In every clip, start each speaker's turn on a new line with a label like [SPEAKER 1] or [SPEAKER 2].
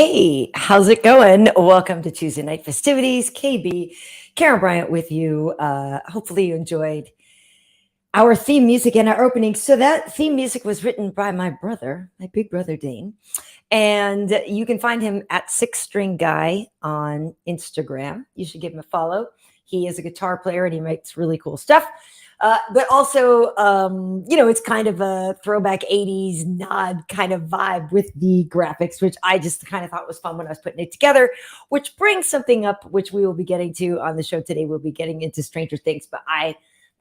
[SPEAKER 1] Hey, how's it going? Welcome to Tuesday Night Fistivities. KB, Karyn Bryant with you. Hopefully you enjoyed our theme music and our opening. So that theme music was written by my brother, my big brother Dane. And you can find him at Six String Guy on Instagram. You should give him a follow. He is a guitar player and he makes really cool stuff. But also, it's kind of a throwback 80s nod kind of vibe with the graphics, which I just kind of thought was fun when I was putting it together, which brings something up, which we will be getting to on the show today. We'll be getting into Stranger Things, but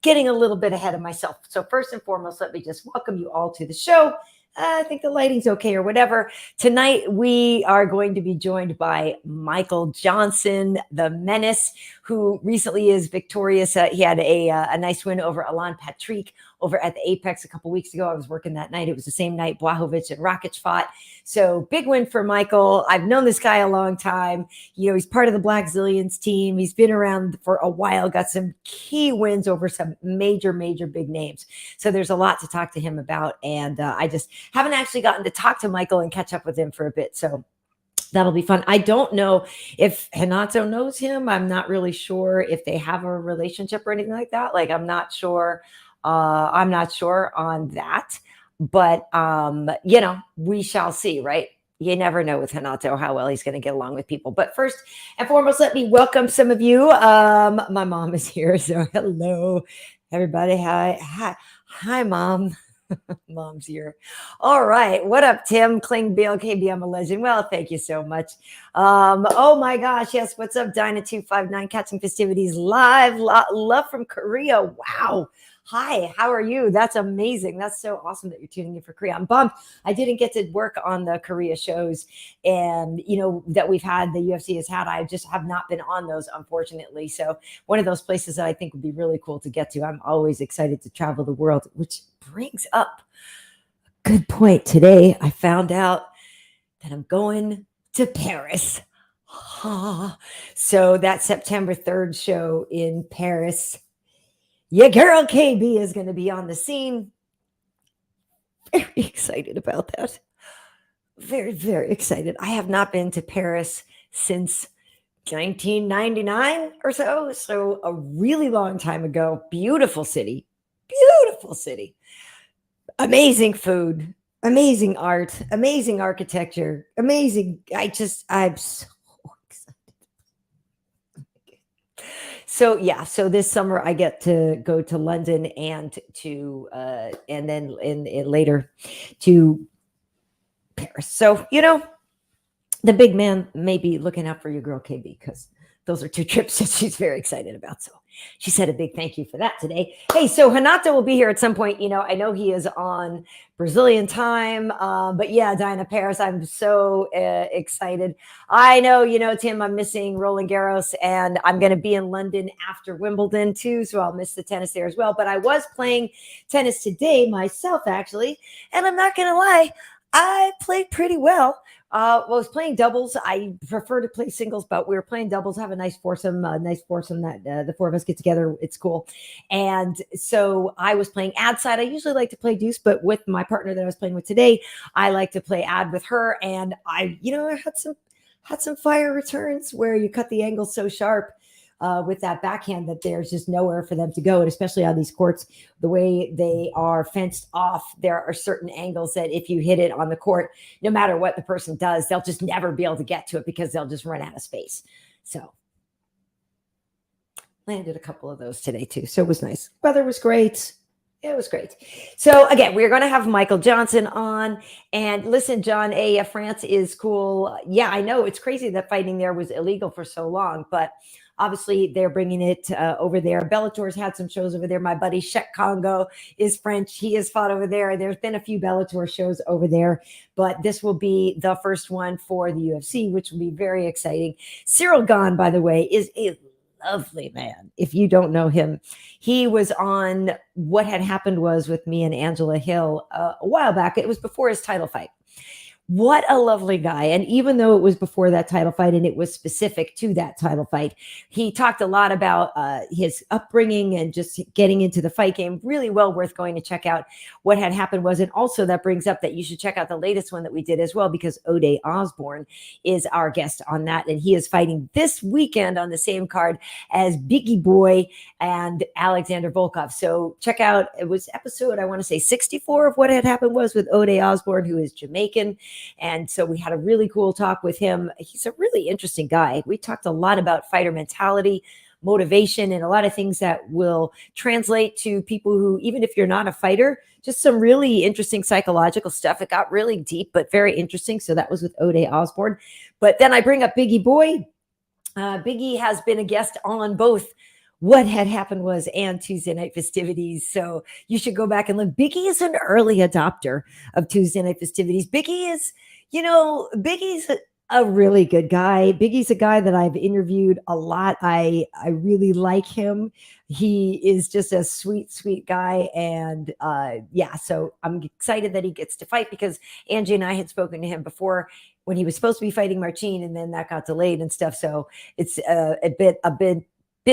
[SPEAKER 1] getting a little bit ahead of myself. So first and foremost, let me just welcome you all to the show. I think the lighting's okay or whatever. Tonight, we are going to be joined by Michael Johnson, the Menace, who recently is victorious. He had a nice win over Alan Patrick over at the Apex a couple weeks ago. I was working that night. It was the same night Blachowicz and Rakic fought. So big win for Michael. I've known this guy a long time. He's part of the Black Zillions team. He's been around for a while, got some key wins over some major big names. So there's a lot to talk to him about. And I just haven't actually gotten to talk to Michael and catch up with him for a bit. So that'll be fun. I don't know if Renato knows him. I'm not really sure if they have a relationship or anything like that. Like, I'm not sure. I'm not sure on that. But, we shall see, right? You never know with Renato how well he's going to get along with people. But first and foremost, let me welcome some of you. My mom is here. So hello, everybody. Hi, Mom. Mom's here. All right. What up, Tim? Klingbeil, KB, I'm a legend. Well, thank you so much. Oh my gosh. Yes. What's up, Dinah259, catching festivities live. Love from Korea. Wow. Hi, how are you? That's amazing. That's so awesome that you're tuning in for Korea. I'm bummed I didn't get to work on the Korea shows and, that we've had, the UFC has had. I just have not been on those, unfortunately. So one of those places that I think would be really cool to get to. I'm always excited to travel the world, which brings up a good point. Today, I found out that I'm going to Paris. So that September 3rd show in Paris, your girl KB is going to be on the scene. Very excited about that. Very excited. I have not been to Paris since 1999 or so. So a really long time ago. Beautiful city. Amazing food. Amazing art. Amazing architecture. Amazing. I'm so excited. So this summer I get to go to London and then later to Paris. So, the big man may be looking out for your girl KB, because those are two trips that she's very excited about. So she said a big thank you for that today. Hey, so Renato will be here at some point. I know he is on Brazilian time. But yeah, Dinah, Paris, I'm so excited. I know, Tim, I'm missing Roland Garros, and I'm going to be in London after Wimbledon too. So I'll miss the tennis there as well. But I was playing tennis today myself, actually. And I'm not going to lie, I played pretty well. I was playing doubles. I prefer to play singles, but we were playing doubles, have a nice foursome that the four of us get together. It's cool. And so I was playing ad side. I usually like to play deuce, but with my partner that I was playing with today, I like to play ad with her. And I had some fire returns where you cut the angle so sharp with that backhand that there's just nowhere for them to go. And especially on these courts, the way they are fenced off, there are certain angles that if you hit it on the court, no matter what the person does, they'll just never be able to get to it because they'll just run out of space. So landed a couple of those today too. So it was nice. Weather was great. It was great. So again, we're going to have Michael Johnson on. And listen, John, France is cool. Yeah, I know. It's crazy that fighting there was illegal for so long, but obviously they're bringing it over there. Bellator's had some shows over there. My buddy Shek Congo is French. He has fought over there. There's been a few Bellator shows over there, but this will be the first one for the UFC, which will be very exciting. Cyril Gahn, by the way, is a lovely man. If you don't know him, he was on What Had Happened Was with me and Angela Hill a while back. It was before his title fight. What a lovely guy. And even though it was before that title fight and it was specific to that title fight, he talked a lot about his upbringing and just getting into the fight game. Really well worth going to check out what had happened was. And also that brings up that you should check out the latest one that we did as well, because O'Day Osborne is our guest on that. And he is fighting this weekend on the same card as Biggie Boy and Alexander Volkov. So check out, it was episode, I want to say 64 of what had happened was with O'Day Osborne, who is Jamaican. And so we had a really cool talk with him. He's a really interesting guy. We talked a lot about fighter mentality, motivation, and a lot of things that will translate to people who, even if you're not a fighter, just some really interesting psychological stuff. It got really deep, but very interesting. So that was with O'Day Osborne. But then I bring up Biggie Boy. Biggie has been a guest on both What Had Happened Was and Tuesday Night Festivities. So you should go back and look. Biggie is an early adopter of Tuesday Night Festivities. Biggie is, Biggie's a really good guy. Biggie's a guy that I've interviewed a lot. I really like him. He is just a sweet, sweet guy. And so I'm excited that he gets to fight, because Angie and I had spoken to him before when he was supposed to be fighting Marcin, and then that got delayed and stuff. So it's been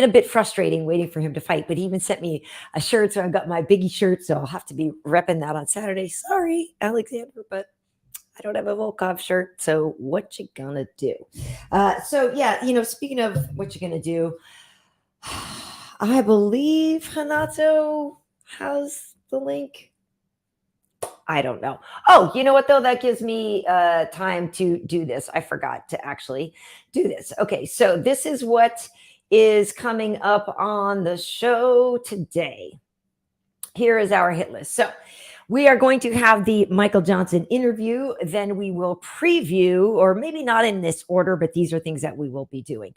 [SPEAKER 1] a bit frustrating waiting for him to fight, but he even sent me a shirt. So I've got my Biggie shirt. So I'll have to be repping that on Saturday. Sorry, Alexander, but I don't have a Volkov shirt. So what you gonna do? Speaking of what you're gonna do, I believe Renato has the link. I don't know. Oh, you know what, though? That gives me time to do this. I forgot to actually do this. Okay, so this is what is coming up on the show today. Here is our hit list. So we are going to have the Michael Johnson interview. Then we will preview, or maybe not in this order, but these are things that we will be doing.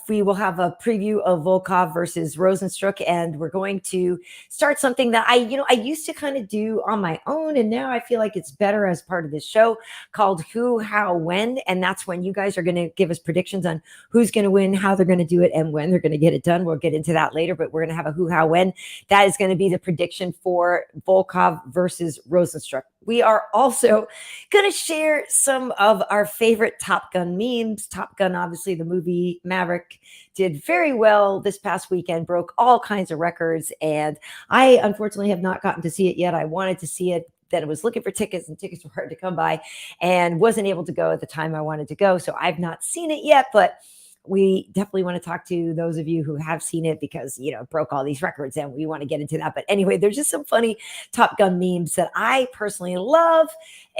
[SPEAKER 1] We will have a preview of Volkov versus Rosenstruck, and we're going to start something that I used to kind of do on my own, and now I feel like it's better as part of this show, called Who, How, When. And that's when you guys are going to give us predictions on who's going to win, how they're going to do it, and when they're going to get it done. We'll get into that later, but we're going to have a Who, How, When. That is going to be the prediction for Volkov versus Rosenstruck. We are also going to share some of our favorite Top Gun memes. Top Gun, obviously, the movie Maverick, did very well this past weekend, broke all kinds of records. And I, unfortunately, have not gotten to see it yet. I wanted to see it. That I was looking for tickets, and tickets were hard to come by, and wasn't able to go at the time I wanted to go. So I've not seen it yet, but we definitely want to talk to those of you who have seen it, because, it broke all these records, and we want to get into that. But anyway, there's just some funny Top Gun memes that I personally love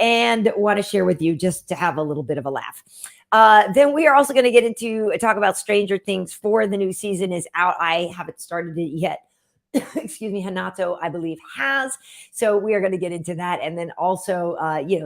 [SPEAKER 1] and want to share with you, just to have a little bit of a laugh. Then we are also going to get into talk about Stranger Things 4. The new season is out. I haven't started it yet. Excuse me, Renato, I believe, has. So we are going to get into that. And then also,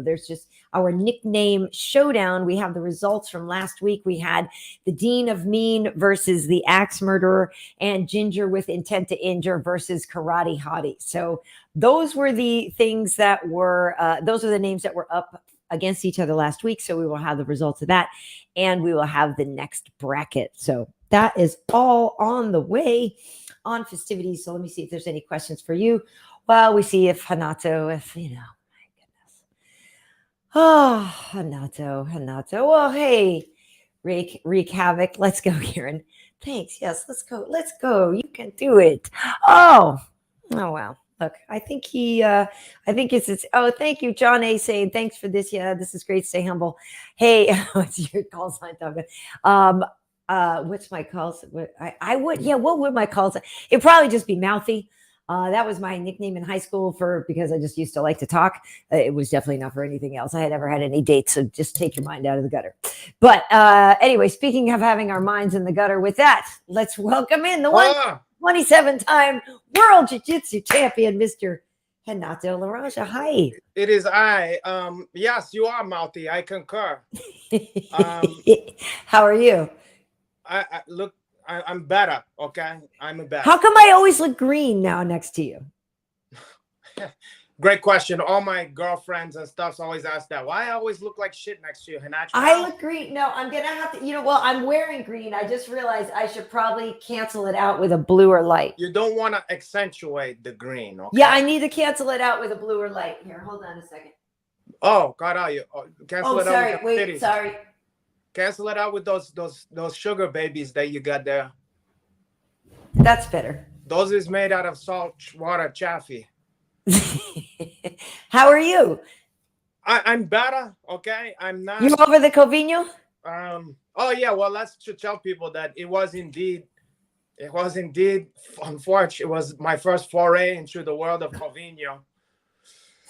[SPEAKER 1] there's just our nickname showdown. We have the results from last week. We had the Dean of Mean versus the Axe Murderer, and Ginger with Intent to Injure versus Karate Hottie. So those were the things that were, those are the names that were up against each other last week. So we will have the results of that, and we will have the next bracket. So that is all on the way on festivities. So let me see if there's any questions for you. Well, we see if Renato, my goodness. Oh, Renato. Well, hey, wreak havoc. Let's go, Karen. Thanks. Yes, let's go. Let's go. You can do it. Oh, wow. Look, I think it's, oh, thank you, John A. saying, thanks for this. Yeah, this is great. Stay humble. Hey, what's your call sign, Doug? What's my call? What would my call sign? It'd probably just be mouthy. That was my nickname in high school because I just used to like to talk. It was definitely not for anything else. I had never had any dates, so just take your mind out of the gutter. But anyway, speaking of having our minds in the gutter, with that, let's welcome in the 27-time world jiu-jitsu champion, Mr. Renato Laranja. Hi.
[SPEAKER 2] It is I. Yes, you are mouthy. I concur.
[SPEAKER 1] How are you?
[SPEAKER 2] I look. I'm better. Okay, I'm better.
[SPEAKER 1] How come I always look green now next to you?
[SPEAKER 2] Great question. All my girlfriends and stuff always ask that. Why I always look like shit next to you, Renato?
[SPEAKER 1] I look green. No, I'm gonna have to. I'm wearing green. I just realized I should probably cancel it out with a bluer light.
[SPEAKER 2] You don't want to accentuate the green. Okay?
[SPEAKER 1] Yeah, I need to cancel it out with a bluer light. Here, hold on a second.
[SPEAKER 2] Oh, God, cancel
[SPEAKER 1] Oh,
[SPEAKER 2] it out with
[SPEAKER 1] sorry.
[SPEAKER 2] the
[SPEAKER 1] Wait,
[SPEAKER 2] titties.
[SPEAKER 1] sorry.
[SPEAKER 2] Cancel it out with those sugar babies that you got there.
[SPEAKER 1] That's better.
[SPEAKER 2] Those is made out of salt water chaffee.
[SPEAKER 1] How are you?
[SPEAKER 2] I'm better. Okay, I'm not.
[SPEAKER 1] You over the Covino?
[SPEAKER 2] Oh yeah. Well, let's tell people that it was indeed. Unfortunate. It was my first foray into the world of Covino.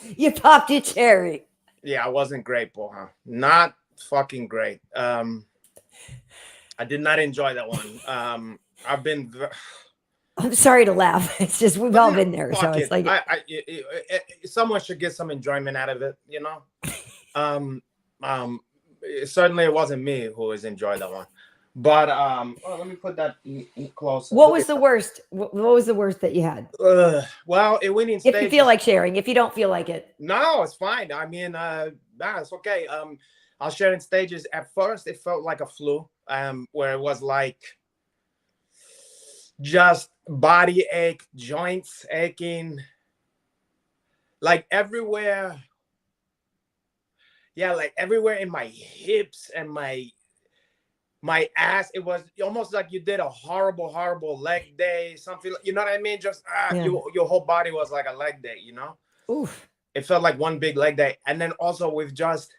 [SPEAKER 1] You popped your cherry.
[SPEAKER 2] Yeah, it wasn't great, huh? Not fucking great. I did not enjoy that one. I've been.
[SPEAKER 1] I'm sorry to laugh. It's just we've all been there, so
[SPEAKER 2] Fuck
[SPEAKER 1] it's
[SPEAKER 2] it.
[SPEAKER 1] like
[SPEAKER 2] Someone should get some enjoyment out of it, you know. Certainly it wasn't me who was enjoying that one, but let me put that closer.
[SPEAKER 1] what was the worst? What was the worst that you had?
[SPEAKER 2] Well, it winning
[SPEAKER 1] If
[SPEAKER 2] stage.
[SPEAKER 1] you feel like sharing, if you don't feel like it,
[SPEAKER 2] No, it's fine. I mean, it's okay. I'll share in stages. At first, it felt like a flu, where it was like just body ache, joints aching, like everywhere. Yeah, like everywhere in my hips and my ass. It was almost like you did a horrible leg day, something. You know what I mean? Just
[SPEAKER 1] Yeah.
[SPEAKER 2] your whole body was like a leg day. You know?
[SPEAKER 1] oof.
[SPEAKER 2] It felt like one big leg day, and then also with just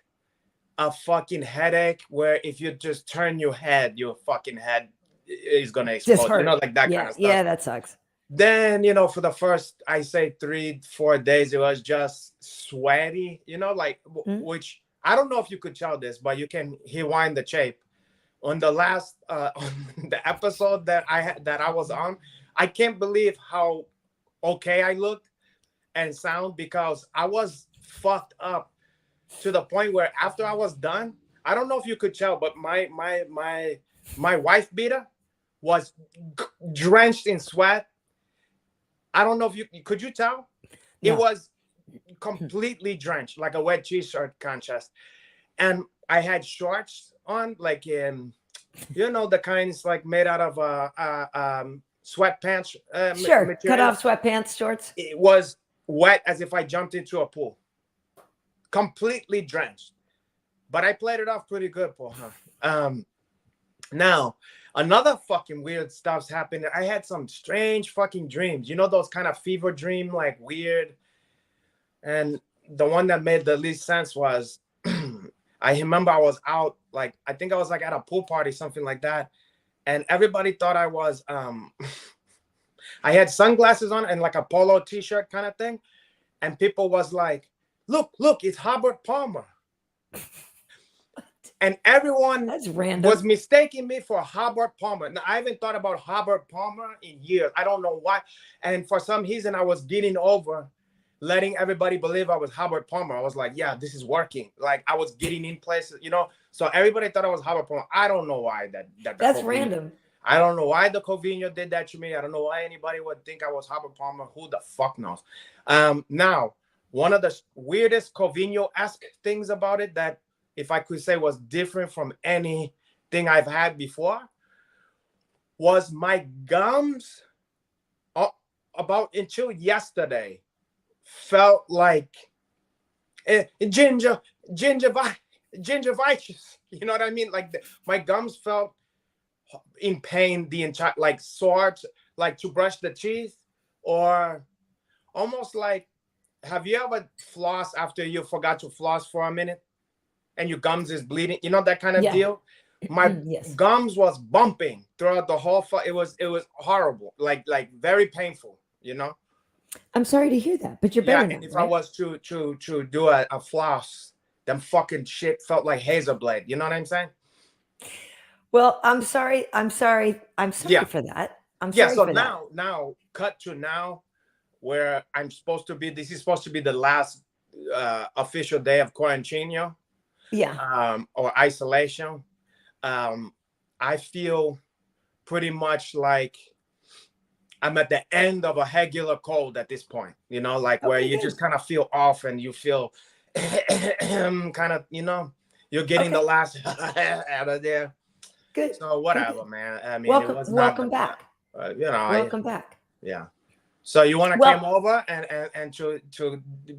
[SPEAKER 2] a fucking headache, where if you just turn your head, your fucking head is gonna explode.
[SPEAKER 1] Just hurt.
[SPEAKER 2] You know, like that
[SPEAKER 1] Yeah,
[SPEAKER 2] kind of stuff.
[SPEAKER 1] yeah, that sucks.
[SPEAKER 2] Then, for the first, I say 3-4 days, it was just sweaty, like, which I don't know if you could tell this, but you can rewind the tape. On the last, on the episode that I was on, I can't believe how okay I looked and sound, because I was fucked up to the point where after I was done, I don't know if you could tell, but my wife beater was drenched in sweat. I don't know if you could tell? No. It was completely drenched, like a wet t-shirt contest. And I had shorts on, like in, the kinds like made out of sweatpants.
[SPEAKER 1] Sure,
[SPEAKER 2] material.
[SPEAKER 1] cut off sweatpants, shorts.
[SPEAKER 2] It was wet as if I jumped into a pool. Completely drenched. But I played it off pretty good, Paul. Now, another fucking weird stuff's happened. I had some strange fucking dreams. Those kind of fever dream, like weird. And the one that made the least sense was, I remember I was out, like, I think I was like at a pool party, something like that. And everybody thought I was, I had sunglasses on and like a polo t-shirt kind of thing. And people was like, look, it's Hobart Palmer. And everyone was mistaking me for Hobart Palmer. Now, I haven't thought about Hobart Palmer in years. I don't know why. And for some reason, I was getting over letting everybody believe I was Hobart Palmer. I was like, yeah, this is working. Like, I was getting in places, So everybody thought I was Hobart Palmer. I don't know why that's
[SPEAKER 1] random.
[SPEAKER 2] I don't know why the Covino did that to me. I don't know why anybody would think I was Hobart Palmer. Who the fuck knows? Now, one of the weirdest Covino-esque things about it that, if I could say, was different from anything I've had before, was my gums, about until yesterday, felt like gingivitis. You know what I mean? Like my gums felt in pain the entire, like sore, like to brush the teeth, or almost like, have you ever flossed after you forgot to floss for a minute? And your gums is bleeding, that kind of deal. My gums was bumping throughout the whole. It was horrible, like very painful.
[SPEAKER 1] I'm sorry to hear that, but you're better now.
[SPEAKER 2] And if I was to do a floss, them fucking shit felt like razor blade. You know what I'm saying?
[SPEAKER 1] Well, I'm sorry. I'm sorry for that. I'm sorry
[SPEAKER 2] so
[SPEAKER 1] for
[SPEAKER 2] now, cut to now, where I'm supposed to be. This is supposed to be the last official day of quarantine. Or isolation. I feel pretty much like I'm at the end of a regular cold at this point, where you just kind of feel off and you feel kind of, you're getting the last out of there.
[SPEAKER 1] Good.
[SPEAKER 2] So whatever, man. I mean,
[SPEAKER 1] welcome back.
[SPEAKER 2] Welcome
[SPEAKER 1] back.
[SPEAKER 2] Yeah. So you want to come over and to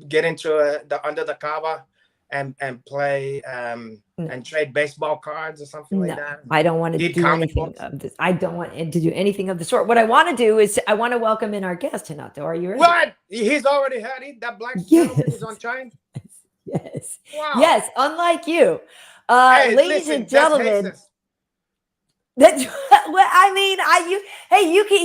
[SPEAKER 2] get into the under the cover and play and trade baseball cards or something like that?
[SPEAKER 1] I don't want to do anything of this. I don't want to do anything of the sort. What I want to do is I want to welcome in our guest, Renato. Are you ready?
[SPEAKER 2] What? He's already had it? That black gentleman is on time?
[SPEAKER 1] Yes.
[SPEAKER 2] Wow.
[SPEAKER 1] Yes, unlike you.
[SPEAKER 2] Hey,
[SPEAKER 1] ladies and gentlemen. That's what I mean.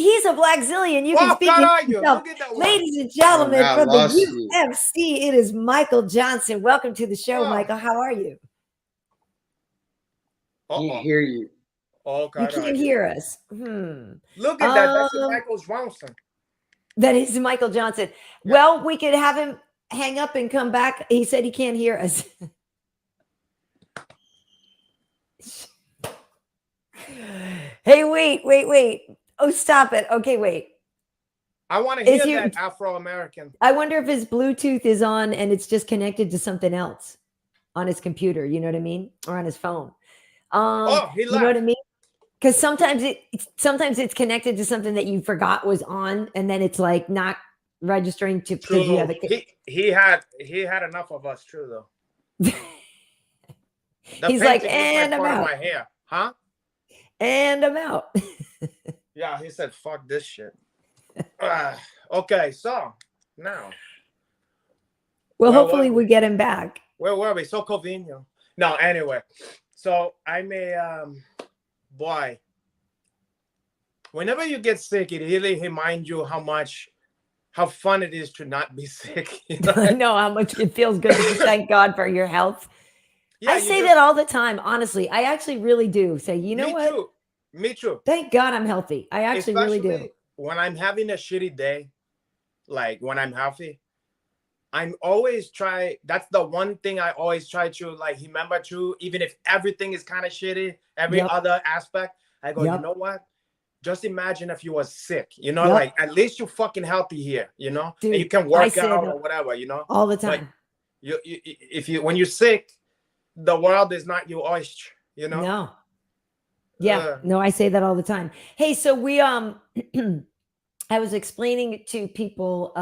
[SPEAKER 1] He's a black zillion. You can speak to yourself. Ladies and gentlemen, from the UFC, it is Michael Johnson. Welcome to the show, Michael. How are you?
[SPEAKER 3] Can't hear you.
[SPEAKER 2] Okay,
[SPEAKER 1] you can't hear us.
[SPEAKER 2] Look at that. That's Michael Johnson.
[SPEAKER 1] That is Michael Johnson. Yeah. Well, we could have him hang up and come back. He said he can't hear us. Hey, wait. Oh, stop it. Okay, wait.
[SPEAKER 2] I want to hear that Afro-American.
[SPEAKER 1] I wonder if his Bluetooth is on and it's just connected to something else on his computer. You know what I mean? Or on his phone.
[SPEAKER 2] He left.
[SPEAKER 1] You know what I mean? Because sometimes it's connected to something that you forgot was on, and then it's like not registering to because you have
[SPEAKER 2] he had enough of us, true though.
[SPEAKER 1] He's like, and I'm out.
[SPEAKER 2] My hair, huh?
[SPEAKER 1] And I'm out.
[SPEAKER 2] Yeah, he said, "Fuck this shit." Okay, so now.
[SPEAKER 1] Well, hopefully we get him back.
[SPEAKER 2] Where were we? So convenient. No, anyway. So I may, boy. Whenever you get sick, it really reminds you how fun it is to not be sick. You know?
[SPEAKER 1] I know how much it feels good to thank God for your health. Yeah, I say that all the time. Honestly, I actually really do say, you know what?
[SPEAKER 2] Me too.
[SPEAKER 1] Thank God I'm healthy. I actually really do.
[SPEAKER 2] When I'm having a shitty day, like when I'm healthy, I'm always that's the one thing I always try to like remember to, even if everything is kind of shitty, every other aspect, I go, you know what? Just imagine if you were sick, you know, like at least you're fucking healthy here, you know,
[SPEAKER 1] dude,
[SPEAKER 2] and you can work out or whatever, you know,
[SPEAKER 1] all the time.
[SPEAKER 2] But when you're sick, the world is not your oyster, you know?
[SPEAKER 1] No. Yeah. No, I say that all the time. Hey, so we, I was explaining to people,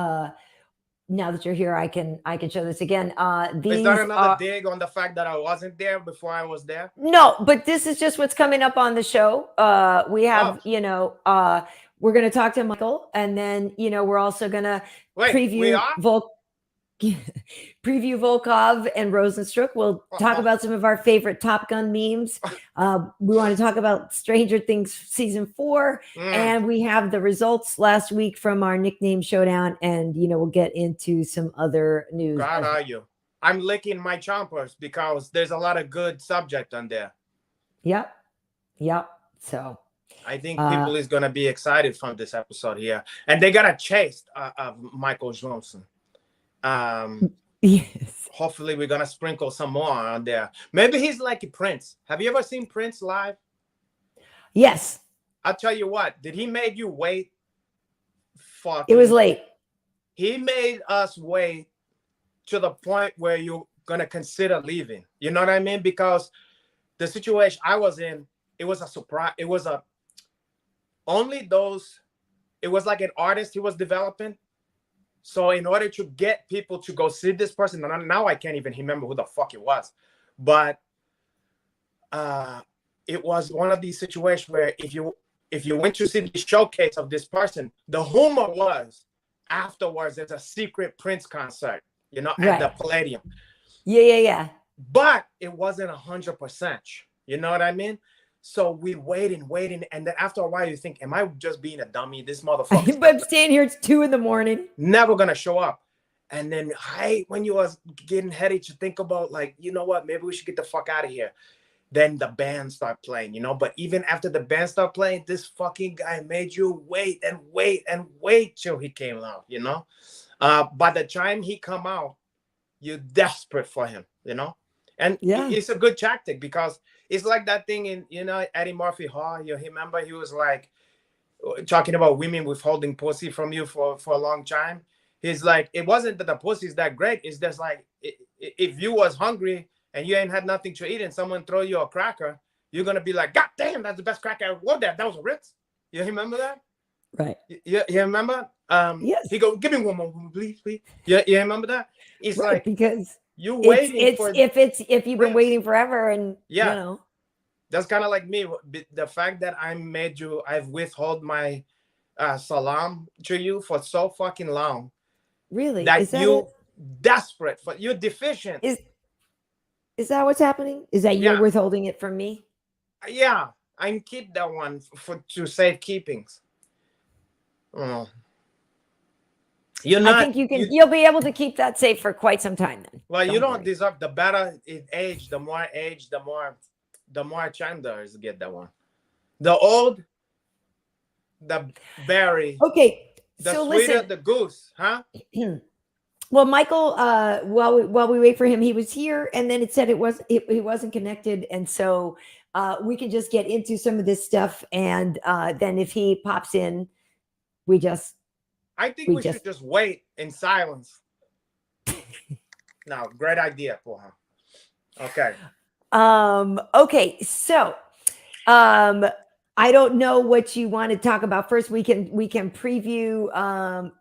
[SPEAKER 1] now that you're here, I can show this again.
[SPEAKER 2] Is that another dig on the fact that I wasn't there before I was there?
[SPEAKER 1] No, but this is just what's coming up on the show. We have, you know, we're going to talk to Michael, and then, you know, we're also going to preview Volkov and Rosenstruck. We'll talk about some of our favorite Top Gun memes. We want to talk about Stranger Things season 4, and we have the results last week from our nickname showdown, and you know we'll get into some other news.
[SPEAKER 2] God, are you? I'm licking my chompers because there's a lot of good subject on there.
[SPEAKER 1] Yep. So
[SPEAKER 2] I think people is gonna be excited from this episode here, and they got a chase of Michael Johnson.
[SPEAKER 1] Yes.
[SPEAKER 2] Hopefully we're gonna sprinkle some more on there. Maybe he's like a Prince. Have you ever seen Prince live?
[SPEAKER 1] Yes.
[SPEAKER 2] I'll tell you what. Did he make you wait?
[SPEAKER 1] It was late.
[SPEAKER 2] He made us wait to the point where you're gonna consider leaving. You know what I mean? Because the situation I was in, it was a surprise. It was it was like an artist he was developing. So in order to get people to go see this person, now I can't even remember who the fuck it was, but it was one of these situations where if you went to see the showcase of this person, the humor was afterwards there's a secret Prince concert, you know, at the Palladium.
[SPEAKER 1] Yeah.
[SPEAKER 2] But it wasn't 100%. You know what I mean? So we waiting, and then after a while you think, am I just being a dummy? This motherfucker.
[SPEAKER 1] I'm standing here, it's 2 a.m.
[SPEAKER 2] Never gonna show up. And then when you was getting heady to think about like, you know what, maybe we should get the fuck out of here. Then the band start playing, you know. But even after the band start playing, this fucking guy made you wait till he came out, you know. By the time he come out, you're desperate for him, you know. And it's a good tactic because it's like that thing in, you know, Eddie Murphy Hall. You remember he was like talking about women withholding pussy from you for a long time. He's like, it wasn't that the pussy's that great. It's just like, if you was hungry and you ain't had nothing to eat and someone throw you a cracker, you're going to be like, God damn, that's the best cracker I ever. What that was a Ritz. You remember that?
[SPEAKER 1] Right.
[SPEAKER 2] You remember?
[SPEAKER 1] Yes.
[SPEAKER 2] He go, give me one more, please. You remember that? It's like,
[SPEAKER 1] because
[SPEAKER 2] You waiting for
[SPEAKER 1] if you've been waiting forever, and
[SPEAKER 2] yeah, that's kind of like me. The fact that I've withheld my salam to you for so fucking long
[SPEAKER 1] really,
[SPEAKER 2] that
[SPEAKER 1] is that it?
[SPEAKER 2] you desperate for you're deficient.
[SPEAKER 1] Is that what's happening? Is that you're
[SPEAKER 2] Yeah,
[SPEAKER 1] withholding it from me?
[SPEAKER 2] yeah. I keep that one for to save keepings. Oh. You're
[SPEAKER 1] I
[SPEAKER 2] not
[SPEAKER 1] think
[SPEAKER 2] you.
[SPEAKER 1] you'll be able to keep that safe for quite some time then.
[SPEAKER 2] Well, you don't
[SPEAKER 1] worry.
[SPEAKER 2] deserve. The better it age, the more Chandlers get that one. The old, the berry,
[SPEAKER 1] Okay,
[SPEAKER 2] the
[SPEAKER 1] so
[SPEAKER 2] sweeter
[SPEAKER 1] listen.
[SPEAKER 2] the goose, huh?
[SPEAKER 1] Well, Michael, while we wait for him, he was here, and then it said he wasn't connected, and so we can just get into some of this stuff, and then if he pops in,
[SPEAKER 2] I think we should just wait in silence. No, great idea, Paul. Okay.
[SPEAKER 1] Okay, so I don't know what you want to talk about first. We can preview.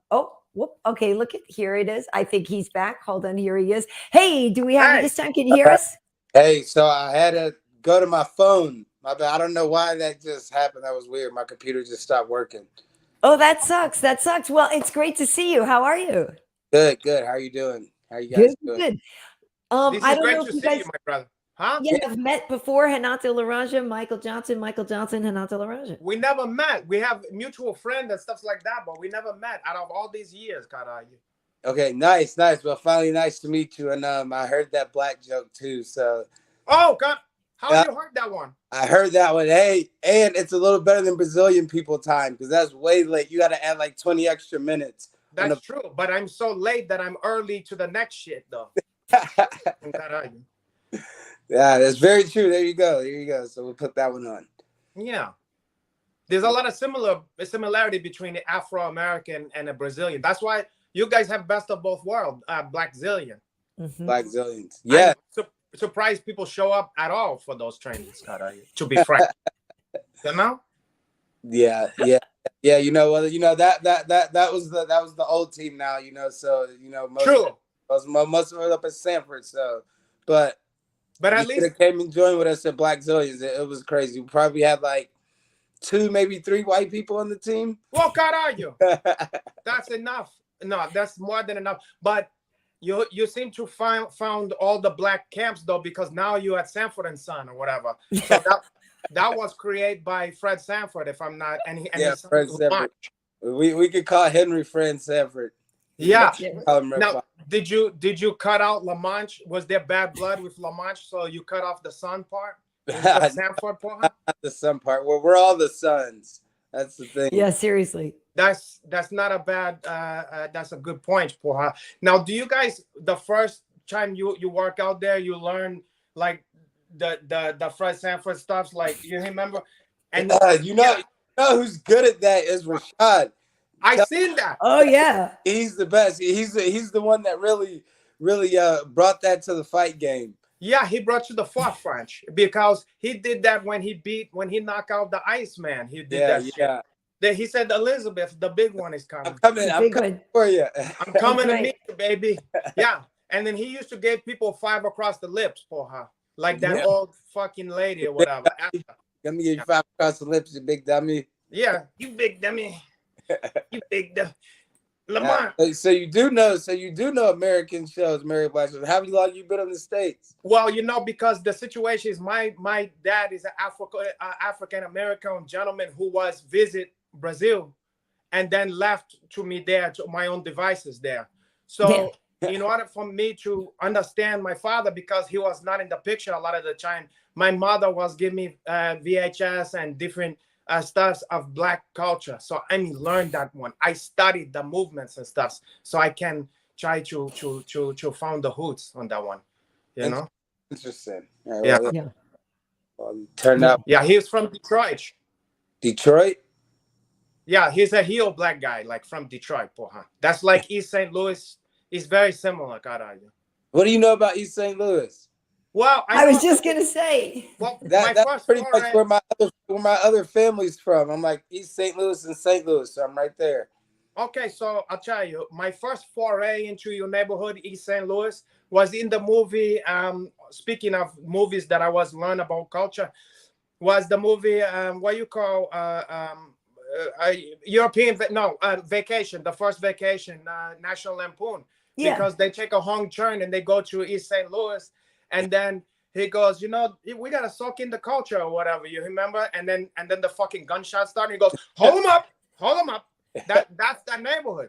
[SPEAKER 1] Okay, look at here it is. I think he's back. Hold on, here he is. Hey, do we have you this time? Can you hear us?
[SPEAKER 3] Hey, so I had to go to my phone. My bad. I don't know why that just happened. That was weird. My computer just stopped working.
[SPEAKER 1] Oh, that sucks. That sucks. Well, it's great to see you. How are you?
[SPEAKER 3] Good, good. How are you doing? How are you guys doing?
[SPEAKER 1] Good.
[SPEAKER 2] I don't know if you guys, you, my brother. Huh?
[SPEAKER 1] Yeah, I've met before. Renato Laranja, Michael Johnson, Renato Laranja.
[SPEAKER 2] We never met. We have mutual friends and stuff like that, but we never met out of all these years, Karyn.
[SPEAKER 3] Okay, nice. Well, finally, nice to meet you. And I heard that black joke too. So.
[SPEAKER 2] Oh God, how you heard that one?
[SPEAKER 3] I heard that one. Hey, and it's a little better than Brazilian people time because that's way late. You got to add like 20 extra minutes.
[SPEAKER 2] That's true, but I'm so late that I'm early to the next shit though.
[SPEAKER 3] Yeah, that's very true. There you go. So we'll put that one on.
[SPEAKER 2] Yeah. There's a lot of similarity between the Afro-American and the Brazilian. That's why you guys have best of both worlds, Black Zillion.
[SPEAKER 3] Mm-hmm. Black Zillions. Yeah.
[SPEAKER 2] I'm surprised people show up at all for those trainings, to be frank. You know?
[SPEAKER 3] Yeah. You know, well, you know that was the old team now, you know, so you know most of it up at Sanford, so but
[SPEAKER 2] at least
[SPEAKER 3] came and joined with us at Black Zillions. It was crazy. We probably had like 2, maybe 3 white people on the team.
[SPEAKER 2] What God are you? That's enough. No, that's more than enough. But you seem to found all the black camps though, because now you at Sanford and Son or whatever. So that was created by Fred Sanford, if I'm not. And
[SPEAKER 3] Fred Sanford. We could call Henry Fred Sanford.
[SPEAKER 2] Yeah. Now, did you cut out LaManche? Was there bad blood with LaManche? So you cut off the son part? The Sanford part?
[SPEAKER 3] Not the son part. Well, we're all the sons. That's the thing.
[SPEAKER 1] Yeah, seriously.
[SPEAKER 2] That's not a bad. That's a good point, Porha. Now, do you guys the first time you work out there, you learn like the Fred Sanford stuff? Like you remember? And
[SPEAKER 3] you know who's good at that is Rashad.
[SPEAKER 2] I seen that.
[SPEAKER 1] Oh yeah,
[SPEAKER 3] he's the best. He's the one that really brought that to the fight game.
[SPEAKER 2] Yeah, he brought you the forefront because he did that when he knocked out the Iceman. He did that shit. Then he said, Elizabeth, the big one is coming.
[SPEAKER 3] I'm coming for you.
[SPEAKER 2] I'm coming to meet you, baby. Yeah. And then he used to give people 5 across the lips for her. Like that old fucking lady or whatever.
[SPEAKER 3] Let me give you 5 across the lips, you big dummy.
[SPEAKER 2] Yeah, you big dummy. You big dummy. Lamont.
[SPEAKER 3] So you do know American shows, Mary Black shows. How long you been in the States?
[SPEAKER 2] Well, you know, because the situation is my dad is an African American gentleman who was visit Brazil and then left to me there to my own devices there. So in order for me to understand my father, because he was not in the picture a lot of the time, my mother was giving me VHS and different stuff of Black culture. So I learned that one. I studied the movements and stuff so I can try to find the roots on that one. You know?
[SPEAKER 3] Interesting.
[SPEAKER 2] Turn up. Yeah, he's from Detroit.
[SPEAKER 3] Detroit?
[SPEAKER 2] Yeah, he's a heel Black guy, like from Detroit, Poha. That's like East St. Louis. It's very similar, Karyn.
[SPEAKER 3] What do you know about East St. Louis?
[SPEAKER 2] Well,
[SPEAKER 1] I was just gonna say.
[SPEAKER 2] Well,
[SPEAKER 3] that's pretty much where my other family's from. I'm like East St. Louis and St. Louis, so I'm right there.
[SPEAKER 2] Okay, so I'll tell you, my first foray into your neighborhood, East St. Louis, was in the movie. Speaking of movies that I was learning about culture, was the movie what you call European Vacation, the first Vacation, National Lampoon, because they take a home turn and they go to East St. Louis, and then he goes, you know, we gotta soak in the culture or whatever. You remember? And then the fucking gunshot started. He goes, hold him up, hold him up. That's that neighborhood.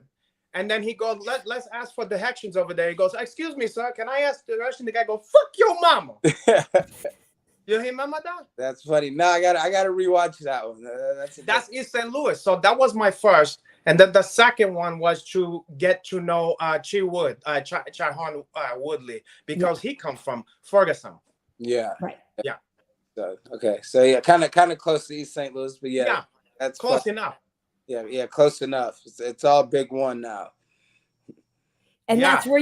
[SPEAKER 2] And then he goes, let's ask for directions over there. He goes, excuse me, sir, can I ask direction? The guy goes, fuck your mama. You remember that?
[SPEAKER 3] That's funny. No, I gotta rewatch that one.
[SPEAKER 2] That's East St. Louis. So that was my first. And then the second one was to get to know Chi Woodley, because he comes from Ferguson.
[SPEAKER 3] Yeah.
[SPEAKER 1] Right.
[SPEAKER 2] Yeah.
[SPEAKER 3] So okay. So yeah, kind of close to East St. Louis, but yeah, that's
[SPEAKER 2] close enough.
[SPEAKER 3] Yeah, close enough. It's all Big One now.
[SPEAKER 1] And that's where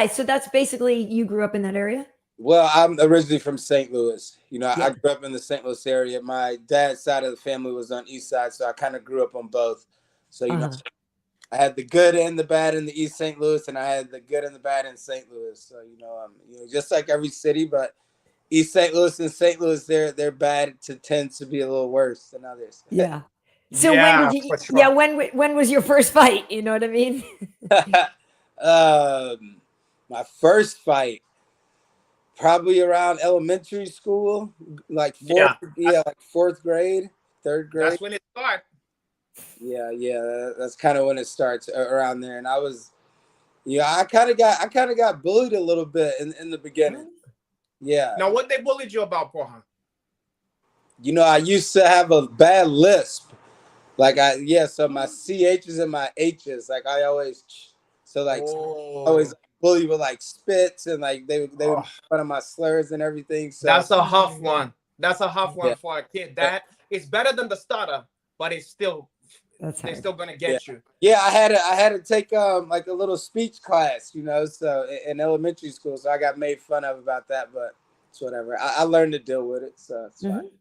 [SPEAKER 1] so that's basically, you grew up in that area?
[SPEAKER 3] Well, I'm originally from St. Louis. You know, I grew up in the St. Louis area. My dad's side of the family was on East Side, so I kind of grew up on both. So, you know, I had the good and the bad in the East St. Louis, and I had the good and the bad in St. Louis. So, you know, just like every city, but East St. Louis and St. Louis, their bad tends to be a little worse than others.
[SPEAKER 1] Yeah. So when did you? When was your first fight? You know what I mean?
[SPEAKER 3] My first fight, probably around elementary school, like fourth grade, third grade.
[SPEAKER 2] That's when it starts.
[SPEAKER 3] Yeah, that's kind of when it starts, around there. And I was, I kind of got bullied a little bit in the beginning. Yeah.
[SPEAKER 2] Now, what they bullied you about, Porhan?
[SPEAKER 3] You know, I used to have a bad lisp. Like so my CHs and my H's, like I always, always bully with like spits, and like they would make fun of my slurs and everything. So
[SPEAKER 2] that's a huff one. That's a huff one for a kid. That it's better than the stutter, but it's still they're still gonna get you.
[SPEAKER 3] Yeah, I had to take like a little speech class, you know, so in elementary school. So I got made fun of about that, but it's whatever. I learned to deal with it, so it's fine.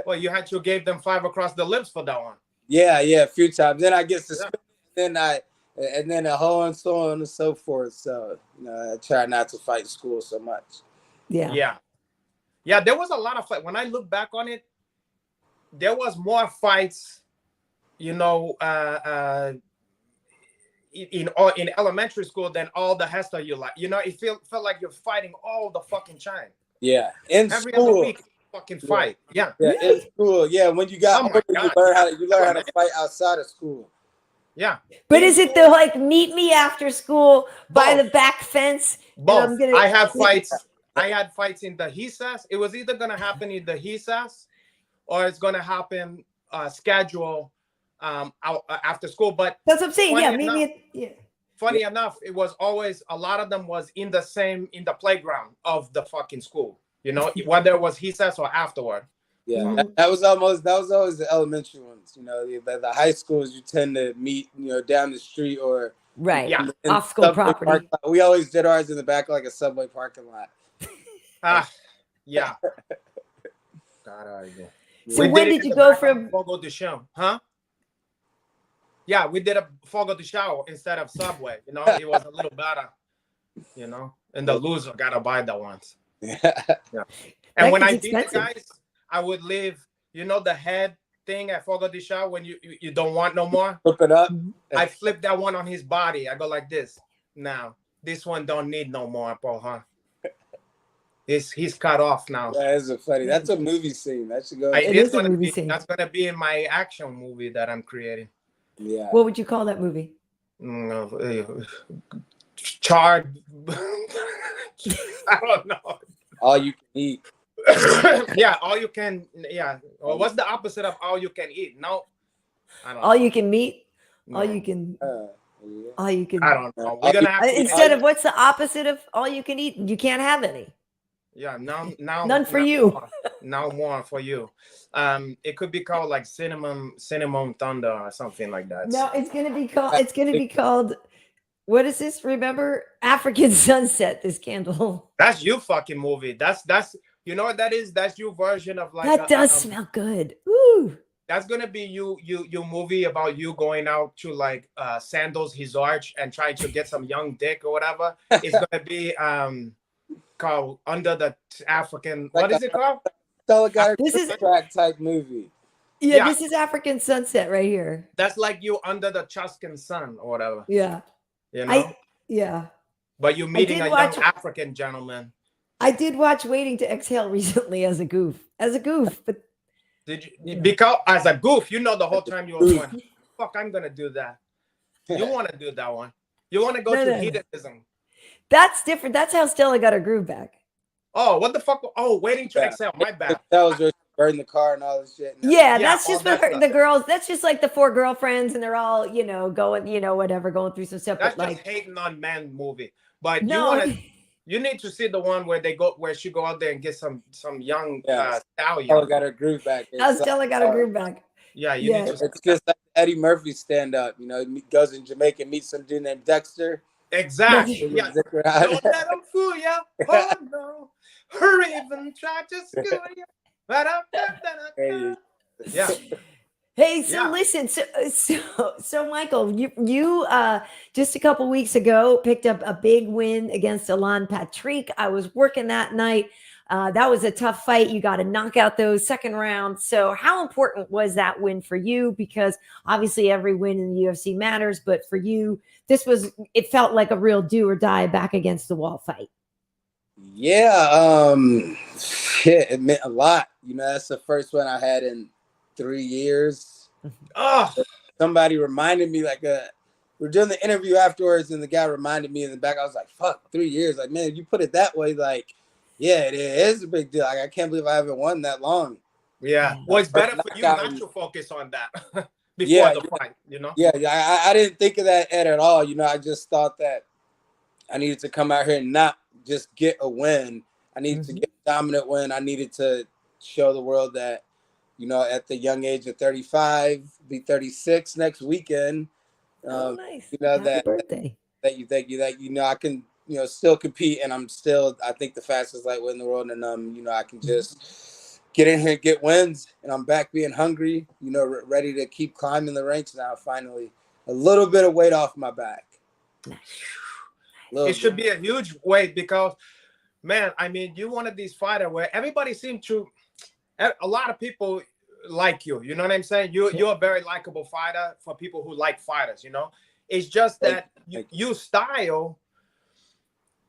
[SPEAKER 2] Well, you had to give them 5 across the lips for that one.
[SPEAKER 3] Yeah, a few times. Then I get suspended, and then a whole and so on and so forth. So, you know, I try not to fight school so much.
[SPEAKER 2] Yeah. There was a lot of fight. When I look back on it, there was more fights, you know, in elementary school than all the rest of your life. You know, it felt like you're fighting all the fucking time.
[SPEAKER 3] Yeah, in
[SPEAKER 2] every
[SPEAKER 3] school.
[SPEAKER 2] Other week. Fucking fight, yeah,
[SPEAKER 3] in school, when you got older, you learn how to fight outside of school.
[SPEAKER 2] Yeah,
[SPEAKER 1] but is it the like meet me after school by the back fence?
[SPEAKER 2] Both. I have fights. I had fights in the recess. It was either gonna happen in the recess, or it's gonna happen schedule after school. But
[SPEAKER 1] that's what I'm saying.
[SPEAKER 2] Funny enough, it was always a lot of them was in the playground of the fucking school. You know, whether it was recess or afterward.
[SPEAKER 3] Yeah, that was always the elementary ones. You know, the high schools you tend to meet, you know, down the street or
[SPEAKER 1] off school property.
[SPEAKER 3] We always did ours in the back of like a subway parking lot.
[SPEAKER 2] Yeah.
[SPEAKER 1] So when did you go from
[SPEAKER 2] Fogo de Chão? Huh? Yeah, we did a Fogo de Chão instead of Subway. You know, it was a little better. You know, and the loser gotta buy that once. And when I beat the guys, I would leave, you know, the head thing at Fogo de Chão when you don't want no more.
[SPEAKER 3] Flip it up.
[SPEAKER 2] I flip that one on his body. I go like this. Now, this one don't need no more, Porhan. He's cut off now.
[SPEAKER 3] That's funny. That's a movie scene. That should go.
[SPEAKER 2] That's gonna be in my action movie that I'm creating.
[SPEAKER 3] Yeah.
[SPEAKER 1] What would you call that movie?
[SPEAKER 2] Charred. I don't know.
[SPEAKER 3] All you can eat.
[SPEAKER 2] All you can. Yeah. Well, what's the opposite of all you can eat? No. I don't know.
[SPEAKER 1] All you can meet.
[SPEAKER 2] No.
[SPEAKER 1] All you can. All you can.
[SPEAKER 2] I don't know. We're gonna have
[SPEAKER 1] instead of what's the opposite of all you can eat? You can't have any.
[SPEAKER 2] Yeah. Now.
[SPEAKER 1] None for you.
[SPEAKER 2] Now more for you. It could be called like cinnamon thunder or something like that.
[SPEAKER 1] No, it's gonna be called. What is this? Remember African Sunset? This candle.
[SPEAKER 2] That's you fucking movie. That's you know what that is? That's your version of like.
[SPEAKER 1] That does smell good. Ooh.
[SPEAKER 2] That's gonna be you movie about you going out to like Sandals Resort and trying to get some young dick or whatever. It's gonna be called Under the African.
[SPEAKER 3] Like
[SPEAKER 2] what is it called?
[SPEAKER 1] This is
[SPEAKER 3] track type movie.
[SPEAKER 1] yeah, this is African Sunset right here.
[SPEAKER 2] That's like you under the Tuscan sun or whatever.
[SPEAKER 1] Yeah.
[SPEAKER 2] You know.
[SPEAKER 1] Yeah.
[SPEAKER 2] But you're meeting a young African gentleman.
[SPEAKER 1] I did watch Waiting to Exhale recently as a goof. But
[SPEAKER 2] did you? Because as a goof, you know the whole time you were going, fuck, I'm gonna do that. You want to do that one. You want to go to hedonism.
[SPEAKER 1] That's different. That's how Stella got her groove back.
[SPEAKER 2] Oh, what the fuck? Oh, Waiting to Exhale. My bad.
[SPEAKER 3] That was where she burned the car and all this shit.
[SPEAKER 1] Yeah, that's just what the girls. That's just like the 4 girlfriends, and they're all going, whatever, going through some stuff.
[SPEAKER 2] That's
[SPEAKER 1] but
[SPEAKER 2] just
[SPEAKER 1] like
[SPEAKER 2] hating on men movie. But
[SPEAKER 1] no.
[SPEAKER 2] You need to see the one where she go out there and get some young stallion.
[SPEAKER 3] Stella got her groove back.
[SPEAKER 1] Stella got her groove back.
[SPEAKER 2] Yeah, you need to.
[SPEAKER 3] It's just like Eddie Murphy stand up. He goes in Jamaica and meets some dude named Dexter.
[SPEAKER 2] Exactly. Yeah. Don't let him fool you. Oh no. Hurry even try to school you. Yeah.
[SPEAKER 1] Hey, so listen, so Michael, you just a couple weeks ago picked up a big win against Alan Patrick. I was working that night. That was a tough fight. You got to knock out those second rounds. So how important was that win for you? Because obviously every win in the UFC matters, but for you, it felt like a real do or die back against the wall fight.
[SPEAKER 3] Yeah, it meant a lot. That's the first one I had in 3 years.
[SPEAKER 2] Oh,
[SPEAKER 3] somebody reminded me, we were doing the interview afterwards, and the guy reminded me in the back. I was like, "Fuck, 3 years!" Like, man, if you put it that way, yeah, it is a big deal. I can't believe I haven't won that long.
[SPEAKER 2] Yeah, well, it's better for you not to focus on that before the fight.
[SPEAKER 3] Yeah, I didn't think of that at all. I just thought that I needed to come out here and not just get a win. I needed to get a dominant win. I needed to show the world that, at the young age of 35, be 36 next weekend.
[SPEAKER 1] Nice.
[SPEAKER 3] Happy
[SPEAKER 1] birthday.
[SPEAKER 3] Thank you. I can, still compete, and I'm still, I think, the fastest lightweight in the world. And, I can just get in here and get wins, and I'm back being hungry, ready to keep climbing the ranks now. Finally, a little bit of weight off my back.
[SPEAKER 2] It should be a huge weight because, man, I mean, you're one of these fighters where everybody seems to, a lot of people like you. You know what I'm saying? You're a very likable fighter for people who like fighters. It's just that you style.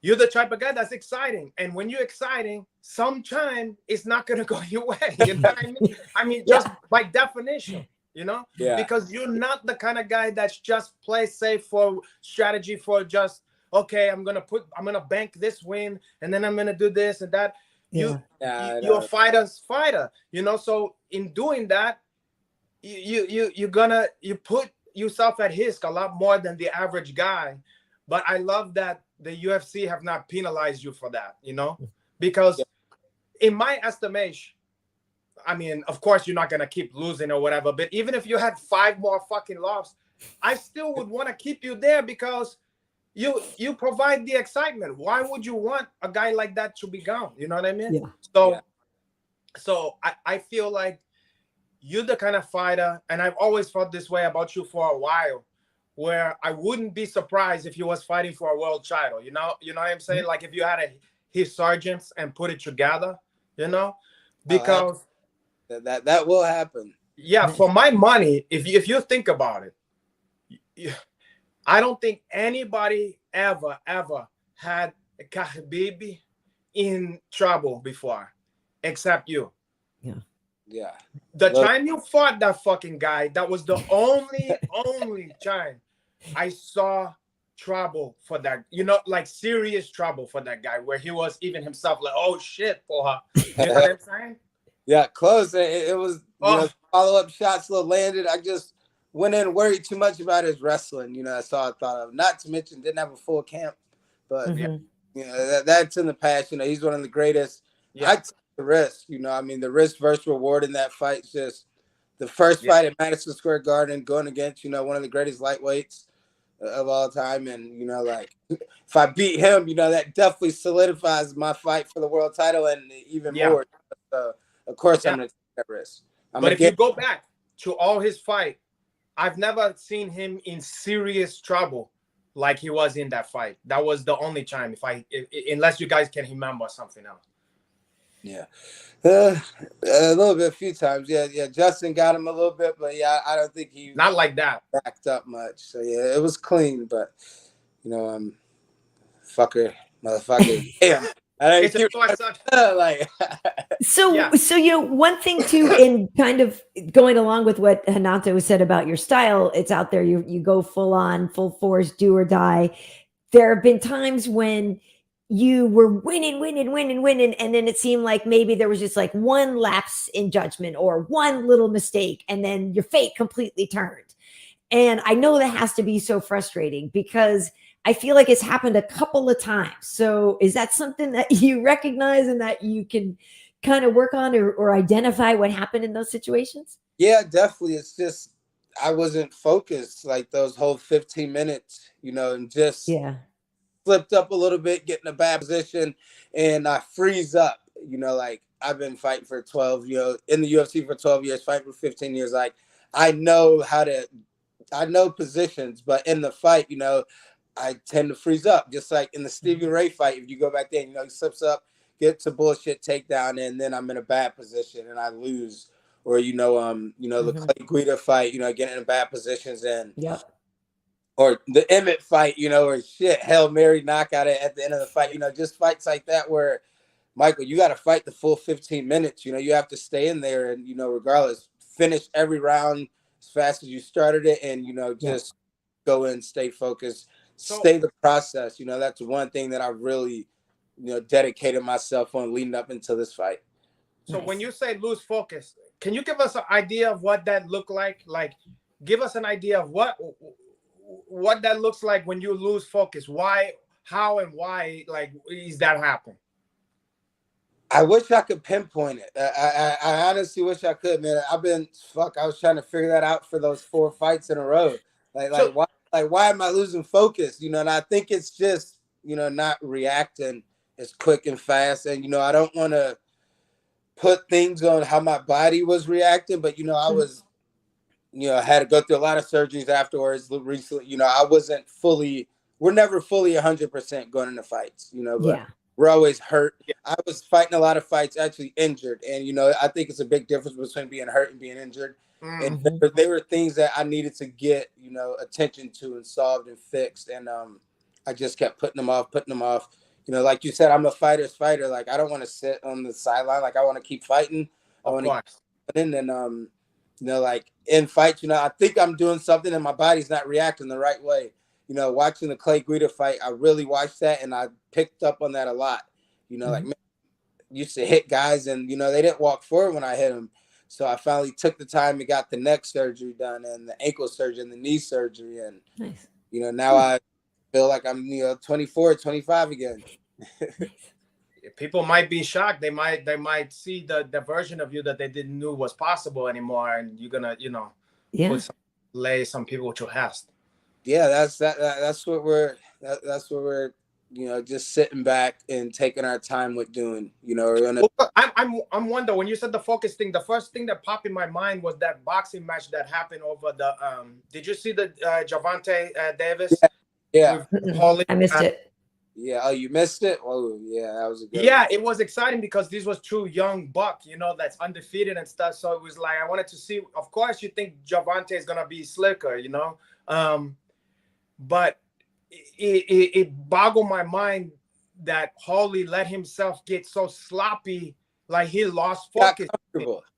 [SPEAKER 2] You're the type of guy that's exciting, and when you're exciting, sometimes it's not gonna go your way. You know what I mean? I mean, just by definition. Because you're not the kind of guy that's just play safe for strategy for just. Okay, I'm gonna bank this win, and then I'm gonna do this and that. You're a fighter's fighter, So in doing that, you put yourself at risk a lot more than the average guy. But I love that the UFC have not penalized you for that, because in my estimation, I mean, of course you're not gonna keep losing or whatever. But even if you had 5 more fucking losses, I still would want to keep you there because. You provide the excitement. Why would you want a guy like that to be gone? You know what I mean?
[SPEAKER 1] Yeah.
[SPEAKER 2] So I feel like you're the kind of fighter, and I've always felt this way about you for a while, where I wouldn't be surprised if you was fighting for a world title. You know what I'm saying? Like if you had his sergeants and put it together, because
[SPEAKER 3] that will happen.
[SPEAKER 2] Yeah, for my money, if you think about it. I don't think anybody ever had Khabib in trouble before, except you.
[SPEAKER 3] Yeah.
[SPEAKER 2] The time you fought that fucking guy, that was the only time I saw trouble for that. Like serious trouble for that guy, where he was even himself like, oh shit, for her. You know what I'm saying?
[SPEAKER 3] Yeah, close. It was follow-up shots landed. I just went in worried too much about his wrestling. That's all I thought of. Not to mention, didn't have a full camp. But, that's in the past. He's one of the greatest. Yeah. I took the risk. I mean, the risk versus reward in that fight. Just the first fight at Madison Square Garden going against, one of the greatest lightweights of all time. And, if I beat him, that definitely solidifies my fight for the world title and even more. So, of course, I'm going to take that risk.
[SPEAKER 2] But if you go back, to all his fight, I've never seen him in serious trouble like he was in that fight. That was the only time, unless you guys can remember something else.
[SPEAKER 3] Yeah, a little bit, a few times. Yeah. Justin got him a little bit, but yeah, I don't think he
[SPEAKER 2] not like that
[SPEAKER 3] backed up much. So yeah, it was clean, but motherfucker. Damn,
[SPEAKER 2] it's a
[SPEAKER 3] like.
[SPEAKER 1] So,
[SPEAKER 2] yeah.
[SPEAKER 1] So one thing too, in kind of going along with what Renato said about your style, it's out there. You go full on, full force, do or die. There have been times when you were winning, and then it seemed like maybe there was just like one lapse in judgment or one little mistake, and then your fate completely turned. And I know that has to be so frustrating because I feel like it's happened a couple of times. So is that something that you recognize and that you can kind of work on or identify what happened in those situations?
[SPEAKER 3] Yeah, definitely. It's just I wasn't focused like those whole 15 minutes, and just flipped up a little bit, get in a bad position, and I freeze up. Like I've been fighting for 12, in the UFC for 12 years, fighting for 15 years. Like I know positions, but in the fight, I tend to freeze up. Just like in the Stevie Ray fight, if you go back there, he slips up, gets a bullshit takedown, and then I'm in a bad position and I lose. Or the Clay Guida fight, getting in bad positions and or the Emmett fight, or shit, Hail Mary knockout at the end of the fight, just fights like that where Michael, you got to fight the full 15 minutes. You have to stay in there and, regardless, finish every round as fast as you started it and, just go in, stay focused, stay the process. That's one thing that I really, dedicated myself on leading up into this fight.
[SPEAKER 2] So when you say lose focus, can you give us an idea of what that looked like? Like, give us an idea of what that looks like when you lose focus. Why, how, and why, like, is that happen?
[SPEAKER 3] I wish I could pinpoint it. I honestly wish I could, man. I was trying to figure that out for those 4 fights in a row. Why am I losing focus? And I think it's just, not reacting as quick and fast. And, I don't want to put things on how my body was reacting, but, I was, I had to go through a lot of surgeries afterwards recently. We're never fully 100% going into fights, but we're always hurt. I was fighting a lot of fights, actually injured. And, I think it's a big difference between being hurt and being injured. And there were things that I needed to get, attention to and solved and fixed. And I just kept putting them off. Like you said, I'm a fighter's fighter. Like, I don't want to sit on the sideline. Like, I want to keep fighting. I want to keep fighting. And, like in fights, I think I'm doing something and my body's not reacting the right way. Watching the Clay Guida fight, I really watched that and I picked up on that a lot. Like, man, used to hit guys and, they didn't walk forward when I hit them. So I finally took the time and got the neck surgery done and the ankle surgery and the knee surgery. And, now I feel like I'm, 24, 25 again.
[SPEAKER 2] People might be shocked. They might see the version of you that they didn't know was possible anymore. And you're going to, lay some people to rest.
[SPEAKER 3] Yeah, that's what we're just sitting back and taking our time with doing.
[SPEAKER 2] I'm wondering, when you said the focus thing, the first thing that popped in my mind was that boxing match that happened over the did you see the Gervonta Davis?
[SPEAKER 3] Yeah.
[SPEAKER 1] I missed it.
[SPEAKER 3] Yeah. Oh, you missed it? Oh, yeah, that was a good
[SPEAKER 2] one. It was exciting because this was two young bucks, that's undefeated and stuff. So it was like I wanted to see. Of course, you think Gervonta is gonna be slicker, but it boggled my mind that Holly let himself get so sloppy, like he lost focus.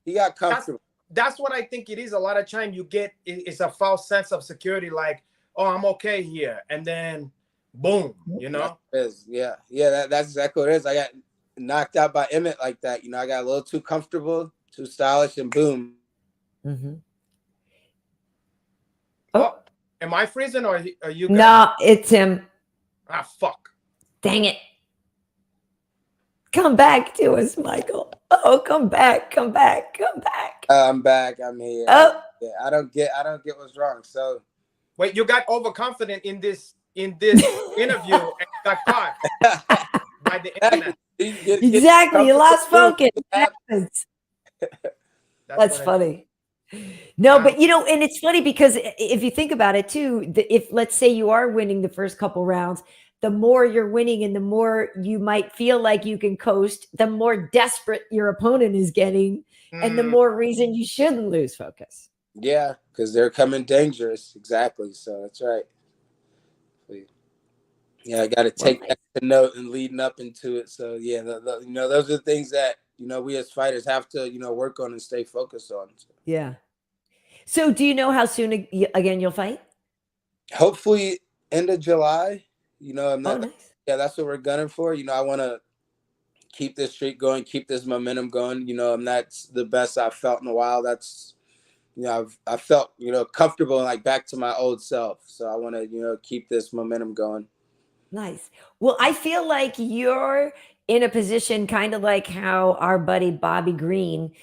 [SPEAKER 3] He got comfortable.
[SPEAKER 2] That's what I think it is. A lot of time you get it's a false sense of security, like, oh, I'm okay here, and then boom,
[SPEAKER 3] Yeah, that's exactly what it is. I got knocked out by Emmett like that. I got a little too comfortable, too stylish, and boom.
[SPEAKER 2] Oh, am I freezing or are you?
[SPEAKER 1] No, it's him.
[SPEAKER 2] Ah, fuck.
[SPEAKER 1] Dang it. Come back to us, Michael. Oh, come back. I'm back.
[SPEAKER 3] I'm here.
[SPEAKER 1] Oh.
[SPEAKER 3] Yeah, I don't get what's wrong. So
[SPEAKER 2] wait, you got overconfident in this interview and got caught by the internet.
[SPEAKER 1] Exactly. You lost focus. That's funny. No, but and it's funny because if you think about it too, if let's say you are winning the first couple rounds, the more you're winning and the more you might feel like you can coast, the more desperate your opponent is getting, and the more reason you shouldn't lose focus.
[SPEAKER 3] Yeah, because they're coming dangerous. Exactly. So that's right. Yeah, I got to take that to note and leading up into it. So yeah, those are the things that we as fighters have to work on and stay focused on. So.
[SPEAKER 1] Yeah. So do you know how soon again you'll fight?
[SPEAKER 3] Hopefully end of July. I'm not.
[SPEAKER 1] Oh, nice.
[SPEAKER 3] Yeah, that's what we're gunning for. I want to keep this streak going, keep this momentum going. I'm not the best I've felt in a while. That's I felt comfortable and like back to my old self. So I want to keep this momentum going.
[SPEAKER 1] Nice. Well, I feel like you're in a position kind of like how our buddy Bobby Green,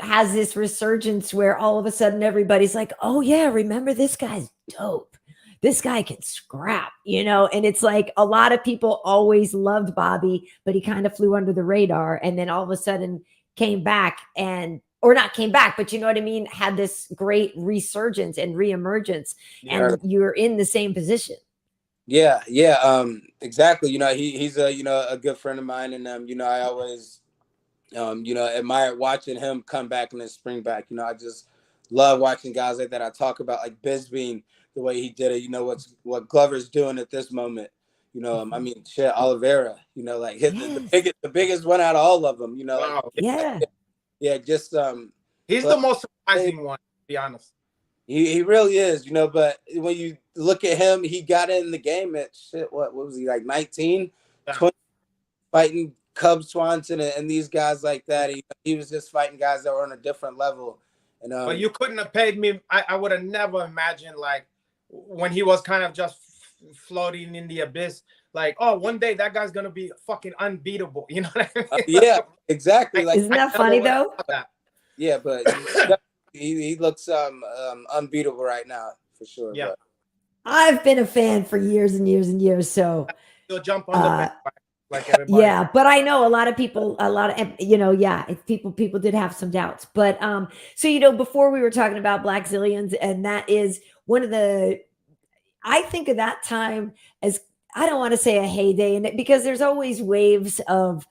[SPEAKER 1] has this resurgence where all of a sudden everybody's like, oh yeah, remember this guy's dope. This guy can scrap, and it's like a lot of people always loved Bobby, but he kind of flew under the radar and then all of a sudden came back or not came back, but you know what I mean? Had this great resurgence and reemergence, and you're in the same position.
[SPEAKER 3] Yeah, exactly. He's a good friend of mine, and I always admire watching him come back and then spring back. I just love watching guys like that. I talk about like Bisbee, the way he did it. What Glover's doing at this moment. I mean, shit, Oliveira. Like hit the biggest one out of all of them.
[SPEAKER 2] Wow.
[SPEAKER 3] Yeah. Just
[SPEAKER 2] he's the most surprising one, to be honest.
[SPEAKER 3] He really is, but when you look at him, he got in the game at what was he, like 19, 20, fighting Cub Swanson and these guys like that. He was just fighting guys that were on a different level. And
[SPEAKER 2] but you couldn't have paid me. I would have never imagined, like, when he was kind of just floating in the abyss, like, oh, one day that guy's gonna be fucking unbeatable. You know what I mean?
[SPEAKER 3] Yeah, exactly. Like,
[SPEAKER 1] isn't that funny though?
[SPEAKER 3] Yeah, but he looks unbeatable right now for sure.
[SPEAKER 1] Yeah, but I've been a fan for years and years and years. So
[SPEAKER 2] he'll jump on the back like everybody.
[SPEAKER 1] Yeah, but I know a lot of people, people did have some doubts. But so before we were talking about Black Zillions, and that is one of I think of that time as, I don't want to say a heyday in it, because there's always waves of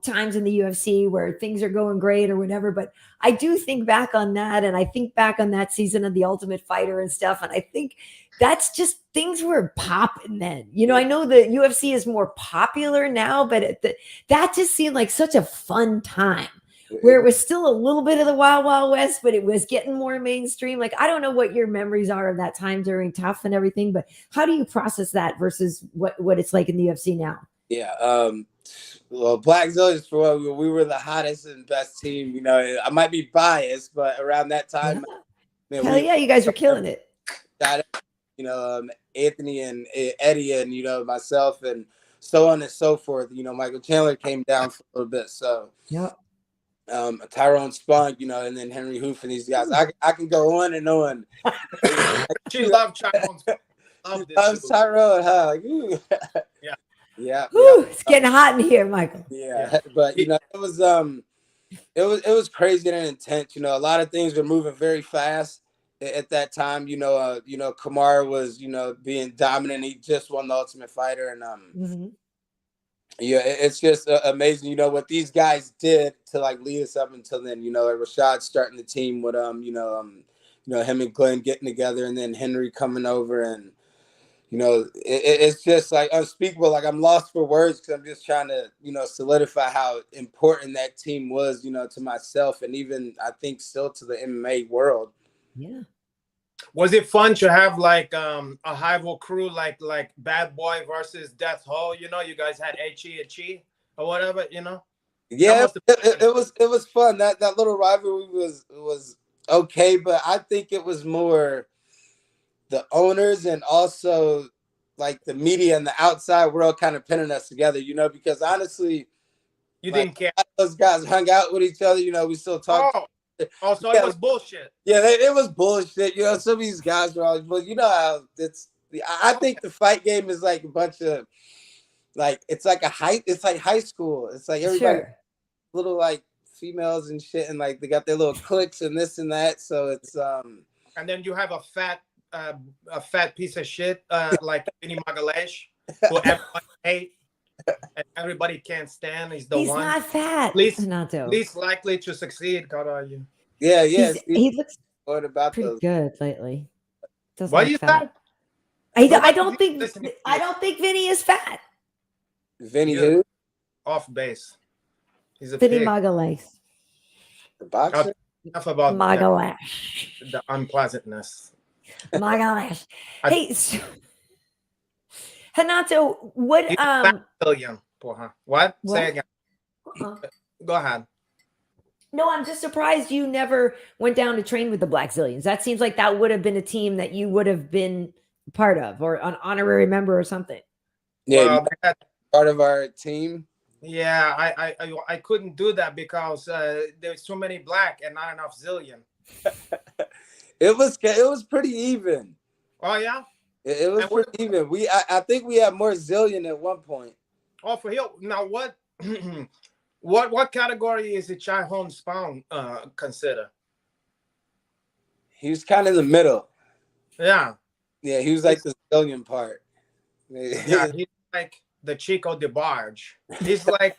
[SPEAKER 1] times in the UFC where things are going great or whatever. But I do think back on that, and I think back on that season of The Ultimate Fighter and stuff. And I think that's just, things were popping then. I know the UFC is more popular now, but that just seemed like such a fun time where it was still a little bit of the Wild Wild West, but it was getting more mainstream. Like, I don't know what your memories are of that time during Tough and everything, but how do you process that versus what it's like in the UFC now?
[SPEAKER 3] Yeah. Well, Black Zillions, for what we were the hottest and best team. I might be biased, but around that time,
[SPEAKER 1] hell yeah, you guys were killing it.
[SPEAKER 3] Anthony and Eddie and myself and so on and so forth. Michael Chandler came down for a little bit, so Tyrone Spunk, and then Henry Hoof and these guys. I can go on and on.
[SPEAKER 2] She loved Tyrone.
[SPEAKER 3] Loves Tyrone, huh?
[SPEAKER 2] Yeah.
[SPEAKER 3] Yeah.
[SPEAKER 1] It's getting hot in here, Michael.
[SPEAKER 3] Yeah. But it was crazy and intense. A lot of things were moving very fast at that time. Kamara was being dominant. He just won the Ultimate Fighter, and it's just amazing. What these guys did to like lead us up until then. Rashad starting the team with him and Glenn getting together, and then Henry coming over, and it's just like unspeakable. Like, I'm lost for words because I'm just trying to, solidify how important that team was, to myself and even I think still to the MMA world.
[SPEAKER 1] Yeah.
[SPEAKER 2] Was it fun to have like a rival crew like Bad Boy versus Death Ho? You guys had Chi or whatever.
[SPEAKER 3] Yeah, it was fun. That little rivalry was okay, but I think it was more the owners and also like the media and the outside world kind of pinning us together, because honestly,
[SPEAKER 2] you didn't care.
[SPEAKER 3] Those guys hung out with each other, we still talk.
[SPEAKER 2] Oh, so it was bullshit.
[SPEAKER 3] Yeah, it was bullshit. Some of these guys were always, but how I think the fight game is like a bunch of it's like high school. It's like everybody little like females and shit, and like they got their little cliques and this and that. So it's
[SPEAKER 2] And then you have a fat piece of shit like Vinny Magalesh, who everybody hate and everybody can't stand. He's the
[SPEAKER 1] He's
[SPEAKER 2] one
[SPEAKER 1] not fat.
[SPEAKER 2] least likely to succeed. God, are you?
[SPEAKER 3] yeah.
[SPEAKER 1] He looks
[SPEAKER 3] What about
[SPEAKER 1] pretty
[SPEAKER 3] those?
[SPEAKER 1] good lately. Doesn't
[SPEAKER 2] What
[SPEAKER 1] look
[SPEAKER 2] do you
[SPEAKER 1] fat.
[SPEAKER 2] think?
[SPEAKER 1] I don't think
[SPEAKER 2] Listening to
[SPEAKER 1] I don't think Vinny is fat.
[SPEAKER 3] Vinny
[SPEAKER 2] Yeah.
[SPEAKER 3] who?
[SPEAKER 2] Off base. He's a
[SPEAKER 1] Vinny
[SPEAKER 2] pig.
[SPEAKER 1] Magalesh.
[SPEAKER 3] The boxer?
[SPEAKER 2] Enough about
[SPEAKER 1] Magalesh.
[SPEAKER 2] the unpleasantness.
[SPEAKER 1] Magalesh.
[SPEAKER 2] I-
[SPEAKER 1] Hey, so, Renato, what
[SPEAKER 2] He's a fat billion, porra. What? Say again. Go ahead.
[SPEAKER 1] No, I'm just surprised you never went down to train with the Black Zillions. That seems like that would have been a team that you would have been part of, or an honorary member or something.
[SPEAKER 3] Yeah, part of our team.
[SPEAKER 2] Yeah, I couldn't do that because there's too many black and not enough zillion.
[SPEAKER 3] It was pretty even.
[SPEAKER 2] Oh yeah,
[SPEAKER 3] it was pretty even. I think we had more zillion at one point.
[SPEAKER 2] Oh, for real. Now what? what category is the Chai Hong Spawn consider?
[SPEAKER 3] He was kind of in the middle.
[SPEAKER 2] Yeah.
[SPEAKER 3] Yeah, he was like the zillion part.
[SPEAKER 2] Yeah, he's like the Chico DeBarge. He's like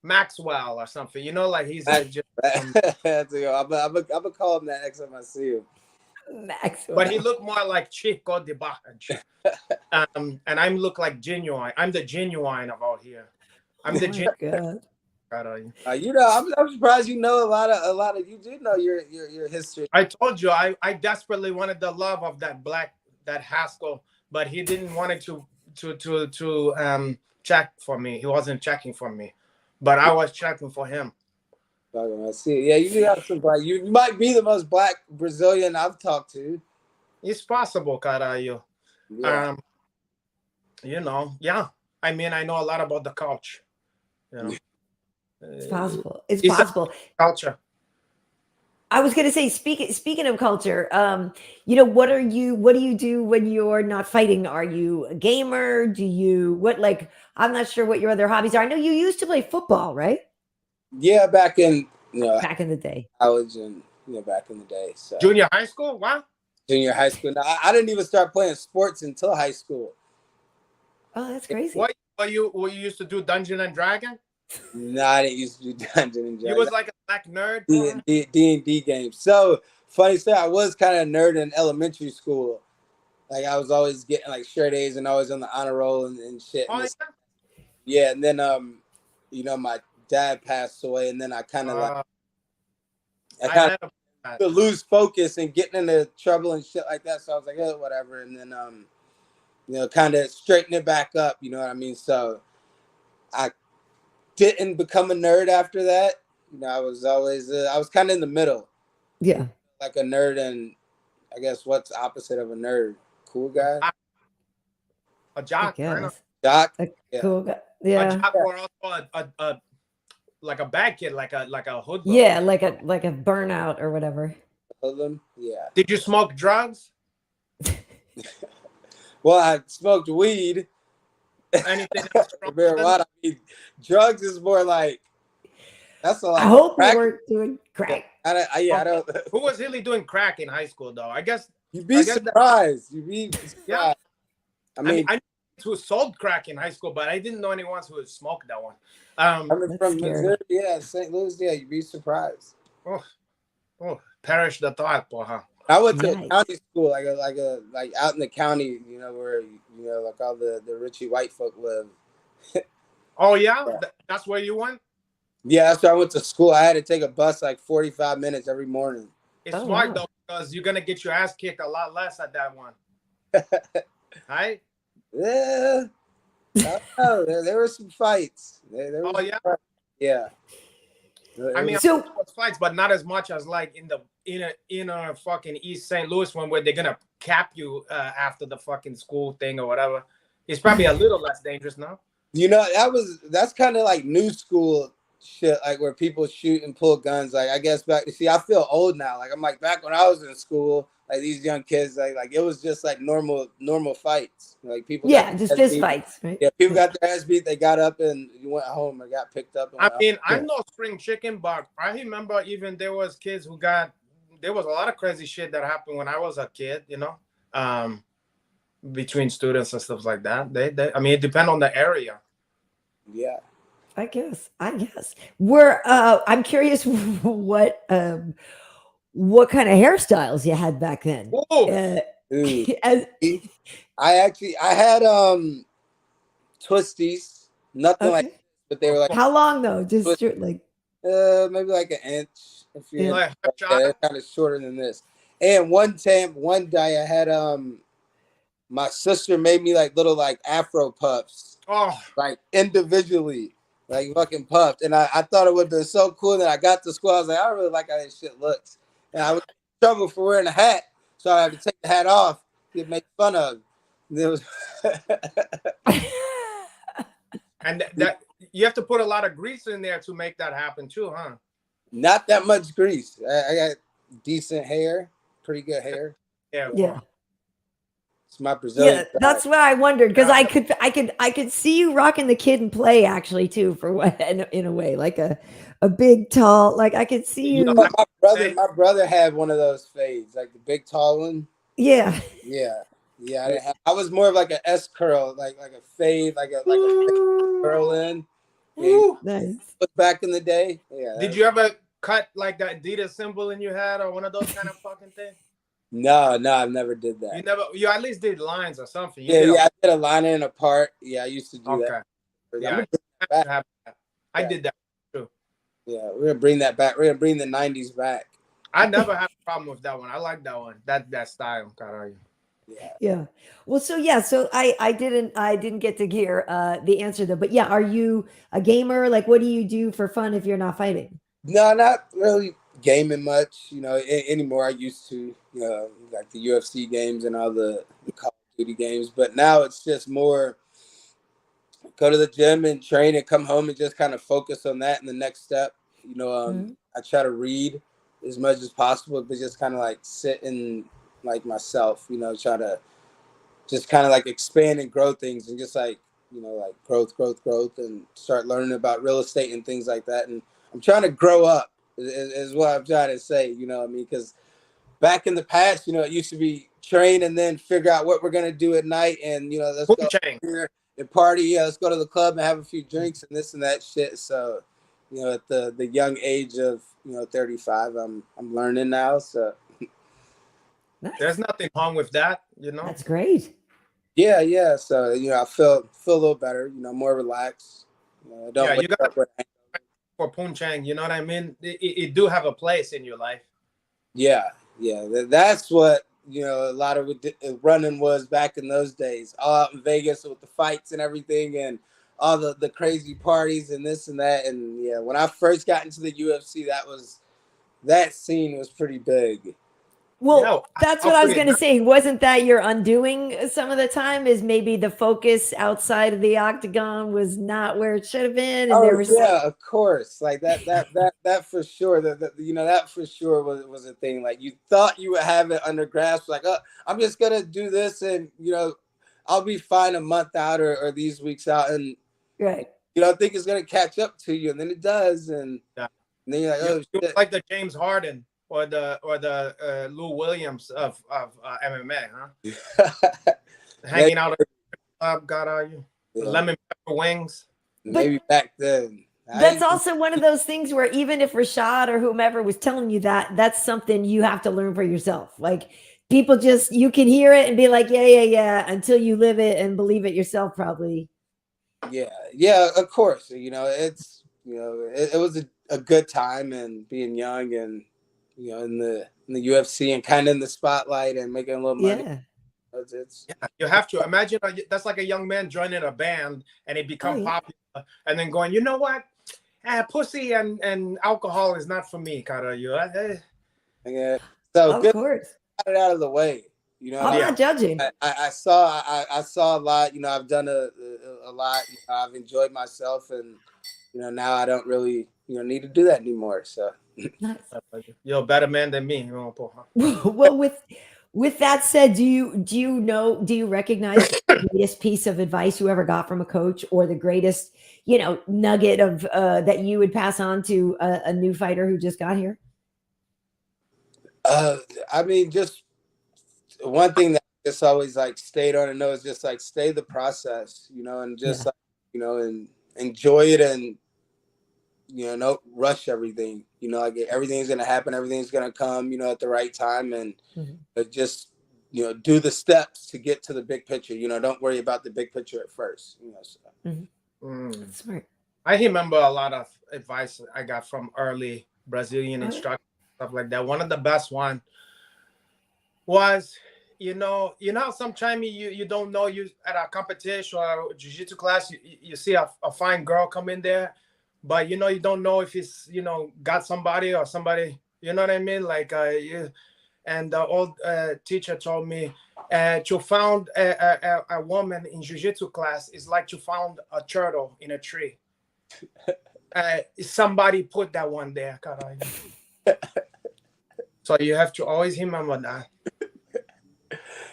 [SPEAKER 2] Maxwell or something. You know, like he's just.
[SPEAKER 3] I'm gonna call him that next time I see him.
[SPEAKER 1] Maxwell.
[SPEAKER 2] But he looked more like Chico DeBarge. And I look like Genuine. I'm the Genuine of all here. I'm the Genuine.
[SPEAKER 3] You know, I'm surprised you know a lot of you do know your history.
[SPEAKER 2] I told you I desperately wanted the love of that Haskell, but he didn't want it to check for me. He wasn't checking for me, but I was checking for him.
[SPEAKER 3] I see. Yeah, you do have some black. You might be the most black Brazilian I've talked to.
[SPEAKER 2] It's possible, caralho.
[SPEAKER 3] Yeah.
[SPEAKER 2] You know, yeah. I mean, I know a lot about the culture. You know.
[SPEAKER 1] It's possible. It's possible.
[SPEAKER 2] Culture.
[SPEAKER 1] I was going to say, speaking of culture, you know, what do you do when you're not fighting? Are you a gamer? I'm not sure what your other hobbies are. I know you used to play football, right?
[SPEAKER 3] Yeah, back in
[SPEAKER 1] the day.
[SPEAKER 3] College and back in the day. So.
[SPEAKER 2] Junior high school? What?
[SPEAKER 3] Junior high school. No, I didn't even start playing sports until high school.
[SPEAKER 1] Oh, that's crazy.
[SPEAKER 2] What you used to do Dungeon and Dragon?
[SPEAKER 3] No, I didn't used to do Dungeon and Dragon.
[SPEAKER 2] You was like a black nerd?
[SPEAKER 3] D&D games. So, funny story, I was kind of a nerd in elementary school. Like, I was always getting, like, straight A's and always on the honor roll and shit.
[SPEAKER 2] Oh,
[SPEAKER 3] yeah, and then, my dad passed away, and then I kind of, to lose focus and getting into trouble and shit like that. So, I was like, oh, whatever. And then, kind of straighten it back up, you know what I mean? So, I didn't become a nerd after that. I was always I was kind of in the middle.
[SPEAKER 1] Yeah,
[SPEAKER 3] like a nerd, and I guess what's opposite of a nerd? Cool guy.
[SPEAKER 2] A jock.
[SPEAKER 3] Jock.
[SPEAKER 1] Cool guy. Yeah.
[SPEAKER 2] A jock or also a like a bad kid, like a hoodlum.
[SPEAKER 1] Yeah, like a burnout or whatever.
[SPEAKER 3] Hoodlum. Yeah.
[SPEAKER 2] Did you smoke drugs?
[SPEAKER 3] Well, I smoked weed.
[SPEAKER 2] Anything else?
[SPEAKER 3] Marijuana. I mean, drugs is more like that's a lot.
[SPEAKER 1] I hope you weren't doing crack.
[SPEAKER 3] I don't.
[SPEAKER 2] Who was really doing crack in high school though? I guess
[SPEAKER 3] you'd be surprised. You'd be surprised.
[SPEAKER 2] Yeah.
[SPEAKER 3] I mean,
[SPEAKER 2] I who sold crack in high school, but I didn't know anyone who had smoked that one.
[SPEAKER 3] I'm from Missouri, St. Louis. Yeah, you'd be surprised.
[SPEAKER 2] Oh, perish the thought, boy.
[SPEAKER 3] I went to a county school, like out in the county, where like all the Richie white folk live.
[SPEAKER 2] Oh yeah, that's where you went.
[SPEAKER 3] Yeah, that's where I went to school. I had to take a bus like 45 minutes every morning.
[SPEAKER 2] It's smart though, because you're gonna get your ass kicked a lot less at that one. Right?
[SPEAKER 3] Yeah. I don't know. There were some fights. There
[SPEAKER 2] oh yeah.
[SPEAKER 3] Fights. Yeah.
[SPEAKER 2] I mean, so fights, but not as much as like in the inner fucking East St. Louis one, where they're gonna cap you after the fucking school thing or whatever. It's probably a little less dangerous now.
[SPEAKER 3] That's kind of like new school shit like where people shoot and pull guns. Like I guess back, see, I feel old now. Like I'm like back when I was in school, like these young kids, like it was just like normal fights. Like people,
[SPEAKER 1] just fist fights, right?
[SPEAKER 3] Yeah, people got their ass beat. They got up and you went home or got picked up. And
[SPEAKER 2] I mean, I'm no spring chicken, but I remember even there was kids who got. There was a lot of crazy shit that happened when I was a kid. Between students and stuff like that. I mean, it depends on the area.
[SPEAKER 3] Yeah.
[SPEAKER 1] I guess. I'm curious what kind of hairstyles you had back then.
[SPEAKER 3] I had twisties, nothing like, but they were like,
[SPEAKER 1] how long though? Just like
[SPEAKER 3] maybe like an inch. If you
[SPEAKER 2] like
[SPEAKER 3] they're kind of shorter than this. And one day I had my sister made me like little like Afro puffs, like individually. Like fucking puffed, and I thought it would have been so cool. That I got to school, I was like, I really like how this shit looks, and I was in trouble for wearing a hat, so I had to take the hat off to make fun of. There was,
[SPEAKER 2] and that you have to put a lot of grease in there to make that happen too, huh?
[SPEAKER 3] Not that much grease. I got decent hair, pretty good hair.
[SPEAKER 1] Yeah.
[SPEAKER 3] It's my Brazilian.
[SPEAKER 1] Yeah, that's what I wondered because I could see you rocking the Kid and Play actually too for what in a way like a big tall like I could see you.
[SPEAKER 3] My brother had one of those fades like the big tall one.
[SPEAKER 1] Yeah.
[SPEAKER 3] I was more of like an S curl, like a fade, like a curl in. Yeah,
[SPEAKER 1] nice.
[SPEAKER 3] Back in the day. Yeah.
[SPEAKER 2] Did you ever cut like that Adidas symbol in your head or one of those kind of fucking things?
[SPEAKER 3] No, I never did that.
[SPEAKER 2] You at least did lines or something.
[SPEAKER 3] I did a liner and a part. Yeah, I used to do that.
[SPEAKER 2] Yeah, I did that too.
[SPEAKER 3] Yeah, we're gonna bring that back. We're gonna bring the 90s back.
[SPEAKER 2] I never had a problem with that one. I like that one. That style, Karyn.
[SPEAKER 1] Yeah. Well, so I didn't get to hear the answer though. But yeah, are you a gamer? Like, what do you do for fun if you're not fighting?
[SPEAKER 3] No, not really gaming much, anymore. I used to, like the UFC games and all the Call of Duty games, but now it's just more go to the gym and train and come home and just kind of focus on that and the next step. I try to read as much as possible, but just kind of like sit and like myself, try to just kind of like expand and grow things and just like, like growth and start learning about real estate and things like that. And I'm trying to grow up is what I'm trying to say, because back in the past, it used to be train and then figure out what we're going to do at night. And, let's go here and party. Yeah, let's go to the club and have a few drinks and this and that shit. So, at the young age of, 35, I'm learning now. So
[SPEAKER 1] nice.
[SPEAKER 2] There's nothing wrong with that,
[SPEAKER 1] That's great.
[SPEAKER 3] Yeah. So, I feel a little better, more relaxed. I don't wake up with
[SPEAKER 2] for punching, you know what I mean? It do have a place in your life.
[SPEAKER 3] Yeah. That's what, a lot of running was back in those days. All out in Vegas with the fights and everything and all the crazy parties and this and that. And yeah, when I first got into the UFC, that scene was pretty big.
[SPEAKER 1] Well, that's what I was going to say. Wasn't that your undoing some of the time? Is maybe the focus outside of the octagon was not where it should have been? And
[SPEAKER 3] of course. Like that for sure. That for sure was a thing. Like you thought you would have it under grasp. Like, I'm just gonna do this, and I'll be fine a month out or these weeks out, and
[SPEAKER 1] right.
[SPEAKER 3] You don't think it's gonna catch up to you, and then it does, and then you're like, oh,
[SPEAKER 2] shit. Like the James Harden. Or the Lou Williams of MMA, huh? Hanging out at the club, got you? Lemon pepper wings.
[SPEAKER 3] Maybe back then.
[SPEAKER 1] That's also one of those things where even if Rashad or whomever was telling you that's something you have to learn for yourself. Like people you can hear it and be like, yeah, until you live it and believe it yourself, probably.
[SPEAKER 3] Yeah, of course. It's it was a good time and being young and in the UFC and kind of in the spotlight and making a little money.
[SPEAKER 1] Yeah.
[SPEAKER 2] You have to imagine that's like a young man joining a band and it become popular and then going, you know what? Pussy and alcohol is not for me, Karyn.
[SPEAKER 3] Yeah. So
[SPEAKER 1] of
[SPEAKER 3] good.
[SPEAKER 1] Course.
[SPEAKER 3] Got it out of the way.
[SPEAKER 1] I'm not judging.
[SPEAKER 3] I saw a lot. I've done a lot. I've enjoyed myself and now I don't really, need to do that anymore. So
[SPEAKER 1] Nice.
[SPEAKER 2] You're a better man than me.
[SPEAKER 1] Well, with that said, do you recognize the greatest piece of advice you ever got from a coach, or the greatest, nugget of that you would pass on to a new fighter who just got here?
[SPEAKER 3] I mean, just one thing that I just always like stayed on and know is just like stay the process, and just and enjoy it, and don't rush everything. Like everything's gonna happen, everything's gonna come, at the right time, and just do the steps to get to the big picture. Don't worry about the big picture at first.
[SPEAKER 1] That's smart.
[SPEAKER 2] I remember a lot of advice I got from early Brazilian instructors, stuff like that. One of the best one was, how sometimes you don't know, you at a competition or a jiu-jitsu class, you see a fine girl come in there, but you don't know if he's got somebody or somebody, you know what I mean? Like and the old teacher told me to found a woman in jiu-jitsu class is like to found a turtle in a tree. Somebody put that one there, caralho. So you have to always remember that.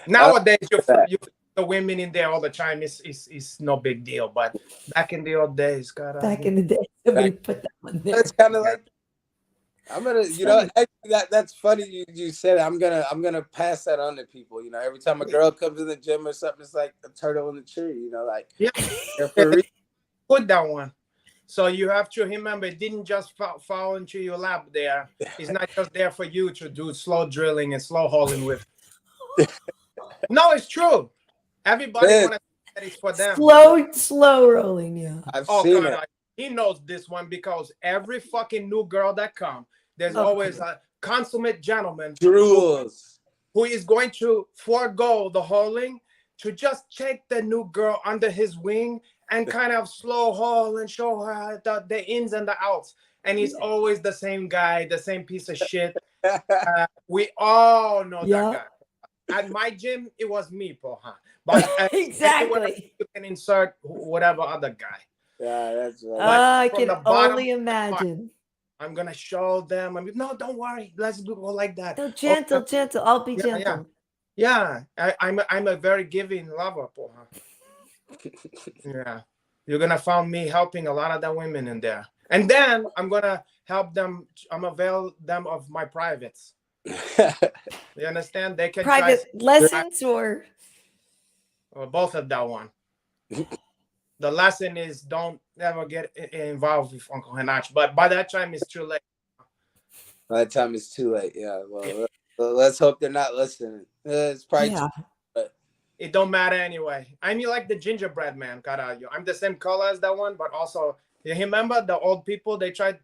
[SPEAKER 2] Nowadays, you the women in there all the time is no big deal, but back in the old days,
[SPEAKER 1] back in the day, somebody put that one there.
[SPEAKER 3] That's kind of like, I'm gonna, actually that's funny you said it. I'm gonna pass that on to people. Every time a girl comes in the gym or something, it's like a turtle in the tree. Like
[SPEAKER 2] put that one. So you have to remember, it didn't just fall into your lap there. It's not just there for you to do slow drilling and slow hauling with. No, it's true. Everybody wants that it's for them.
[SPEAKER 1] Slow rolling, yeah.
[SPEAKER 3] I've seen it.
[SPEAKER 2] He knows this one because every fucking new girl that comes, there's always a consummate gentleman who is going to forego the hauling to just take the new girl under his wing and kind of slow haul and show her the ins and the outs. And he's always the same guy, the same piece of shit. We all know that guy. At my gym, it was me, Poha. But
[SPEAKER 1] exactly,
[SPEAKER 2] you can insert whatever other guy.
[SPEAKER 3] Yeah, that's right.
[SPEAKER 1] I can only imagine.
[SPEAKER 2] I'm gonna show them. No, don't worry. Let's go like that.
[SPEAKER 1] No, gentle. I'll be gentle.
[SPEAKER 2] Yeah. I'm a very giving lover, Poha. Yeah, you're gonna find me helping a lot of the women in there, and then I'm gonna help them. I'm avail them of my privates. You understand? They can
[SPEAKER 1] private lessons or
[SPEAKER 2] both of that one. The lesson is don't ever get involved with Uncle Renato, but by that time it's too late.
[SPEAKER 3] By that time it's too late. Yeah. Well, let's hope they're not listening. It's probably but
[SPEAKER 2] it don't matter anyway. I mean, like the gingerbread man, caralho. I'm the same color as that one, but also you remember the old people? They tried.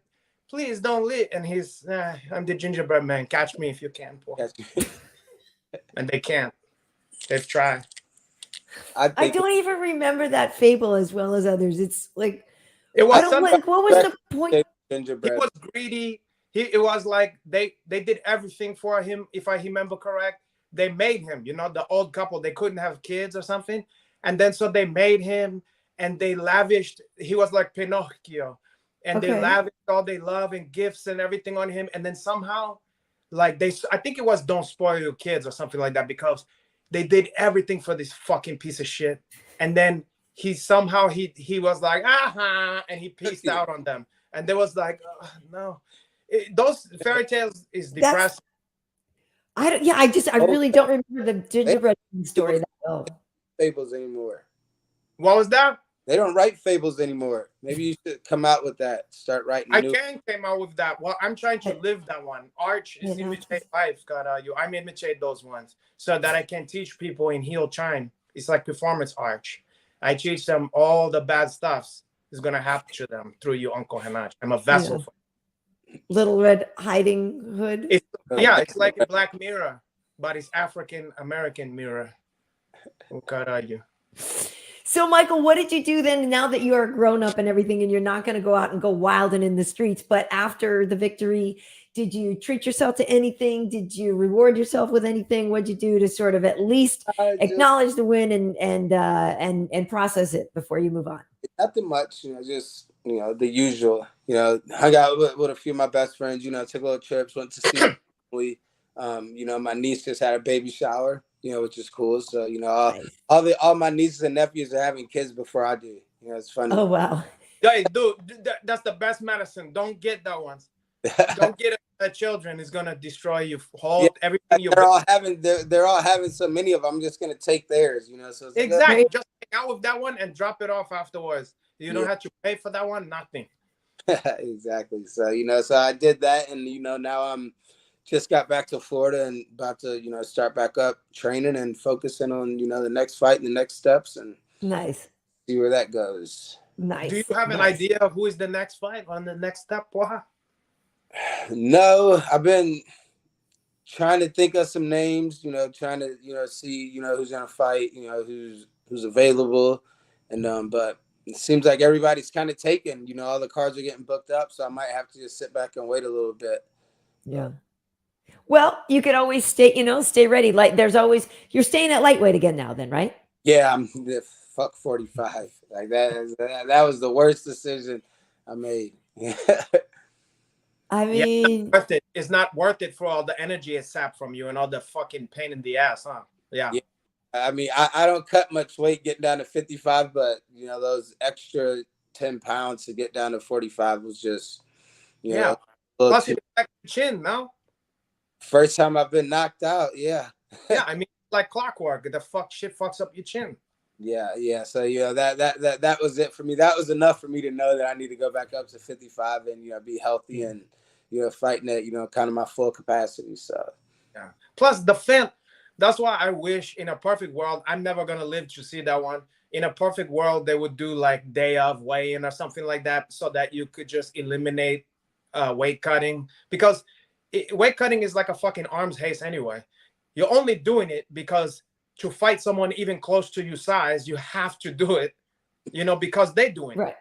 [SPEAKER 2] Please don't leave. And he's, I'm the gingerbread man. Catch me if you can. And they can't. They've tried.
[SPEAKER 1] I don't even remember that fable as well as others. It's like,
[SPEAKER 2] it was
[SPEAKER 1] what was the point?
[SPEAKER 2] He was greedy. It was like they did everything for him. If I remember correct, they made him, the old couple, they couldn't have kids or something. And then so they made him and they lavished. He was like Pinocchio. And they lavished all their love and gifts and everything on him. And then somehow, I think it was Don't Spoil Your Kids or something like that, because they did everything for this fucking piece of shit. And then he was like, and he pieced out on them. And they was like, no. Those fairy tales is depressing.
[SPEAKER 1] I really don't remember the gingerbread story that well.
[SPEAKER 3] Fables anymore.
[SPEAKER 2] What was that?
[SPEAKER 3] They don't write fables anymore. Maybe you should come out with that. Start writing.
[SPEAKER 2] I can't come out with that. Well, I'm trying to live that one. Arch is imitate life, I'm imitate those ones so that I can teach people in heel time. It's like performance arch. I teach them all the bad stuffs is gonna happen to them through you, Uncle Renato. I'm a vessel for
[SPEAKER 1] Little Red Hiding Hood.
[SPEAKER 2] It's like a Black Mirror, but it's African American mirror.
[SPEAKER 1] So, Michael, what did you do then now that you are grown up and everything, and you're not going to go out and go wild and in the streets? But after the victory, did you treat yourself to anything? Did you reward yourself with anything? What'd you do to sort of at least acknowledge the win and process it before you move on?
[SPEAKER 3] Nothing much, just the usual. Hung out with a few of my best friends. Took little trips, went to see family. My niece just had a baby shower. Which is cool. So
[SPEAKER 1] Nice.
[SPEAKER 3] all my nieces and nephews are having kids before I do. It's funny.
[SPEAKER 1] Oh wow.
[SPEAKER 2] Hey, dude, that's the best medicine. Don't get that one. Don't get it. Children is gonna destroy you. Everything you.
[SPEAKER 3] They're all having so many of them. I'm just gonna take theirs. So it's
[SPEAKER 2] exactly. Just hang out with that one and drop it off afterwards. You don't have to pay for that one. Nothing.
[SPEAKER 3] Exactly. So so I did that, and now I'm just got back to Florida and about to start back up training and focusing on the next fight and the next steps and
[SPEAKER 1] nice
[SPEAKER 3] see where that goes.
[SPEAKER 1] Nice.
[SPEAKER 2] Do you have an idea of who is the next fight on the next step?
[SPEAKER 3] No, I've been trying to think of some names, trying to see who's gonna fight, who's available, and but it seems like everybody's kind of taken. All the cards are getting booked up, so I might have to just sit back and wait a little bit.
[SPEAKER 1] Yeah. Well, you could always stay ready. Like you're staying at lightweight again now then, right?
[SPEAKER 3] Yeah, I'm fuck 45. Like that was the worst decision I made.
[SPEAKER 1] I mean,
[SPEAKER 2] it's not worth it for all the energy it sapped from you and all the fucking pain in the ass, huh? Yeah.
[SPEAKER 3] I mean, I don't cut much weight getting down to 55, but those extra 10 pounds to get down to 45 was just
[SPEAKER 2] Plus you back chin now.
[SPEAKER 3] First time I've been knocked out. Yeah.
[SPEAKER 2] Yeah, I mean, like clockwork. The shit fucks up your chin.
[SPEAKER 3] Yeah. So that was it for me. That was enough for me to know that I need to go back up to 55 and be healthy and fighting at kind of my full capacity. So
[SPEAKER 2] yeah. Plus the fan. That's why I wish in a perfect world, I'm never gonna live to see that one. In a perfect world, they would do like day of weigh-in or something like that, so that you could just eliminate weight cutting, because weight cutting is like a fucking arms race anyway. You're only doing it because to fight someone even close to your size, you have to do it, because they're doing it.
[SPEAKER 1] Right.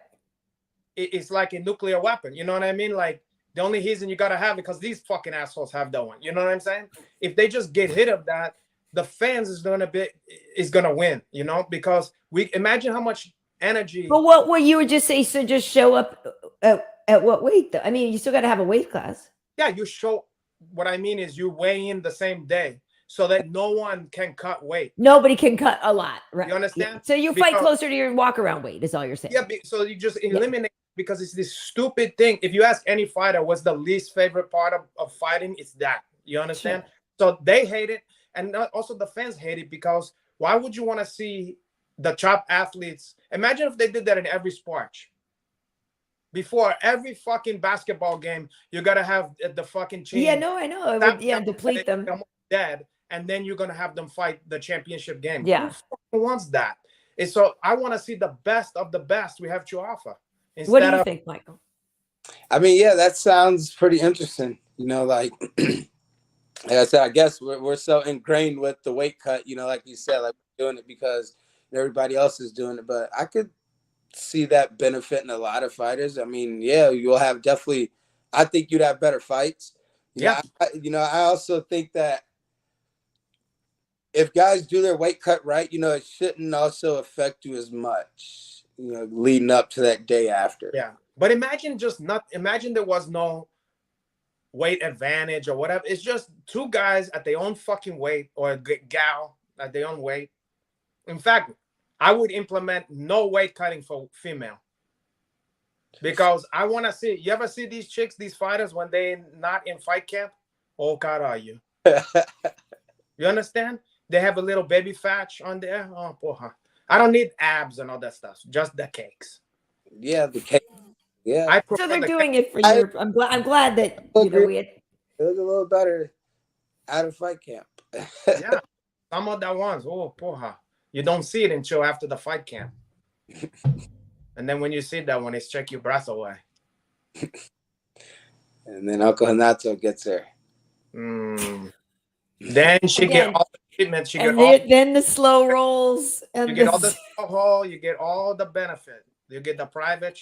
[SPEAKER 2] It's like a nuclear weapon. You know what I mean? Like the only reason you gotta have it because these fucking assholes have that one. You know what I'm saying? If they just get rid of that, the fans is gonna win. Because we imagine how much energy.
[SPEAKER 1] But what you would just say? So just show up at what weight though? I mean, you still got to have a weight class.
[SPEAKER 2] Yeah, you show. What I mean is you weigh in the same day so that no one can cut weight.
[SPEAKER 1] Nobody can cut a lot, right?
[SPEAKER 2] You understand?
[SPEAKER 1] Yeah. So you fight closer to your walk around weight is all you're saying.
[SPEAKER 2] Yeah, so you just eliminate because it's this stupid thing. If you ask any fighter what's the least favorite part of fighting, it's that. You understand? Sure. So they hate it, and also the fans hate it, because why would you want to see the top athletes? Imagine if they did that in every sport. Before every fucking basketball game, you gotta have the fucking team.
[SPEAKER 1] Yeah, no, I know. It would, deplete them.
[SPEAKER 2] Dead, and then you're gonna have them fight the championship game.
[SPEAKER 1] Yeah,
[SPEAKER 2] who wants that? And so I want to see the best of the best we have to offer.
[SPEAKER 1] What do you think, Michael?
[SPEAKER 3] I mean, yeah, that sounds pretty interesting. Like I said, I guess we're so ingrained with the weight cut. Like you said, like we're doing it because everybody else is doing it. But I could see that benefiting a lot of fighters. I mean, yeah, you'll have definitely. I think you'd have better fights. I also think that if guys do their weight cut right, it shouldn't also affect you as much, leading up to that day after.
[SPEAKER 2] Yeah. But imagine there was no weight advantage or whatever. It's just two guys at their own fucking weight, or a gal at their own weight. In fact, I would implement no weight cutting for female, because I want to see. You ever see these chicks, these fighters, when they're not in fight camp? Oh, God, are you? You understand? They have a little baby fat on there. Oh, porra. I don't need abs and all that stuff. Just the cakes.
[SPEAKER 3] Yeah, the cake. Yeah.
[SPEAKER 1] So they're doing it for you. I'm glad that we had.
[SPEAKER 3] It was a little better out of fight camp.
[SPEAKER 2] Yeah, some of that ones. Oh, porra. You don't see it until after the fight camp. And then when you see that one, it's check your breath away.
[SPEAKER 3] And then Uncle Renato gets her.
[SPEAKER 2] Then she get all the treatment.
[SPEAKER 1] Then the slow rolls. And
[SPEAKER 2] you get all the alcohol. You get all the benefit. You get the private,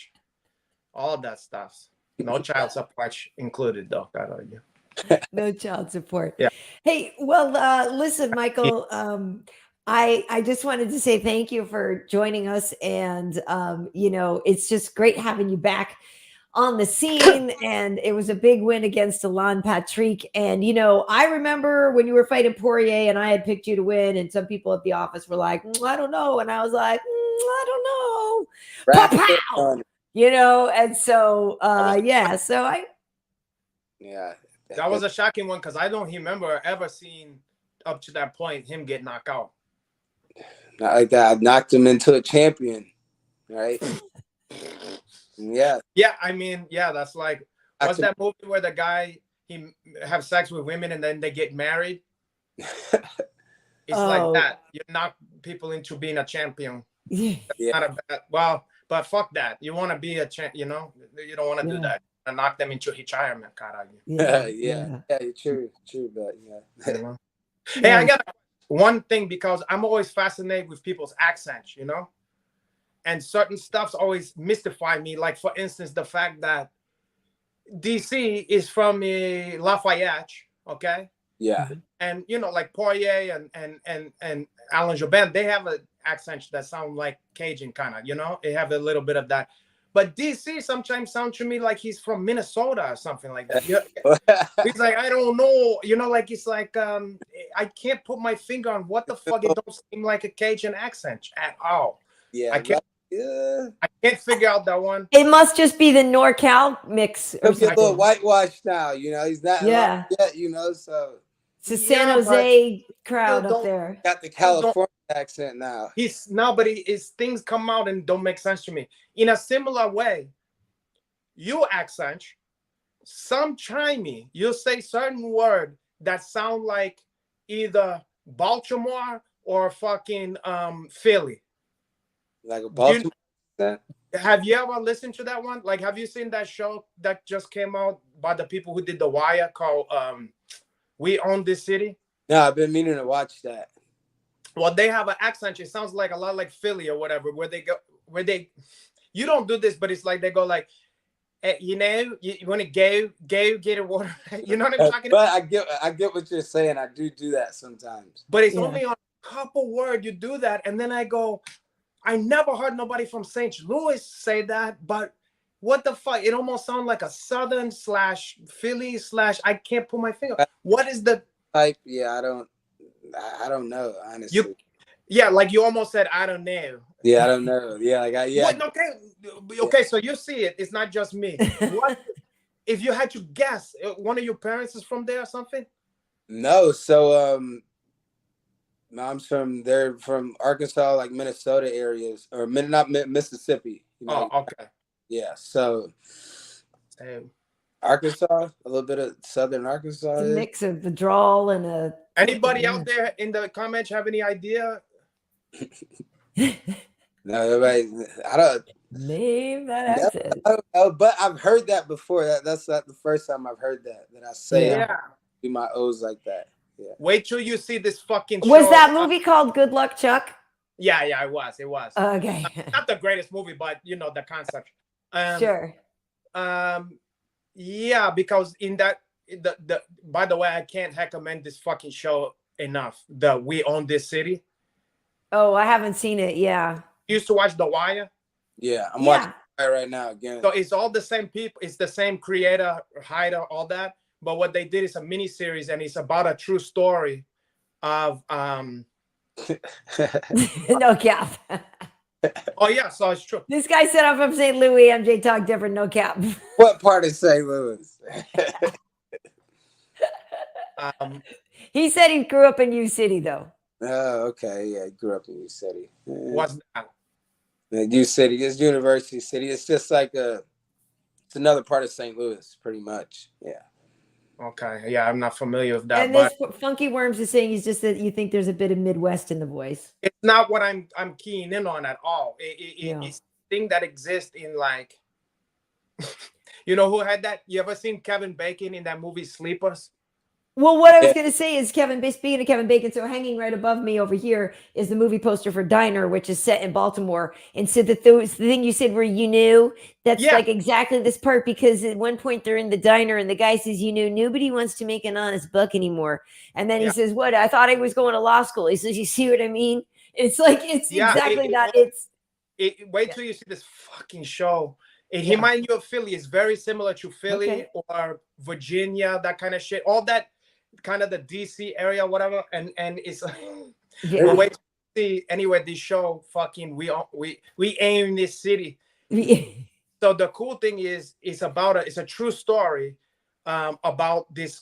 [SPEAKER 2] all that stuff. No child support included, though.
[SPEAKER 1] No child support.
[SPEAKER 2] Yeah.
[SPEAKER 1] Hey, well, listen, Michael. I just wanted to say thank you for joining us. And, it's just great having you back on the scene. And it was a big win against Alan Patrick. And, I remember when you were fighting Poirier and I had picked you to win. And some people at the office were like, I don't know. And I was like, I don't know. Pow! And so, so
[SPEAKER 3] yeah.
[SPEAKER 2] That was a shocking one because I don't remember ever seeing up to that point him get knocked out.
[SPEAKER 3] Not like that. I knocked him into a champion, right? Yeah.
[SPEAKER 2] Yeah, I mean, yeah, that's like, what's that movie where the guy, he have sex with women and then they get married? It's like that. You knock people into being a champion.
[SPEAKER 1] Yeah.
[SPEAKER 2] Not a bad, well, but fuck that. You want to be a champ, you don't want to do that. And knock them into retirement, caralho.
[SPEAKER 3] Yeah, true, but yeah.
[SPEAKER 2] Hey, I got one thing because I'm always fascinated with people's accents, and certain stuff's always mystify me. Like, for instance, the fact that DC is from Lafayette, okay?
[SPEAKER 3] Yeah.
[SPEAKER 2] And like Poirier and Alan Jobin, they have an accent that sound like Cajun kind of, they have a little bit of that. But DC sometimes sounds to me like he's from Minnesota or something like that. He's like, I don't know, like it's like I can't put my finger on what the fuck. It don't seem like a Cajun accent at all.
[SPEAKER 3] Yeah,
[SPEAKER 2] I can't figure out that one.
[SPEAKER 1] It must just be the NorCal mix.
[SPEAKER 3] He'll be a little whitewashed now, he's not
[SPEAKER 1] yet,
[SPEAKER 3] so
[SPEAKER 1] it's a San Jose crowd up there.
[SPEAKER 3] Got the California accent now.
[SPEAKER 2] But his things come out and don't make sense to me. In a similar way, your accent, some chimey, you'll say certain word that sound like either Baltimore or fucking Philly.
[SPEAKER 3] Like a Baltimore accent?
[SPEAKER 2] Have you ever listened to that one? Like, have you seen that show that just came out by the people who did The Wire called We Own This City?
[SPEAKER 3] No, I've been meaning to watch that.
[SPEAKER 2] Well, they have an accent. It sounds like a lot like Philly or whatever, you don't do this, but it's like they go like, you want to go get a water. You know what I'm talking about?
[SPEAKER 3] But I get what you're saying. I do that sometimes.
[SPEAKER 2] But it's only on a couple words you do that. And then I go, I never heard nobody from St. Louis say that, but what the fuck? It almost sounds like a Southern / Philly / I can't put my finger. What is the
[SPEAKER 3] type? Yeah, I don't know, honestly.
[SPEAKER 2] Like you almost said, I don't know.
[SPEAKER 3] Yeah, I don't know. Yeah,
[SPEAKER 2] Okay, so you see it. It's not just me. What if you had to guess? One of your parents is from there or something?
[SPEAKER 3] No, so mom's they're from Arkansas, like Minnesota areas, or not Mississippi.
[SPEAKER 2] Oh, okay.
[SPEAKER 3] Yeah, so Arkansas, a little bit of Southern Arkansas.
[SPEAKER 1] It's a mix of the drawl and a.
[SPEAKER 2] Anybody out there in the comments have any idea?
[SPEAKER 3] No, everybody. I don't
[SPEAKER 1] name that accent.
[SPEAKER 3] I don't know, but I've heard that before. That's not the first time I've heard that I say do my O's like that. Yeah.
[SPEAKER 2] Wait till you see this fucking show.
[SPEAKER 1] Was that movie called Good Luck Chuck?
[SPEAKER 2] Yeah, it was.
[SPEAKER 1] Okay.
[SPEAKER 2] Not the greatest movie, but the concept.
[SPEAKER 1] Sure.
[SPEAKER 2] Yeah, because in that by the way, I can't recommend this fucking show enough. The We Own This City.
[SPEAKER 1] Oh, I haven't seen it. Yeah.
[SPEAKER 2] You used to watch The Wire?
[SPEAKER 3] Yeah, I'm watching it right now again.
[SPEAKER 2] So it's all the same people. It's the same creator, writer, all that. But what they did is a mini series, and it's about a true story of
[SPEAKER 1] no cap.
[SPEAKER 2] Oh yeah, so it's true.
[SPEAKER 1] This guy said I'm from St. Louis. MJ talk different, no cap.
[SPEAKER 3] What part of St. Louis?
[SPEAKER 1] He said he grew up in U City, though.
[SPEAKER 3] Oh, okay. Yeah, he grew up in U City.
[SPEAKER 2] What's that?
[SPEAKER 3] U City is University City. It's just like it's another part of St. Louis, pretty much. Yeah.
[SPEAKER 2] Okay. Yeah, I'm not familiar with that.
[SPEAKER 1] And this Funky Worms is saying he's just that you think there's a bit of Midwest in the voice.
[SPEAKER 2] It's not what I'm keying in on at all. It's a thing that exists in like, who had that? You ever seen Kevin Bacon in that movie Sleepers?
[SPEAKER 1] Well, what I was going to say is speaking of Kevin Bacon, so hanging right above me over here is the movie poster for Diner, which is set in Baltimore. And so the thing you said where you knew, that's like exactly this part, because at one point they're in the diner and the guy says, nobody wants to make an honest buck anymore. And then he says, what? I thought I was going to law school. He says, you see what I mean? It's like, it's exactly that.
[SPEAKER 2] Wait till you see this fucking show. It reminds you of Philly. It's very similar to Philly or Virginia, that kind of shit. All that kind of the DC area, whatever. And it's wait to see anyway. This show, fucking, we aim in this city. So the cool thing is, it's a true story about this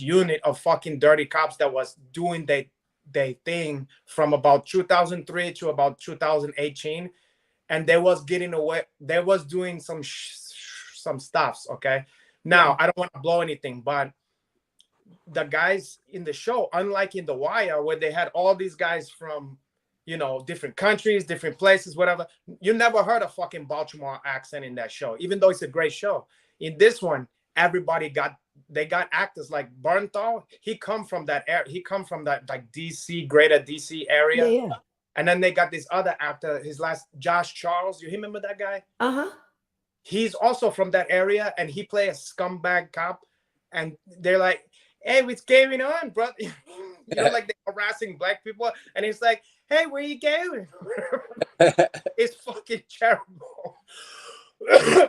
[SPEAKER 2] unit of fucking dirty cops that was doing their thing from about 2003 to about 2018. And they was getting away. They was doing some stuffs. Okay. Now I don't want to blow anything, but the guys in the show, unlike in The Wire, where they had all these guys from, different countries, different places, whatever, you never heard a fucking Baltimore accent in that show, even though it's a great show. In this one, everybody got actors like Bernthal. He come from that area. He come from that like DC, greater DC area.
[SPEAKER 1] Yeah.
[SPEAKER 2] And then they got this other actor, his last, Josh Charles. You remember that guy? He's also from that area, and he play a scumbag cop. And they're like, hey, what's going on, bro? Like they're harassing black people. And it's like, hey, where you going? It's fucking terrible.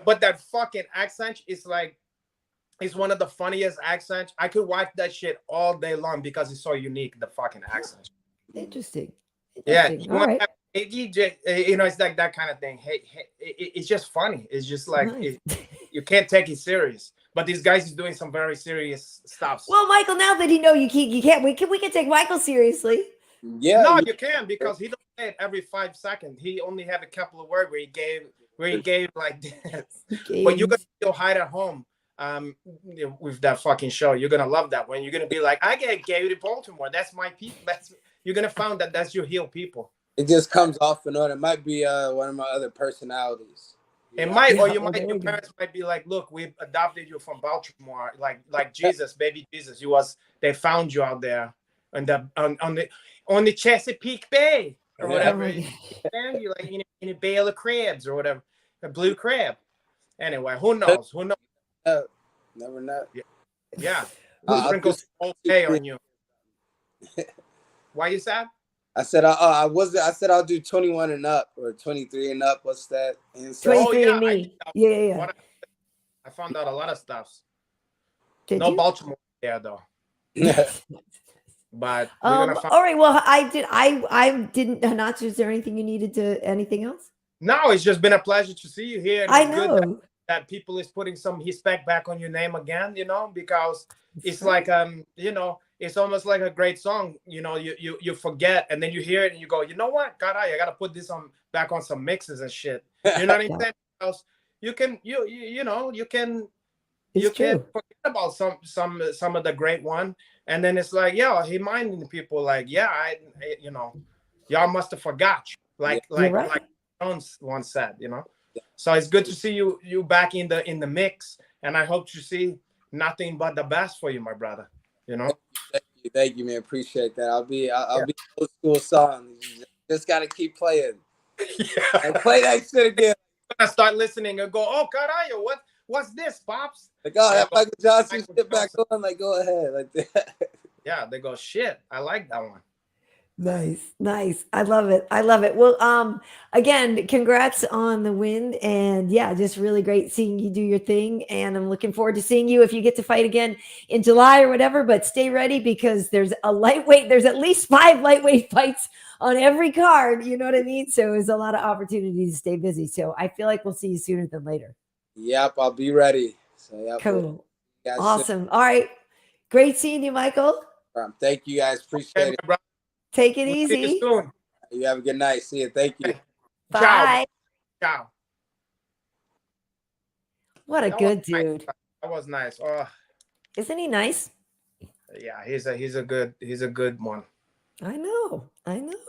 [SPEAKER 2] But that fucking accent is like, it's one of the funniest accents. I could watch that shit all day long because it's so unique, the fucking accent.
[SPEAKER 1] Interesting.
[SPEAKER 2] Yeah,
[SPEAKER 1] all right.
[SPEAKER 2] It's like that kind of thing. Hey, it's just funny. It's just like you can't take it serious. But these guys is doing some very serious stuff.
[SPEAKER 1] Well, Michael, now that you can't. We can take Michael seriously.
[SPEAKER 3] Yeah,
[SPEAKER 2] no, you can, because he don't say it every 5 seconds. He only have a couple of words where he gave like this. But you're gonna still hide at home. With that fucking show, you're gonna love that one. You're gonna be like, I get gay to Baltimore. That's my people. You're gonna find that's your heel people.
[SPEAKER 3] It just comes off and on. It might be one of my other personalities.
[SPEAKER 2] It might, or your parents might be like, look, we adopted you from Baltimore, like Jesus, baby Jesus. They found you out there on the Chesapeake Bay or whatever. You like in a bale of crabs or whatever, a blue crab. Anyway, who knows? Who knows?
[SPEAKER 3] Never know.
[SPEAKER 2] Yeah. Sprinkle some hay on you. Why you sad?
[SPEAKER 3] I said I said I'll do 21 and up or 23 and up. What's that?
[SPEAKER 1] 23 and me. Yeah.
[SPEAKER 2] I found out a lot of stuff.
[SPEAKER 1] No
[SPEAKER 2] Baltimore there though. But
[SPEAKER 1] all right. Well, I didn't. Not. Is there anything you needed to? Anything else?
[SPEAKER 2] No, it's just been a pleasure to see you here. And
[SPEAKER 1] I know
[SPEAKER 2] good that people is putting some respect back on your name again. Because it's like it's almost like a great song. You forget, and then you hear it and you go, you know what? God, I gotta put this back on some mixes and shit. You know what I'm saying? Because you can forget about some of the great one, and then it's like, he minding people like, y'all must have forgot, like Jones once said, So it's good to see you back in the mix, and I hope to see nothing but the best for you, my brother.
[SPEAKER 3] Thank you, man. Appreciate that. I'll be old school songs. Just gotta keep playing. And play that shit again.
[SPEAKER 2] I start listening and go, oh God, what's this, pops?
[SPEAKER 3] Like, that Michael Johnson shit back on. Like, go ahead, like that.
[SPEAKER 2] Yeah, they go, shit. I like that one.
[SPEAKER 1] Nice. I love it. Well, again, congrats on the win, and just really great seeing you do your thing. And I'm looking forward to seeing you if you get to fight again in July or whatever. But stay ready, because there's at least 5 lightweight fights on every card. You know what I mean? So there's a lot of opportunities to stay busy. So I feel like we'll see you sooner than later.
[SPEAKER 3] Yep, I'll be ready. So
[SPEAKER 1] cool. Awesome. All right. Great seeing you, Michael.
[SPEAKER 3] Thank you guys. Appreciate it.
[SPEAKER 1] Take it easy.
[SPEAKER 3] You have a good night. See you. Thank you.
[SPEAKER 1] Bye.
[SPEAKER 2] Ciao.
[SPEAKER 1] What a good dude.
[SPEAKER 2] Nice. That was nice. Oh,
[SPEAKER 1] isn't he nice?
[SPEAKER 2] Yeah, he's a good one.
[SPEAKER 1] I know.
[SPEAKER 2] I like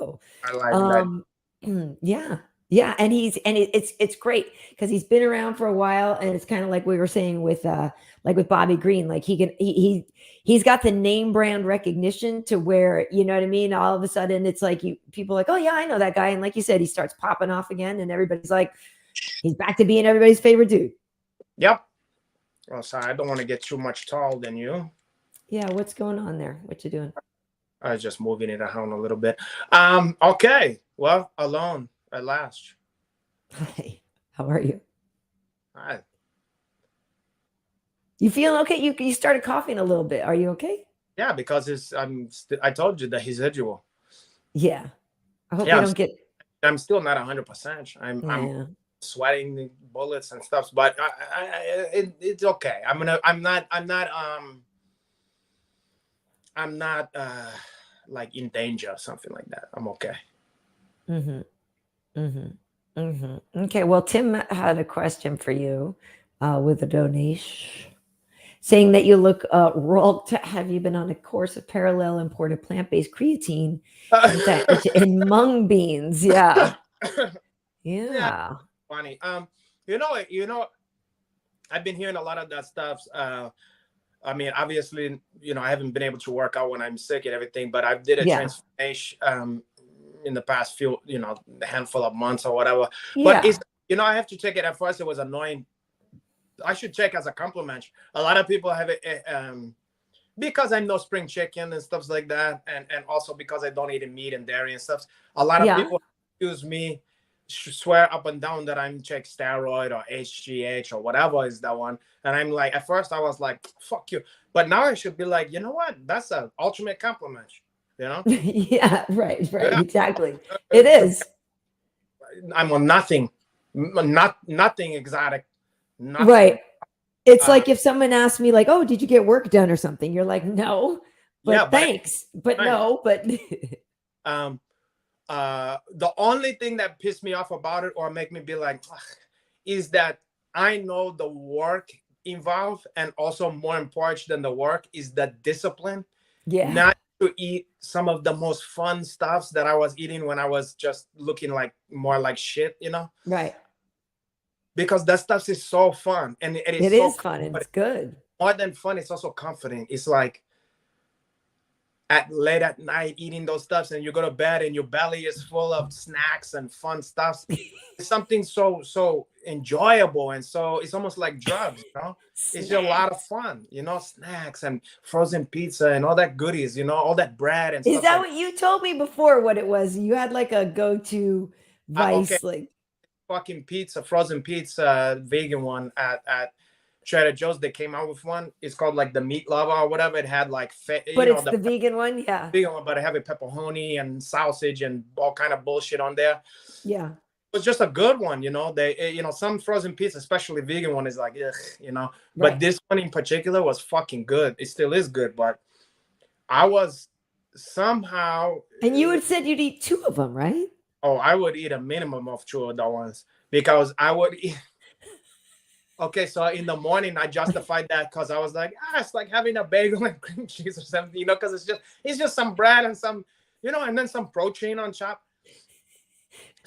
[SPEAKER 2] that.
[SPEAKER 1] Yeah. Yeah, and it's great because he's been around for a while, and it's kind of like we were saying with like with Bobby Green, like he's got the name brand recognition to where, you know what I mean. All of a sudden, it's like people are like, oh yeah, I know that guy, and like you said, he starts popping off again, and everybody's like, he's back to being everybody's favorite dude.
[SPEAKER 2] Yep. Well, sorry, I don't want to get too much taller than you.
[SPEAKER 1] Yeah, what's going on there? What you doing?
[SPEAKER 2] I was just moving it around a little bit. Okay. Well, alone at last.
[SPEAKER 1] Hi, how are you?
[SPEAKER 2] Hi.
[SPEAKER 1] You feeling okay? You started coughing a little bit. Are you okay?
[SPEAKER 2] Yeah, because I told you the residual.
[SPEAKER 1] Yeah. I hope
[SPEAKER 2] Yeah,
[SPEAKER 1] you don't get.
[SPEAKER 2] I'm still not 100%. I'm sweating the bullets and stuff, but it's okay. I'm not like in danger or something like that. I'm okay.
[SPEAKER 1] Okay. Well, Tim had a question for you with a donation saying that you look raw. Have you been on a course of parallel imported plant-based creatine and mung beans? Yeah. Yeah.
[SPEAKER 2] Funny. I've been hearing a lot of that stuff. I mean, obviously, I haven't been able to work out when I'm sick and everything, but I did a transformation in the past few, handful of months or whatever.
[SPEAKER 1] Yeah.
[SPEAKER 2] But I have to take it. At first, it was annoying. I should take as a compliment. A lot of people have it because I'm no spring chicken and stuff like that, and also because I don't eat meat and dairy and stuff. A lot of people accuse me, swear up and down that I'm check steroid or HGH or whatever is that one, and I'm like, at first I was like, fuck you, but now I should be like, you know what? That's an ultimate compliment.
[SPEAKER 1] Yeah. Right. Yeah. Exactly. It is.
[SPEAKER 2] I'm on nothing exotic. Nothing.
[SPEAKER 1] Right. It's like if someone asked me like, oh, did you get work done or something? You're like, no, but thanks. But no, but
[SPEAKER 2] the only thing that pissed me off about it or make me be like, ugh, is that I know the work involved, and also more important than the work is the discipline.
[SPEAKER 1] Yeah.
[SPEAKER 2] Not to eat some of the most fun stuffs that I was eating when I was just looking like more like shit,
[SPEAKER 1] Right.
[SPEAKER 2] Because that stuff is so fun, and it is
[SPEAKER 1] so fun and it's good.
[SPEAKER 2] More than fun, it's also comforting. It's like late at night eating those stuffs, and you go to bed and your belly is full of snacks and fun stuff. It's something so enjoyable, and so it's almost like drugs, It's just a lot of fun, snacks and frozen pizza and all that goodies, all that bread and stuff.
[SPEAKER 1] Is that what you told me before? What it was? You had like a go-to vice, like
[SPEAKER 2] fucking pizza, frozen pizza, vegan one at Trader Joe's. They came out with one. It's called like the meat lover or whatever. It had like
[SPEAKER 1] but it's the vegan one, yeah.
[SPEAKER 2] Vegan one, but it had a pepperoni and sausage and all kind of bullshit on there.
[SPEAKER 1] Yeah.
[SPEAKER 2] It was just a good one, They, some frozen pizza, especially vegan one, is like, ugh, But this one in particular was fucking good. It still is good, but I was somehow.
[SPEAKER 1] And you had said you'd eat 2 of them, right?
[SPEAKER 2] Oh, I would eat a minimum of 2 of the ones because I would eat. Okay, so in the morning I justified that because I was like, it's like having a bagel and cream cheese or something, because it's just some bread and some, and then some protein on top.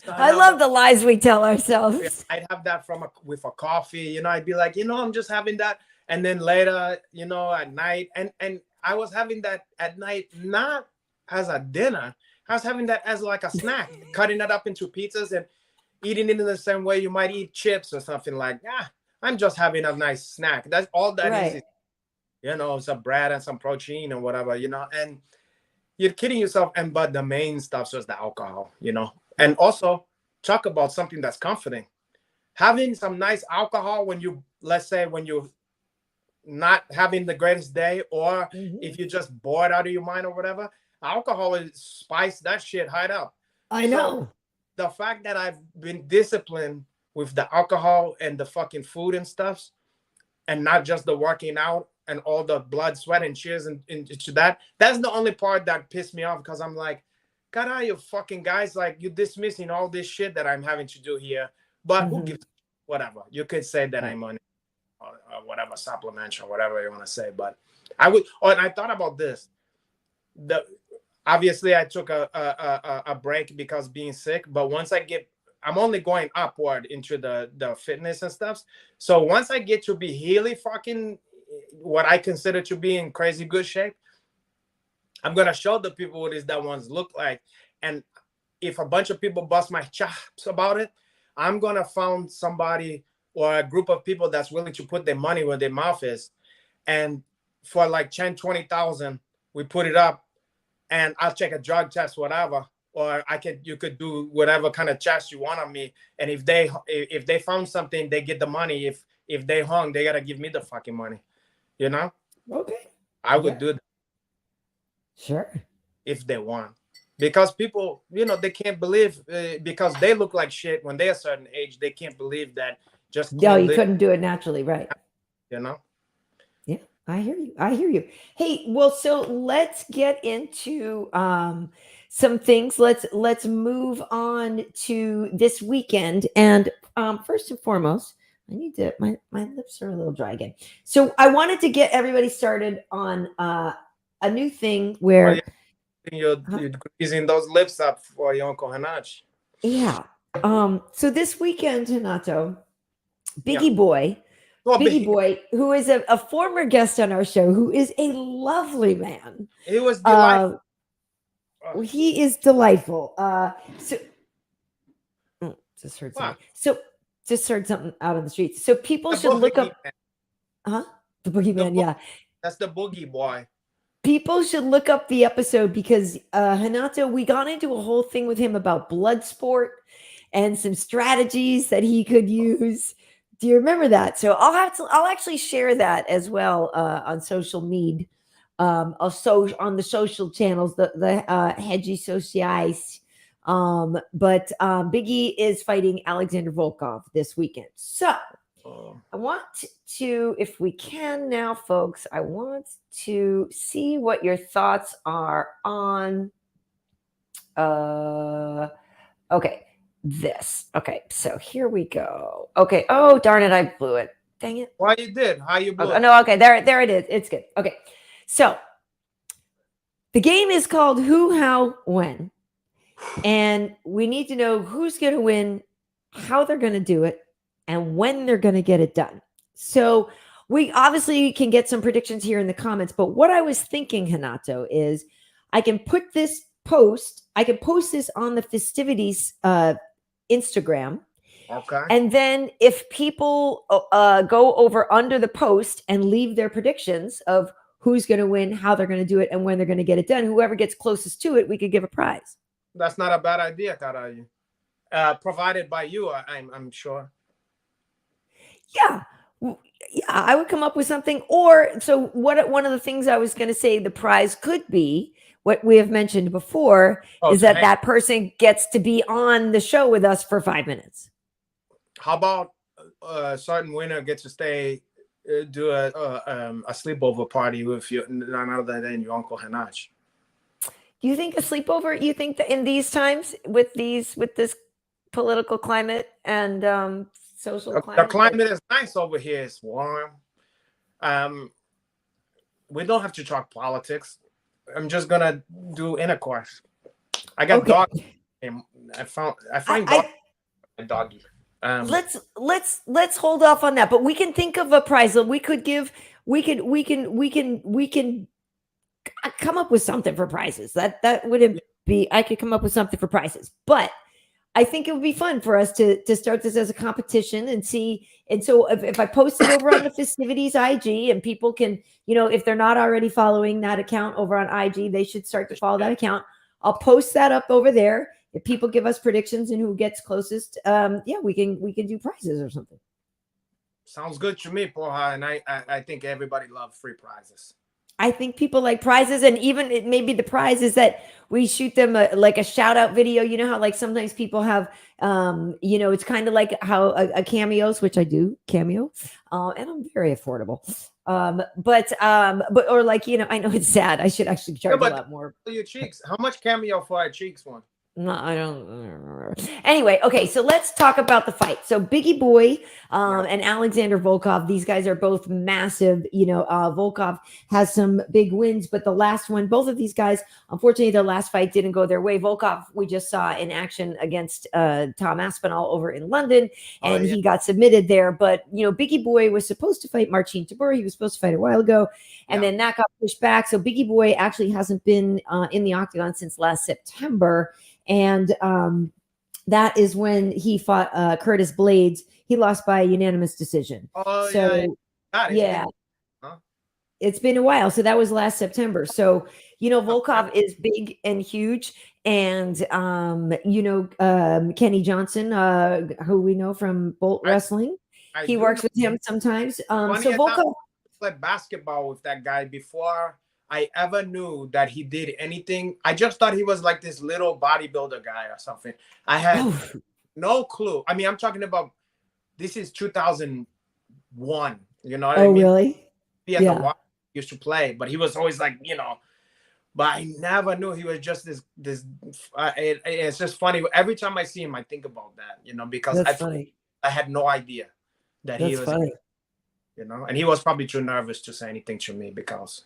[SPEAKER 2] So
[SPEAKER 1] I love the lies we tell ourselves.
[SPEAKER 2] I'd have that with a coffee, I'd be like, I'm just having that, and then later, at night, and I was having that at night not as a dinner. I was having that as like a snack, cutting it up into pizzas and eating it in the same way you might eat chips or something like, I'm just having a nice snack. That's all that is, some bread and some protein and whatever, and you're kidding yourself. But the main stuff was the alcohol, and also talk about something that's comforting. Having some nice alcohol when you're not having the greatest day, or if you're just bored out of your mind or whatever, alcohol is spice that shit right up.
[SPEAKER 1] I know.
[SPEAKER 2] So the fact that I've been disciplined with the alcohol and the fucking food and stuff, and not just the working out and all the blood, sweat, and tears into that's the only part that pissed me off, because I'm like, God, are you fucking guys, like, you're dismissing all this shit that I'm having to do here, but who gives whatever. You could say that I'm on whatever supplements or whatever you want to say, but I would. And I thought about this. Obviously I took a break because being sick, but once I I'm only going upward into the fitness and stuff. So once I get to be really fucking what I consider to be in crazy good shape, I'm gonna show the people what is that ones look like. And if a bunch of people bust my chops about it, I'm gonna find somebody or a group of people that's willing to put their money where their mouth is. And for like 10, 20,000, we put it up, and I'll check a drug test, whatever. Or you could do whatever kind of test you want on me. And if they found something, they get the money. If they hung, they gotta give me the fucking money. You know?
[SPEAKER 1] Okay.
[SPEAKER 2] I would do that.
[SPEAKER 1] Sure.
[SPEAKER 2] If they want. Because people, they can't believe because they look like shit when they're a certain age. They can't believe that just
[SPEAKER 1] No, you couldn't do it naturally, right?
[SPEAKER 2] Yeah,
[SPEAKER 1] I hear you. Hey, well, so let's get into some things. Let's move on to this weekend. And first and foremost, I need to my lips are a little dry again. So I wanted to get everybody started on a new thing where
[SPEAKER 2] you're greasing those lips up for your Uncle Hanach.
[SPEAKER 1] Yeah. So this weekend, Renato, Biggie Boy, who is a former guest on our show, who is a lovely man.
[SPEAKER 2] He was delightful.
[SPEAKER 1] He is delightful. Just heard something. So just heard something out on the streets. So people should look up. The boogeyman, yeah.
[SPEAKER 2] That's the boogie boy.
[SPEAKER 1] People should look up the episode because Renato, we got into a whole thing with him about blood sport and some strategies that he could use. Do you remember that? So I'll actually share that as well on social media, also on the social channels, the Hedgie Sociais. But Biggie is fighting Alexander Volkov this weekend. So I want to, if we can now, folks, I want to see what your thoughts are on okay. This. Okay, so here we go. Okay. Oh, darn it, I blew it. Dang it.
[SPEAKER 2] Why you did? How you blew it?
[SPEAKER 1] No, okay, there it is. It's good. Okay. So the game is called Who, How, When. And we need to know who's going to win, how they're going to do it, and when they're going to get it done. So we obviously can get some predictions here in the comments, but what I was thinking, Renato, is I can post this on the Fistivities Instagram.
[SPEAKER 2] Okay.
[SPEAKER 1] And then if people go over under the post and leave their predictions of who's going to win, how they're going to do it, and when they're going to get it done, whoever gets closest to it, we could give a prize.
[SPEAKER 2] That's not a bad idea, Karyn. Provided by you, I'm sure.
[SPEAKER 1] Yeah, I would come up with something. Or so one of the things I was going to say the prize could be, what we have mentioned before, is that person gets to be on the show with us for 5 minutes.
[SPEAKER 2] How about a certain winner gets to stay, do a sleepover party with none other than your Uncle Hanach?
[SPEAKER 1] Do you think a sleepover? You think that in these times, with this political climate and social climate,
[SPEAKER 2] the climate is nice over here. It's warm. We don't have to talk politics. I'm just gonna do intercourse. I got dog. I find doggy.
[SPEAKER 1] Let's hold off on that, but we can think of a prize that we could give. We can come up with something for prizes. That wouldn't be. I could come up with something for prizes, but I think it would be fun for us to start this as a competition and see. And so if I post it over on the Fistivities IG, and people can, if they're not already following that account over on IG, they should start to follow that account. I'll post that up over there. If people give us predictions and who gets closest, we can do prizes or something.
[SPEAKER 2] Sounds good to me, Porha. And I think everybody loves free prizes.
[SPEAKER 1] I think people like prizes, and even maybe the prize is that we shoot them like a shout out video. You know how like sometimes people have, it's kind of like how a cameos, which I do cameo, and I'm very affordable. But or like, I know it's sad. I should actually charge a lot more.
[SPEAKER 2] Your cheeks. How much cameo for our cheeks one?
[SPEAKER 1] No, I don't. Anyway, okay, so let's talk about the fight. So Biggie Boy and Alexander Volkov, these guys are both massive. Volkov has some big wins, but the last one, both of these guys, unfortunately, their last fight didn't go their way. Volkov, we just saw in action against Tom Aspinall over in London, and he got submitted there. But Biggie Boy was supposed to fight Marcin Tybura. He was supposed to fight a while ago, and then that got pushed back. So Biggie Boy actually hasn't been in the octagon since last September. And that is when he fought Curtis Blades. He lost by unanimous decision.
[SPEAKER 2] Oh,
[SPEAKER 1] so,
[SPEAKER 2] yeah.
[SPEAKER 1] It's been a while. So that was last September. So, Volkov is big and huge. And, Kenny Johnson, who we know from Bolt Wrestling, he works with him sometimes. So Volkov
[SPEAKER 2] played basketball with that guy before I ever knew that he did anything. I just thought he was like this little bodybuilder guy or something. I had no clue. I mean, I'm talking about, this is 2001. You know what I mean?
[SPEAKER 1] Oh, really?
[SPEAKER 2] Yeah. Used to play, but he was always like, but I never knew he was just this. It's just funny. Every time I see him, I think about that, because I had no idea that he was,
[SPEAKER 1] funny.
[SPEAKER 2] And he was probably too nervous to say anything to me because,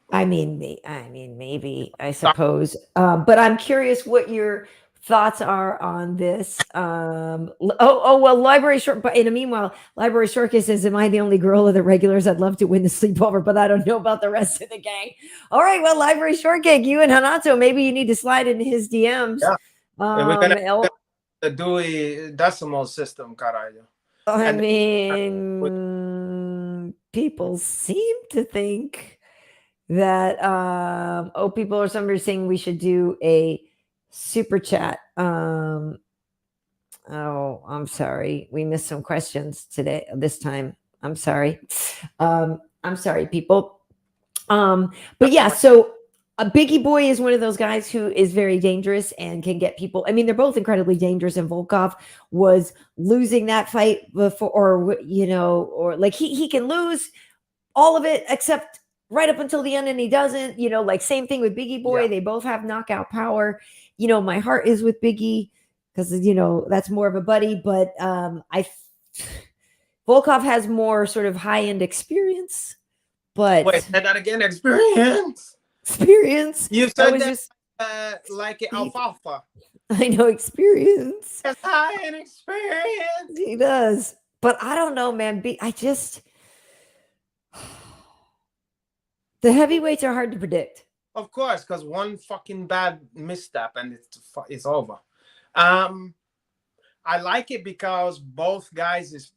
[SPEAKER 1] I mean, maybe, I suppose. But I'm curious what your thoughts are on this. Well, Library Short. But in the meanwhile, Library Shortcast says, "Am I the only girl of the regulars? I'd love to win the sleepover, but I don't know about the rest of the gang." All right, well, Library Shortcake, you and Renato, maybe you need to slide into his DMs.
[SPEAKER 2] Yeah. We're gonna the Dewey Decimal System, caralho.
[SPEAKER 1] I mean, people seem to think that people or somebody saying we should do a super chat. I'm sorry, we missed some questions this time. I'm sorry, people. But yeah, so a Biggie Boy is one of those guys who is very dangerous and can get people. I mean, they're both incredibly dangerous, and Volkov was losing that fight before, or like he can lose all of it except right up until the end, and he doesn't, like same thing with Biggie Boy. Yeah. They both have knockout power. My heart is with Biggie because, that's more of a buddy, but Volkov has more sort of high-end experience, but.
[SPEAKER 2] Wait, say that again, experience.
[SPEAKER 1] You
[SPEAKER 2] said that just, like alfalfa.
[SPEAKER 1] I know, experience.
[SPEAKER 2] That's high-end experience.
[SPEAKER 1] He does, but I don't know, man. The heavyweights are hard to predict.
[SPEAKER 2] Of course, because one fucking bad misstep and it's over. I like it because both guys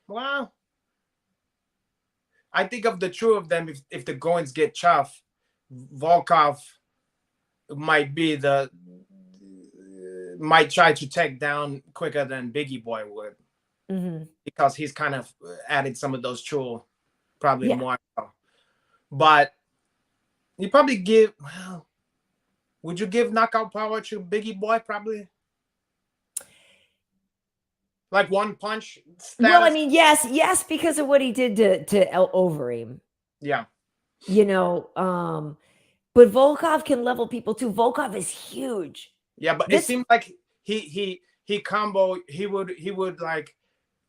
[SPEAKER 2] well, I think of the two of them, if the goings get tough, Volkov might try to take down quicker than Biggie Boy would, because he's kind of added some of those tools, probably more. But you probably would you give knockout power to Biggie Boy? Probably. Like one punch status?
[SPEAKER 1] Well, I mean, yes, because of what he did to Overeem.
[SPEAKER 2] Yeah.
[SPEAKER 1] But Volkov can level people too. Volkov is huge.
[SPEAKER 2] Yeah, but it seemed like he would like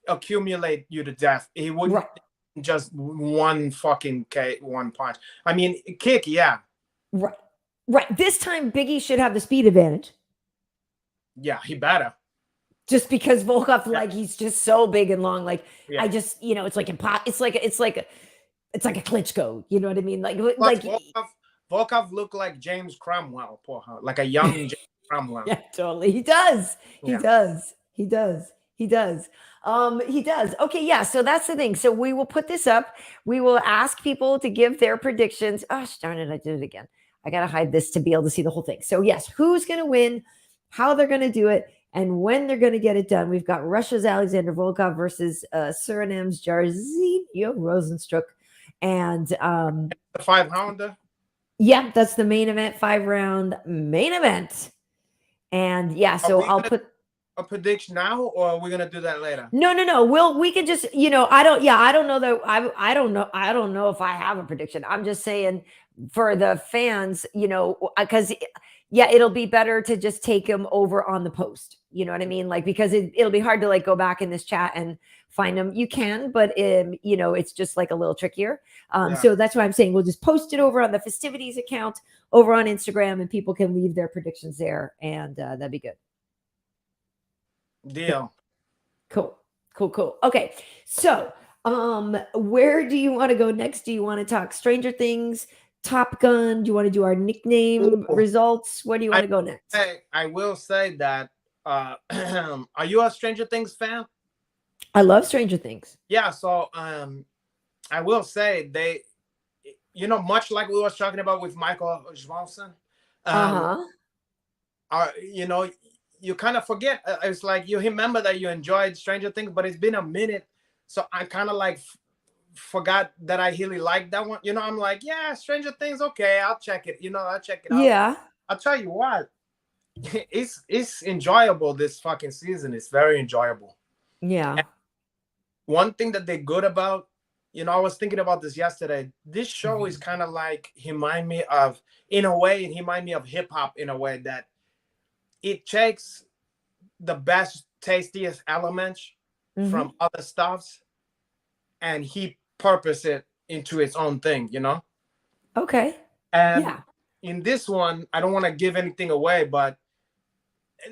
[SPEAKER 2] accumulate you to death. He wouldn't just one fucking one punch. I mean, kick, yeah.
[SPEAKER 1] Right. This time Biggie should have the speed advantage.
[SPEAKER 2] Yeah, he better.
[SPEAKER 1] Just because Volkov, he's just so big and long. I just, it's like it's like a Klitschko. You know what I mean?
[SPEAKER 2] Volkov looked like James Cromwell, like a young James Cromwell.
[SPEAKER 1] Yeah, totally. He does. He does. Okay, yeah. So that's the thing. So we will put this up. We will ask people to give their predictions. Oh, darn it! I did it again. I gotta hide this to be able to see the whole thing. So yes, who's gonna win? How they're gonna do it? And when they're going to get it done. We've got Russia's Alexander Volkov versus Suriname's Jairzinho Rozenstruik. And
[SPEAKER 2] the 5-pounder?
[SPEAKER 1] Yeah, that's the main event, 5-round main event. And yeah, so I'll put
[SPEAKER 2] a prediction now, or are we going to do that later?
[SPEAKER 1] No. We can just, I don't know that I don't know if I have a prediction. I'm just saying for the fans, because yeah, it'll be better to just take them over on the post. You know what I mean? Like, because it'll be hard to like go back in this chat and find them. You can, but you know, it's just like a little trickier. So that's why I'm saying we'll just post it over on the festivities account over on Instagram, and people can leave their predictions there, and that'd be good.
[SPEAKER 2] Deal.
[SPEAKER 1] Cool. Okay, so where do you want to go next? Do you want to talk Stranger Things, Top Gun? Do you want to do our nickname results? Where do you want to go next?
[SPEAKER 2] I will say that are you a Stranger Things fan?
[SPEAKER 1] I love Stranger Things.
[SPEAKER 2] Yeah, so I will say they, you know, much like we was talking about with Michael Johnson, you know, you kind of forget. It's like you remember that you enjoyed Stranger Things, but it's been a minute, so I kind of like forgot that I really liked that one. You know, I'm like, yeah, Stranger Things, okay, I'll check it. You know, I'll check it out.
[SPEAKER 1] Yeah,
[SPEAKER 2] I'll tell you what, it's enjoyable. This fucking season is very enjoyable.
[SPEAKER 1] Yeah.
[SPEAKER 2] And one thing that they're good about, you know, I was thinking about this yesterday. This show is kind of like remind me of hip hop in a way that it takes the best, tastiest elements from other stuffs, and he purpose it into its own thing, you know?
[SPEAKER 1] Okay.
[SPEAKER 2] And in this one, I don't want to give anything away, but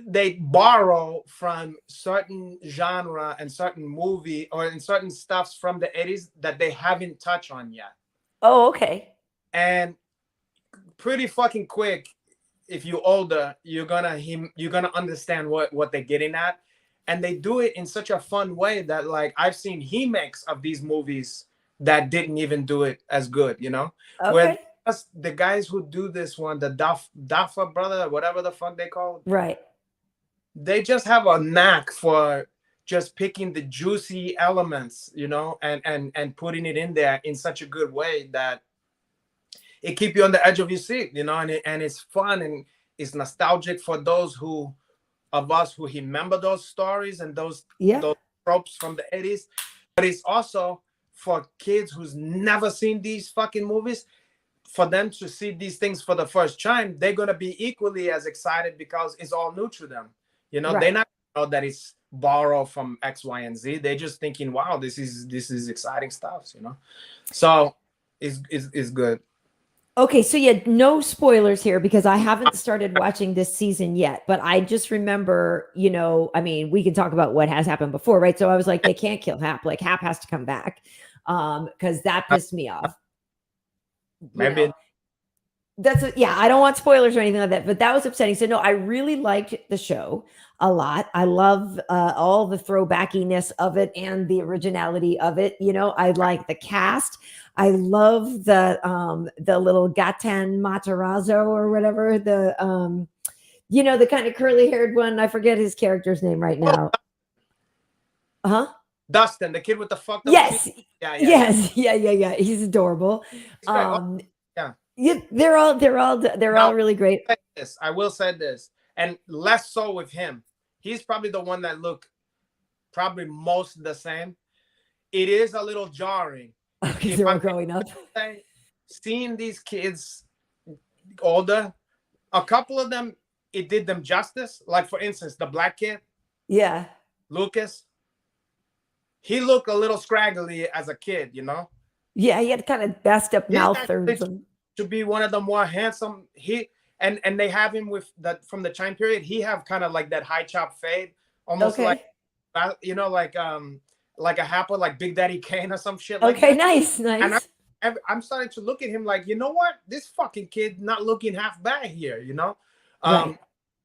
[SPEAKER 2] they borrow from certain genre and certain movie or in certain stuffs from the 80s that they haven't touched on yet.
[SPEAKER 1] Oh, okay.
[SPEAKER 2] And pretty fucking quick, if you're older, you're gonna understand what they're getting at, and they do it in such a fun way that like I've seen remakes of these movies that didn't even do it as good, you know.
[SPEAKER 1] Okay.
[SPEAKER 2] Where the guys who do this one, the Duffer brother, whatever the fuck they call it,
[SPEAKER 1] right?
[SPEAKER 2] They just have a knack for just picking the juicy elements, you know, and putting it in there in such a good way that it keep you on the edge of your seat, you know, and it's fun and it's nostalgic for those of us who remember those stories and those tropes from the 80s. But it's also for kids who's never seen these fucking movies. For them to see these things for the first time, they're gonna be equally as excited because it's all new to them. You know, they not know that it's borrowed from X, Y, and Z. They're just thinking, "Wow, this is exciting stuff," you know. So it's good.
[SPEAKER 1] Okay, so yeah, no spoilers here because I haven't started watching this season yet, but I just remember, you know, I mean, we can talk about what has happened before, right? So I was like, they can't kill Hap. Like Hap has to come back, because that pissed me off.
[SPEAKER 2] Maybe.
[SPEAKER 1] You know? I don't want spoilers or anything like that, but that was upsetting. So no, I really liked the show a lot. I love all the throwbackiness of it and the originality of it. You know, I like the cast. I love the little Gatan Matarazzo or whatever, the you know, the kind of curly haired one. I forget his character's name right now.
[SPEAKER 2] Dustin, the kid with the fucked up
[SPEAKER 1] yes. Yeah. He's adorable. Yeah, they're all really great.
[SPEAKER 2] I will say this, and less so with him. He's probably the one that look probably most the same. It is a little jarring.
[SPEAKER 1] Because they're all growing up.
[SPEAKER 2] Seeing these kids older, a couple of them, it did them justice. Like for instance, the black kid.
[SPEAKER 1] Yeah.
[SPEAKER 2] Lucas. He looked a little scraggly as a kid, you know?
[SPEAKER 1] Yeah, he had kind of messed up mouth
[SPEAKER 2] to be one of the more handsome. And they have him with that from the time period. He have kind of like that high chop fade, almost like, you know, like a Happer, like Big Daddy Kane or some shit. Like
[SPEAKER 1] okay,
[SPEAKER 2] that.
[SPEAKER 1] nice.
[SPEAKER 2] And I'm starting to look at him like, you know what, this fucking kid not looking half bad here, you know.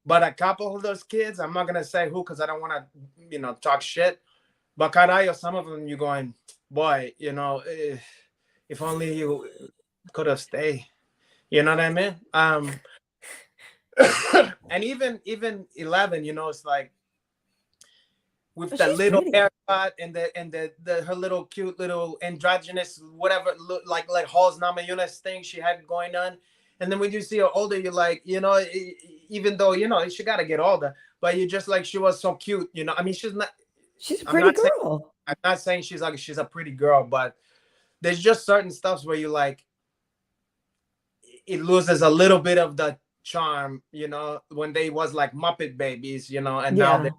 [SPEAKER 2] But a couple of those kids, I'm not gonna say who because I don't want to, you know, talk shit. But Carayo, some of them, you're going, boy, you know, if only you could have stayed. You know what I mean? And even 11, you know, it's like with the little haircut and the her little cute little androgynous whatever like Halls Namajunas thing she had going on. And then when you see her older, you're like, you know, even though, you know, she got to get older, but you're just like, she was so cute, you know. I mean, she's
[SPEAKER 1] a pretty girl.
[SPEAKER 2] I'm not saying she's a pretty girl, but there's just certain stuffs where you like, it loses a little bit of the charm, you know, when they was like Muppet babies, you know, and now they're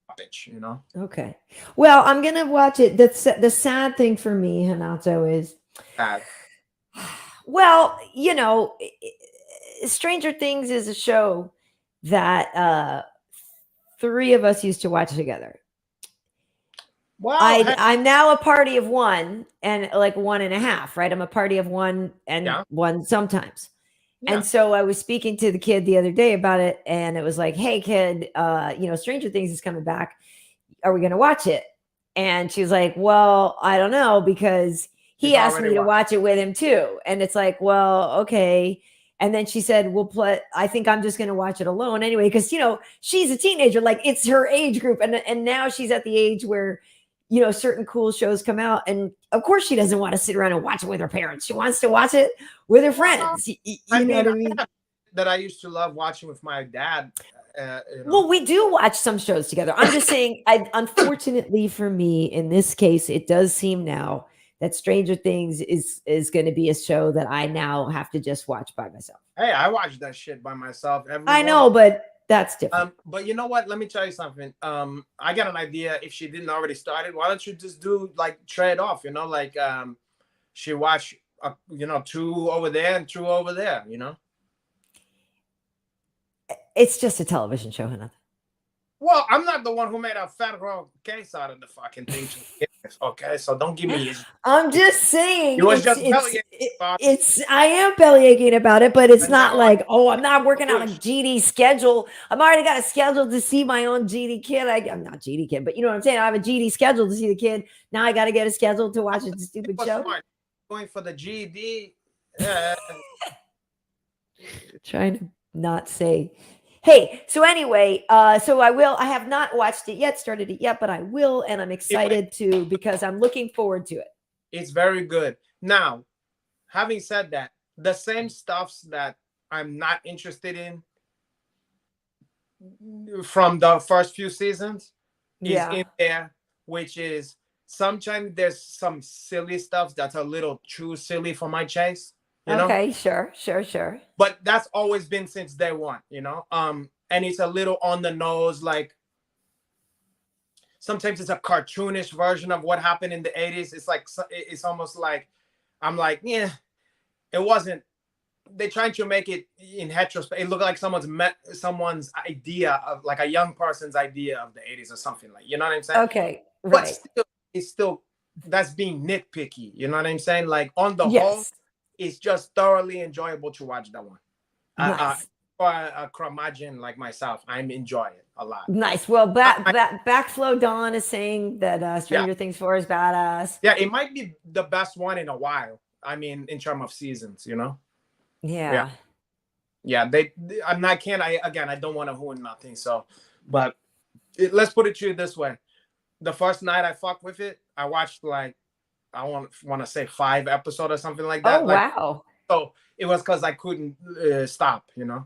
[SPEAKER 2] Muppets, you know.
[SPEAKER 1] Okay. Well, I'm gonna watch it. The sad thing for me, Hanato, is well, you know, Stranger Things is a show that three of us used to watch together.
[SPEAKER 2] Well,
[SPEAKER 1] I'm now a party of one and like one and a half, right? I'm a party of one and one sometimes. And so I was speaking to the kid the other day about it, and it was like, hey kid, you know, Stranger Things is coming back. Are we gonna watch it? And she was like, well, I don't know, because he asked me to watch it with him too. And it's like, well, okay. And then she said, well, I think I'm just gonna watch it alone anyway, because you know, she's a teenager, like it's her age group, and now she's at the age where, you know, certain cool shows come out, and of course she doesn't want to sit around and watch it with her parents. She wants to watch it with her friends. You know what I mean?
[SPEAKER 2] That I used to love watching with my dad. You know.
[SPEAKER 1] Well, we do watch some shows together. I'm just saying, unfortunately for me, in this case, it does seem now that Stranger Things is going to be a show that I now have to just watch by myself.
[SPEAKER 2] Hey, I watch that shit by myself
[SPEAKER 1] I know, but that's different.
[SPEAKER 2] But you know what? Let me tell you something. I got an idea. If she didn't already started, why don't you just do like trade off? You know, like she watch, you know, 2 over there and 2 over there. You know.
[SPEAKER 1] It's just a television show, Hannah.
[SPEAKER 2] Well, I'm not the one who made a federal case out of the fucking thing. Okay, so don't give me.
[SPEAKER 1] I'm just saying.
[SPEAKER 2] You was just
[SPEAKER 1] I am belly aching about it, but it's not like, oh, I'm not working out a GD schedule. I'm already got a schedule to see my own GD kid. I'm not GD kid, but you know what I'm saying. I have a GD schedule to see the kid. Now I got to get a schedule to watch a stupid show.
[SPEAKER 2] Smart. Going for the GD.
[SPEAKER 1] Trying to not say. Hey, so anyway, so I have not watched it yet, started it yet, but I will, and I'm excited to, because I'm looking forward to it.
[SPEAKER 2] It's very good. Now, having said that, the same stuffs that I'm not interested in from the first few seasons is in there, which is sometimes there's some silly stuff that's a little too silly for my taste. You know?
[SPEAKER 1] Sure.
[SPEAKER 2] But that's always been since day one, you know? And it's a little on the nose, like sometimes it's a cartoonish version of what happened in the 80s. It's like, it's almost like, I'm like, yeah, it wasn't, they're trying to make it in retrospect. It looked like someone's idea of, like a young person's idea of the 80s or something, like, you know what I'm saying?
[SPEAKER 1] Okay, right.
[SPEAKER 2] But still, it's still, that's being nitpicky, you know what I'm saying? Like on the whole, it's just thoroughly enjoyable to watch that one.
[SPEAKER 1] Nice.
[SPEAKER 2] For a curmudgeon like myself, I'm enjoying it a lot.
[SPEAKER 1] Nice. Well, Backflow Dawn is saying that Stranger Things 4 is badass.
[SPEAKER 2] Yeah, it might be the best one in a while. I mean, in terms of seasons, you know?
[SPEAKER 1] Yeah.
[SPEAKER 2] I'm not, I don't want to ruin nothing. So, but let's put it to you this way. The first night I fucked with it, I watched like, I want to say 5 episodes or something like that.
[SPEAKER 1] Oh, wow.
[SPEAKER 2] So it was because I couldn't stop, you know?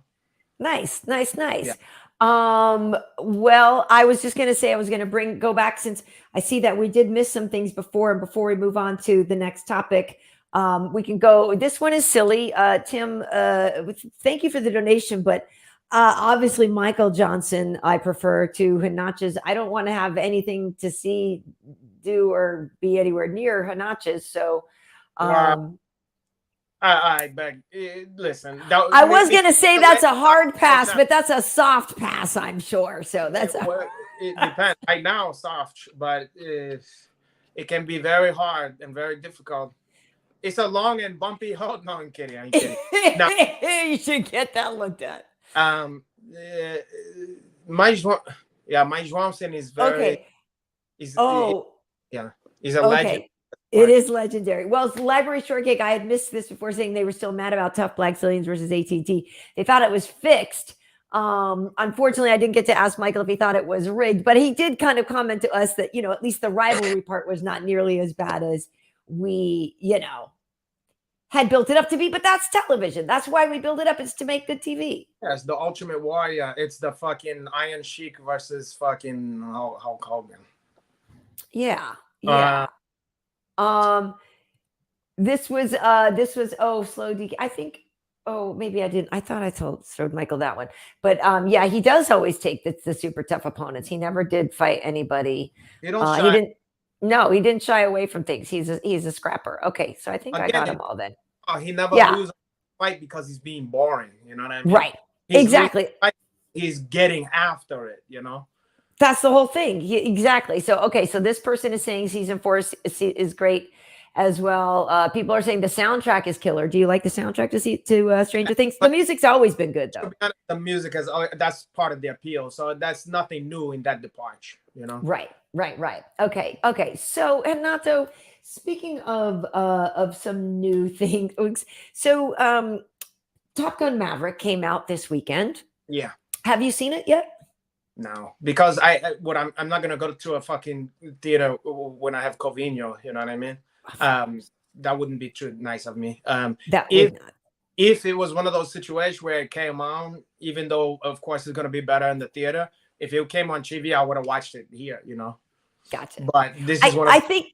[SPEAKER 1] Nice.
[SPEAKER 2] Yeah.
[SPEAKER 1] Well, I was just going to say, I was going to go back, since I see that we did miss some things before. And before we move on to the next topic, we can go, this one is silly. Tim, thank you for the donation, but obviously Michael Johnson, I prefer to Hanacha's. I don't want to have anything to see, do, or be anywhere near Hanacha's. So,
[SPEAKER 2] I beg. Listen,
[SPEAKER 1] I was gonna say that's a hard pass, but that's a soft pass, I'm sure. So that's
[SPEAKER 2] it depends. Right now, soft, but it can be very hard and very difficult. It's a long and bumpy hold. No, I'm kidding.
[SPEAKER 1] Now, you should get that looked at.
[SPEAKER 2] Mike Johnson is very.
[SPEAKER 1] Okay.
[SPEAKER 2] He's a legend.
[SPEAKER 1] It is legendary. Well, it's Library Shortcake. I had missed this before, saying they were still mad about Tough Black Zillions versus AT&T. They thought it was fixed. Unfortunately, I didn't get to ask Michael if he thought it was rigged, but he did kind of comment to us that, you know, at least the rivalry part was not nearly as bad as we, you know, had built it up to be. But that's television. That's why we build it up. It's to make good TV.
[SPEAKER 2] Yes, the Ultimate Warrior. It's the fucking Iron Sheik versus fucking Hulk Hogan.
[SPEAKER 1] Yeah. This was slow DK. I think Oh, maybe I didn't. I thought I showed Michael that one. But yeah, he does always take the super tough opponents. He never did fight anybody.
[SPEAKER 2] He don't
[SPEAKER 1] He
[SPEAKER 2] shy.
[SPEAKER 1] didn't. No, he didn't shy away from things. He's a scrapper. Okay, so I think I got
[SPEAKER 2] Again,
[SPEAKER 1] him all then.
[SPEAKER 2] he never
[SPEAKER 1] Yeah,
[SPEAKER 2] loses a fight because he's being boring. You know what I mean?
[SPEAKER 1] right.
[SPEAKER 2] He's winning
[SPEAKER 1] Exactly.
[SPEAKER 2] the fight, he's getting after it. You know.
[SPEAKER 1] That's the whole thing. Exactly. So okay, so this person is saying season 4 is great as well. People are saying the soundtrack is killer. Do you like the soundtrack to Stranger Things? The music's always been good though.
[SPEAKER 2] The music is that's part of the appeal. So that's nothing new in that departure. You know.
[SPEAKER 1] Right. Okay. So Renato, speaking of some new things, so Top Gun Maverick came out this weekend.
[SPEAKER 2] Yeah.
[SPEAKER 1] Have you seen it yet?
[SPEAKER 2] No, because I'm not gonna go to a fucking theater when I have Covino. You know what I mean? That wouldn't be too nice of me.
[SPEAKER 1] That
[SPEAKER 2] if
[SPEAKER 1] would not.
[SPEAKER 2] if it was one of those situations where it came on, even though of course it's gonna be better in the theater, if it came on TV, I would have watched it here. You know.
[SPEAKER 1] Gotcha.
[SPEAKER 2] But this is what
[SPEAKER 1] I think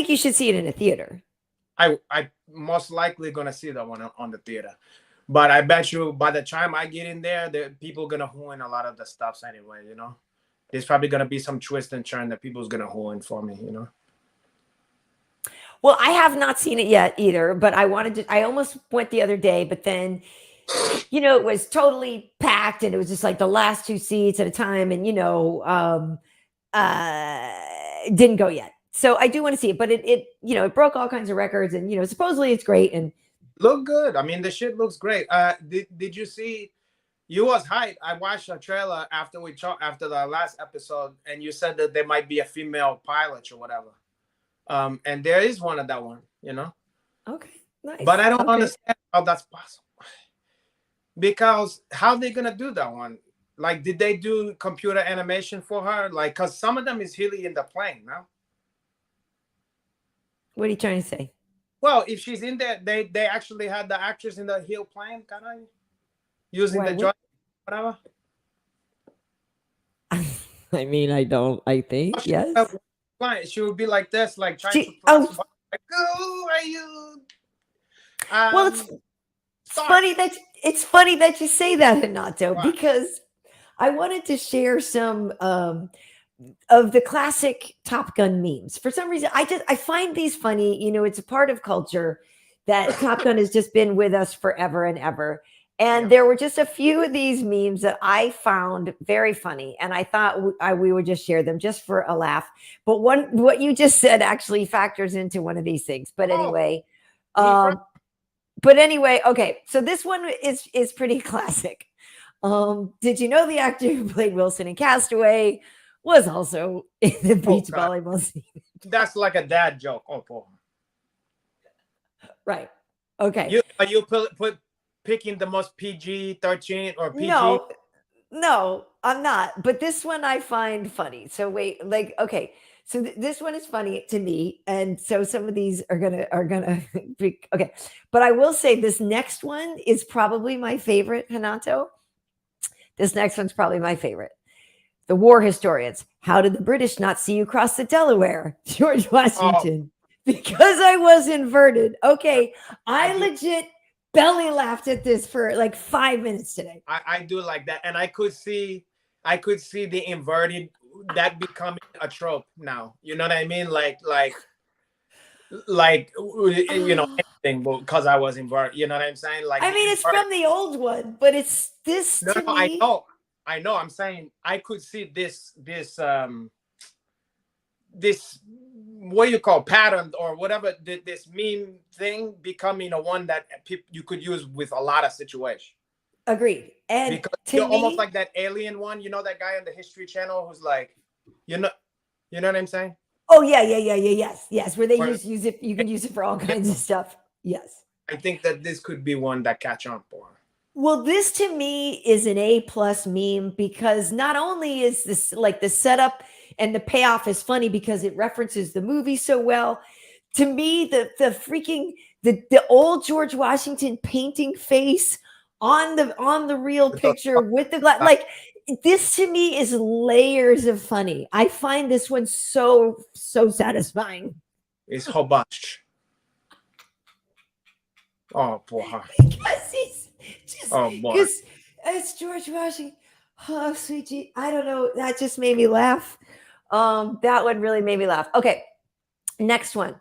[SPEAKER 1] you should see it in a theater.
[SPEAKER 2] I most likely gonna see that one on the theater. But I bet you by the time I get in there, the people gonna ruin a lot of the stuffs anyway. You know, there's probably gonna be some twist and turn that people's gonna ruin for me. You know.
[SPEAKER 1] Well, I have not seen it yet either, but I wanted to. I almost went the other day, but then, it was totally packed, and it was just like the last 2 seats at a time, and didn't go yet. So I do want to see it, but it broke all kinds of records, and supposedly it's great and
[SPEAKER 2] look good. I mean, the shit looks great. Did you see? You was hyped. I watched a trailer after the last episode, and you said that there might be a female pilot or whatever. And there is one of that one. You know.
[SPEAKER 1] Okay. Nice.
[SPEAKER 2] But I don't understand how that's possible. Because how they gonna do that one? Like, did they do computer animation for her? Like, cause some of them is really in the plane, no?
[SPEAKER 1] What are you trying to say?
[SPEAKER 2] Well, if she's in there, they actually had the actress in the heel plane, kind of using the joint, whatever.
[SPEAKER 1] I mean, I think yes.
[SPEAKER 2] She would be like this, like trying to press like, who are you?
[SPEAKER 1] Well, it's funny that you say that, Renato, because I wanted to share some of the classic Top Gun memes. For some reason, I find these funny. It's a part of culture that Top Gun has just been with us forever and ever. And there were just a few of these memes that I found very funny, and I thought we would just share them just for a laugh. But what you just said actually factors into one of these things. But anyway, okay. So this one is pretty classic. Did you know the actor who played Wilson in Castaway was also in the beach volleyball scene?
[SPEAKER 2] That's like a dad joke. Oh, boy.
[SPEAKER 1] Right. Okay.
[SPEAKER 2] You picking the most PG-13 or PG?
[SPEAKER 1] No, I'm not. But this one I find funny. So wait, okay. So this one is funny to me, and so some of these are gonna be okay. But I will say this next one is probably my favorite, Renato. This next one's probably my favorite. The war historians. How did the British not see you cross the Delaware, George Washington? Because I was inverted. Okay, I legit belly laughed at this for like 5 minutes today.
[SPEAKER 2] I do like that, and I could see the inverted that becoming a trope now. You know what I mean? Like anything because I was inverted. You know what I'm saying? Like,
[SPEAKER 1] I mean, it's from the old one, but it's this.
[SPEAKER 2] No,
[SPEAKER 1] to me,
[SPEAKER 2] I know. I'm saying I could see this what you call pattern or whatever, this meme thing becoming a one that you could use with a lot of situations.
[SPEAKER 1] Agreed. And
[SPEAKER 2] because you're almost like that alien one, that guy on the History Channel who's like, you know what I'm saying?
[SPEAKER 1] Oh yeah, yes. Where they use it, you can use it for all kinds of stuff. Yes.
[SPEAKER 2] I think that this could be one that catch on for.
[SPEAKER 1] Well, this to me is an A+ meme because not only is this like the setup and the payoff is funny because it references the movie so well. To me, the old George Washington painting face on the real picture with the glass, like this to me is layers of funny. I find this one so satisfying.
[SPEAKER 2] It's Hobach. Oh, boy.
[SPEAKER 1] Because he's just
[SPEAKER 2] Oh, boy.
[SPEAKER 1] because it's George Washington. Oh, sweet G. I don't know. That just made me laugh. That one really made me laugh. Okay, next one.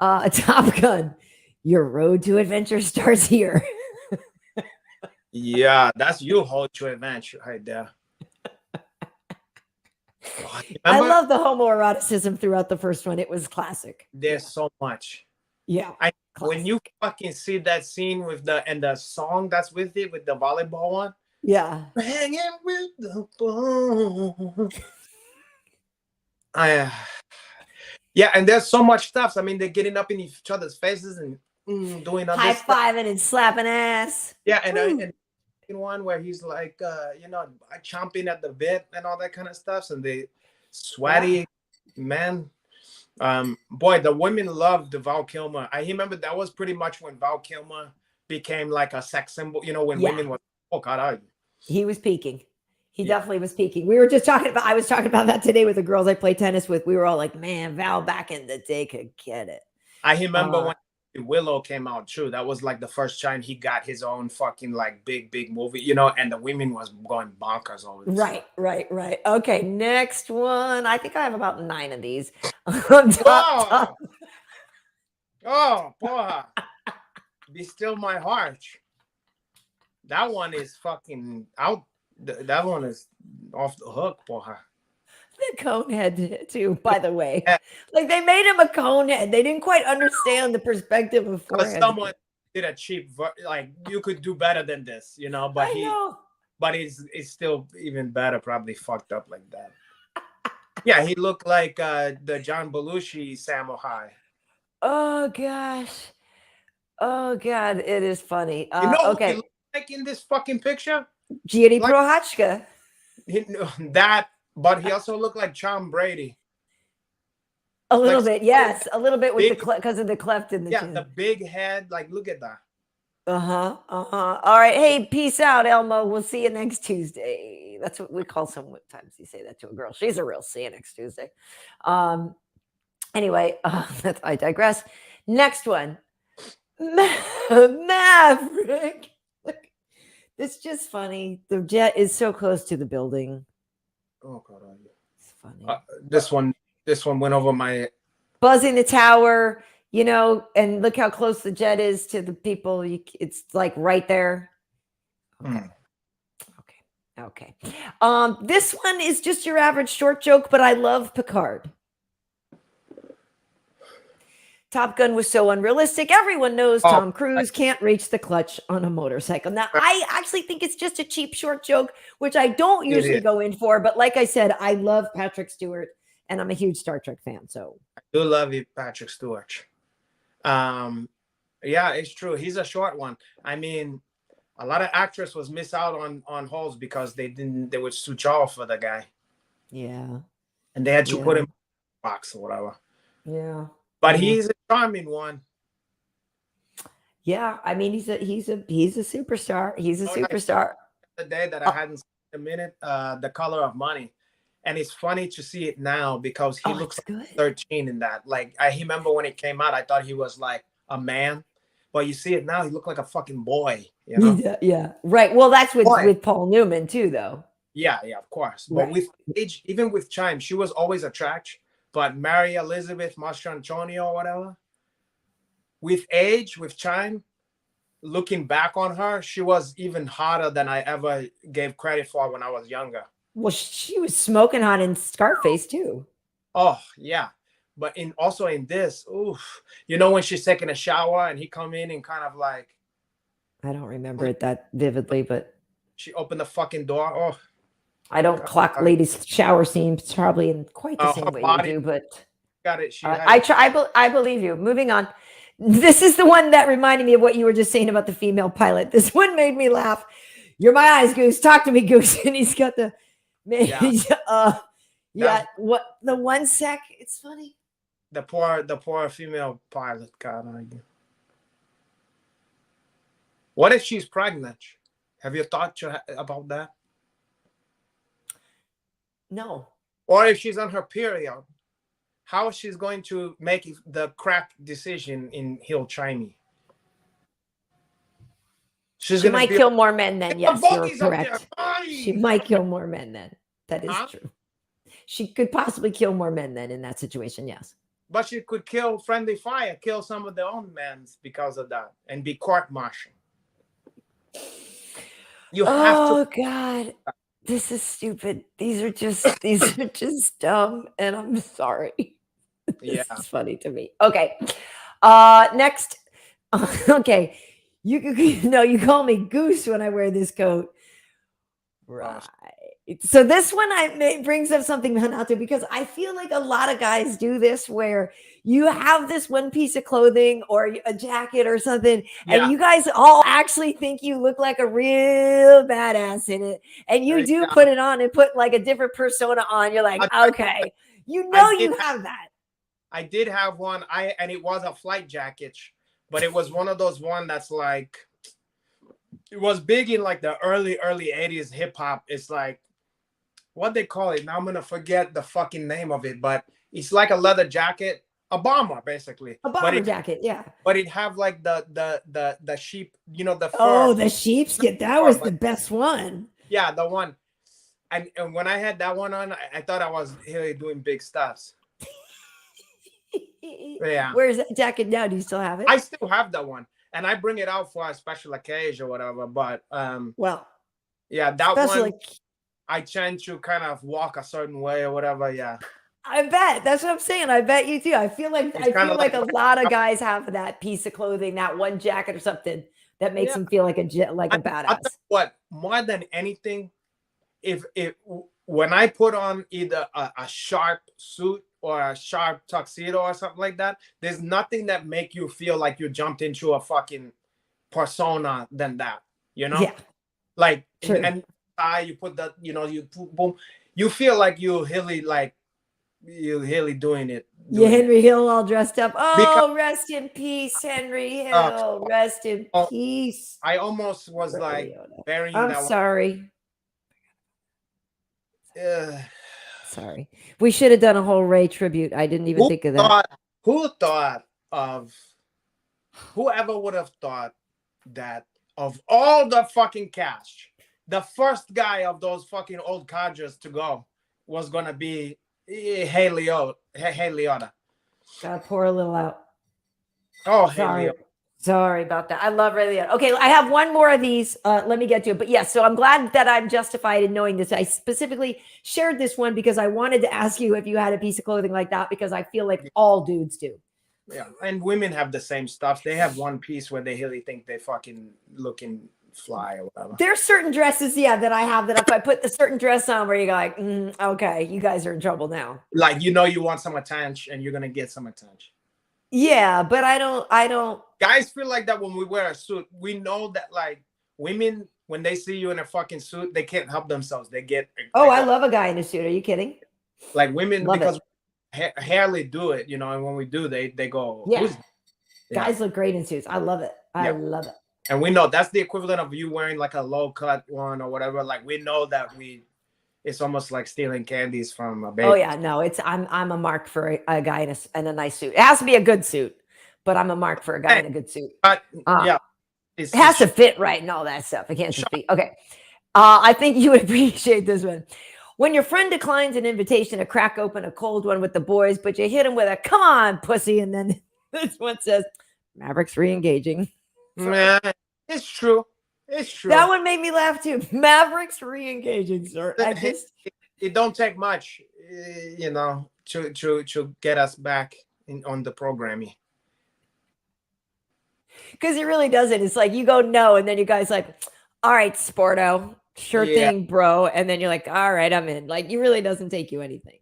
[SPEAKER 1] Top Gun. Your road to adventure starts here.
[SPEAKER 2] Yeah, that's your whole to adventure right there. Oh,
[SPEAKER 1] I
[SPEAKER 2] remember?
[SPEAKER 1] love the homoeroticism throughout the first one. It was classic.
[SPEAKER 2] There's so much.
[SPEAKER 1] Yeah.
[SPEAKER 2] When you fucking see that scene with the song that's with it, with the volleyball one.
[SPEAKER 1] Yeah.
[SPEAKER 2] Hanging with the ball. Yeah, and there's so much stuff. I mean, they're getting up in each other's faces and doing all this stuff.
[SPEAKER 1] High-fiving and slapping ass.
[SPEAKER 2] Yeah, and one where he's like, chomping at the bit and all that kind of stuff, and they sweaty man. Boy, the women loved the Val Kilmer. I remember that was pretty much when Val Kilmer became like a sex symbol. You know, when women were, oh God,
[SPEAKER 1] he was peaking. He definitely was peaking. We were just talking about. I was talking about that today with the girls I play tennis with. We were all like, "Man, Val back in the day could get it."
[SPEAKER 2] I remember when Willow came out too. That was like the first time he got his own fucking like big movie, you know, and the women was going bonkers over this.
[SPEAKER 1] Right. Okay, next one. I think I have about 9 of these. Top.
[SPEAKER 2] Oh, boy. Be Still My Heart. That one is fucking out. That one is off the hook, boy.
[SPEAKER 1] The conehead too, by the way. Like they made him a conehead. They didn't quite understand the perspective of forehead.
[SPEAKER 2] Someone did a cheap, like you could do better than this, you know. But but it's still even better. Probably fucked up like that. Yeah, he looked like the John Belushi Samurai.
[SPEAKER 1] Oh gosh. Oh God, it is funny.
[SPEAKER 2] You know,
[SPEAKER 1] okay.
[SPEAKER 2] He looked like in this fucking picture,
[SPEAKER 1] Gianni Prohachka.
[SPEAKER 2] That. But he also looked like Tom Brady.
[SPEAKER 1] A little bit, yes. A little bit with because of the cleft in the chin.
[SPEAKER 2] The big head. Like, look at that.
[SPEAKER 1] All right. Hey, peace out, Elmo. We'll see you next Tuesday. That's what we call sometimes you say that to a girl. She's a real see you next Tuesday. Anyway, I digress. Next one. Maverick. It's just funny. The jet is so close to the building.
[SPEAKER 2] Oh God,
[SPEAKER 1] it's funny.
[SPEAKER 2] This one went over my
[SPEAKER 1] buzzing the tower, you know, and look how close the jet is to the people. It's like right there. Okay. This one is just your average short joke, but I love Picard. Top Gun was so unrealistic. Everyone knows Tom Cruise can't reach the clutch on a motorcycle. Now, I actually think it's just a cheap short joke, which I don't usually go in for. But like I said, I love Patrick Stewart, and I'm a huge Star Trek fan. So
[SPEAKER 2] I do love you, Patrick Stewart. Yeah, it's true. He's a short one. I mean, a lot of actors was miss out on holes because they would switch off for the guy.
[SPEAKER 1] Yeah.
[SPEAKER 2] And they had to put him in a box or whatever.
[SPEAKER 1] Yeah.
[SPEAKER 2] But he's a charming one.
[SPEAKER 1] Yeah, I mean he's a superstar. He's a superstar.
[SPEAKER 2] The day that I hadn't seen in a minute, The Color of Money, and it's funny to see it now because he looks like 13 in that. Like I remember when it came out, I thought he was like a man, but you see it now, he looked like a fucking boy. You know?
[SPEAKER 1] Yeah, right. Well, that's with Paul Newman too, though.
[SPEAKER 2] Yeah, of course. But with age, even with Chime, she was always attractive. But Mary Elizabeth Mastrantonio or whatever, with age, with Chime, looking back on her, she was even hotter than I ever gave credit for when I was younger.
[SPEAKER 1] Well, she was smoking hot in Scarface too.
[SPEAKER 2] Oh, yeah. But also in this, oof. You know when she's taking a shower and he come in and kind of like...
[SPEAKER 1] I don't remember it that vividly, but...
[SPEAKER 2] She opened the fucking door. Oh.
[SPEAKER 1] I don't clock ladies' shower scenes probably in quite the same way you do, but
[SPEAKER 2] got it.
[SPEAKER 1] I believe you. Moving on. This is the one that reminded me of what you were just saying about the female pilot. This one made me laugh. You're my eyes, Goose. Talk to me, Goose. And he's got the what the 1 sec. It's funny.
[SPEAKER 2] The poor female pilot. God, what if she's pregnant? Have you thought about that?
[SPEAKER 1] No.
[SPEAKER 2] Or if she's on her period, how she's going to make the correct decision in Hill Chimey? She's
[SPEAKER 1] She
[SPEAKER 2] gonna
[SPEAKER 1] might
[SPEAKER 2] be
[SPEAKER 1] kill more men than,
[SPEAKER 2] the
[SPEAKER 1] yes, you're
[SPEAKER 2] buggies up there.
[SPEAKER 1] correct. She
[SPEAKER 2] Aye.
[SPEAKER 1] might kill more men then. That is
[SPEAKER 2] Huh?
[SPEAKER 1] true. She could possibly kill more men then in that situation, yes.
[SPEAKER 2] But she could kill friendly fire, kill some of their own men because of that, and be court-martialed. You have to.
[SPEAKER 1] Oh God, this is stupid. These are just dumb, and I'm sorry. This
[SPEAKER 2] Yeah.
[SPEAKER 1] is funny to me. Okay. Next. Okay. You call me Goose when I wear this coat. Right. So this one brings up something, Renato, because I feel like a lot of guys do this where you have this one piece of clothing or a jacket or something, and
[SPEAKER 2] Yeah.
[SPEAKER 1] you guys all actually think you look like a real badass in it, and you do put it on and put like a different persona on. You're like, okay, you have that.
[SPEAKER 2] I did have one. And it was a flight jacket, but it was one of those one that's like, it was big in like the early 80s hip hop. It's like, what they call it now, I'm gonna forget the fucking name of it, but it's like a leather jacket, a bomber basically.
[SPEAKER 1] A bomber jacket, yeah.
[SPEAKER 2] But it have like the sheep, the fur.
[SPEAKER 1] Oh, the sheepskin. That was the best one.
[SPEAKER 2] Yeah, the one. And when I had that one on, I thought I was really doing big stuffs. Yeah.
[SPEAKER 1] Where's that jacket now? Do you still have it?
[SPEAKER 2] I still have that one, and I bring it out for a special occasion or whatever. But
[SPEAKER 1] well,
[SPEAKER 2] yeah, that one. I tend to kind of walk a certain way or whatever. Yeah.
[SPEAKER 1] I bet. That's what I'm saying. I bet you do. I feel like a lot of guys have that piece of clothing, that one jacket or something that makes them feel like a badass.
[SPEAKER 2] What more than anything, if when I put on either a sharp suit or a sharp tuxedo or something like that, there's nothing that make you feel like you jumped into a fucking persona than that.
[SPEAKER 1] Yeah.
[SPEAKER 2] Like and you put that, boom, you feel like you're really doing it.
[SPEAKER 1] Henry Hill all dressed up. Oh, rest in peace, Henry Hill. Rest in peace.
[SPEAKER 2] I almost was like burying that.
[SPEAKER 1] I'm sorry. Sorry. We should have done a whole Ray tribute. I didn't even think of that.
[SPEAKER 2] Whoever would have thought that of all the fucking cast, the first guy of those fucking old codgers to go was gonna be Ray Liotta.
[SPEAKER 1] Gotta pour a little out.
[SPEAKER 2] Oh,
[SPEAKER 1] sorry about that. I love Ray Liotta. Okay, I have one more of these. Let me get to it. But yes, so I'm glad that I'm justified in knowing this. I specifically shared this one because I wanted to ask you if you had a piece of clothing like that, because I feel like all dudes do.
[SPEAKER 2] Yeah, and women have the same stuff. They have one piece where they really think they fucking looking fly or whatever.
[SPEAKER 1] There's certain dresses, that I have that if I put the certain dress on where you're like, okay, you guys are in trouble now.
[SPEAKER 2] Like, you want some attention and you're gonna get some attention.
[SPEAKER 1] Yeah, but I don't.
[SPEAKER 2] Guys feel like that when we wear a suit. We know that like women, when they see you in a fucking suit, they can't help themselves. They get.
[SPEAKER 1] Oh, I love a guy in a suit. Are you kidding?
[SPEAKER 2] Like women, because rarely do it, and when we do, they go.
[SPEAKER 1] Yeah. Guys look great in suits. I love it. I love it.
[SPEAKER 2] And we know that's the equivalent of you wearing like a low cut one or whatever. Like we know that it's almost like stealing candies from a baby.
[SPEAKER 1] Oh yeah, no, I'm a mark for a guy in a nice suit. It has to be a good suit, but I'm a mark for a guy in a good suit.
[SPEAKER 2] But
[SPEAKER 1] it has to fit right and all that stuff. It can't just be okay. I think you would appreciate this one. When your friend declines an invitation to crack open a cold one with the boys, but you hit him with a "come on, pussy," and then this one says, "Maverick's re-engaging."
[SPEAKER 2] Man, it's true. It's true.
[SPEAKER 1] That one made me laugh too. Maverick's re-engaging, sir.
[SPEAKER 2] It don't take much, to get us back on the programming.
[SPEAKER 1] Because it really doesn't. It's like you go no, and then you guys like, all right, sporto, sure thing, bro. And then you're like, all right, I'm in. Like, it really doesn't take you anything.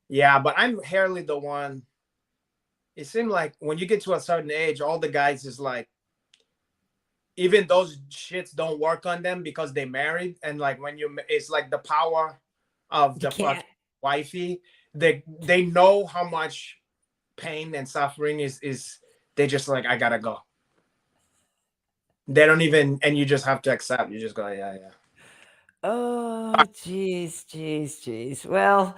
[SPEAKER 2] Yeah, but I'm rarely the one. It seemed like when you get to a certain age, all the guys is like, even those shits don't work on them because they married, and like it's like the power of the fucking wifey. They know how much pain and suffering is. They just like, I gotta go. They don't even, and you just have to accept. You just go, yeah.
[SPEAKER 1] Oh, jeez. Well,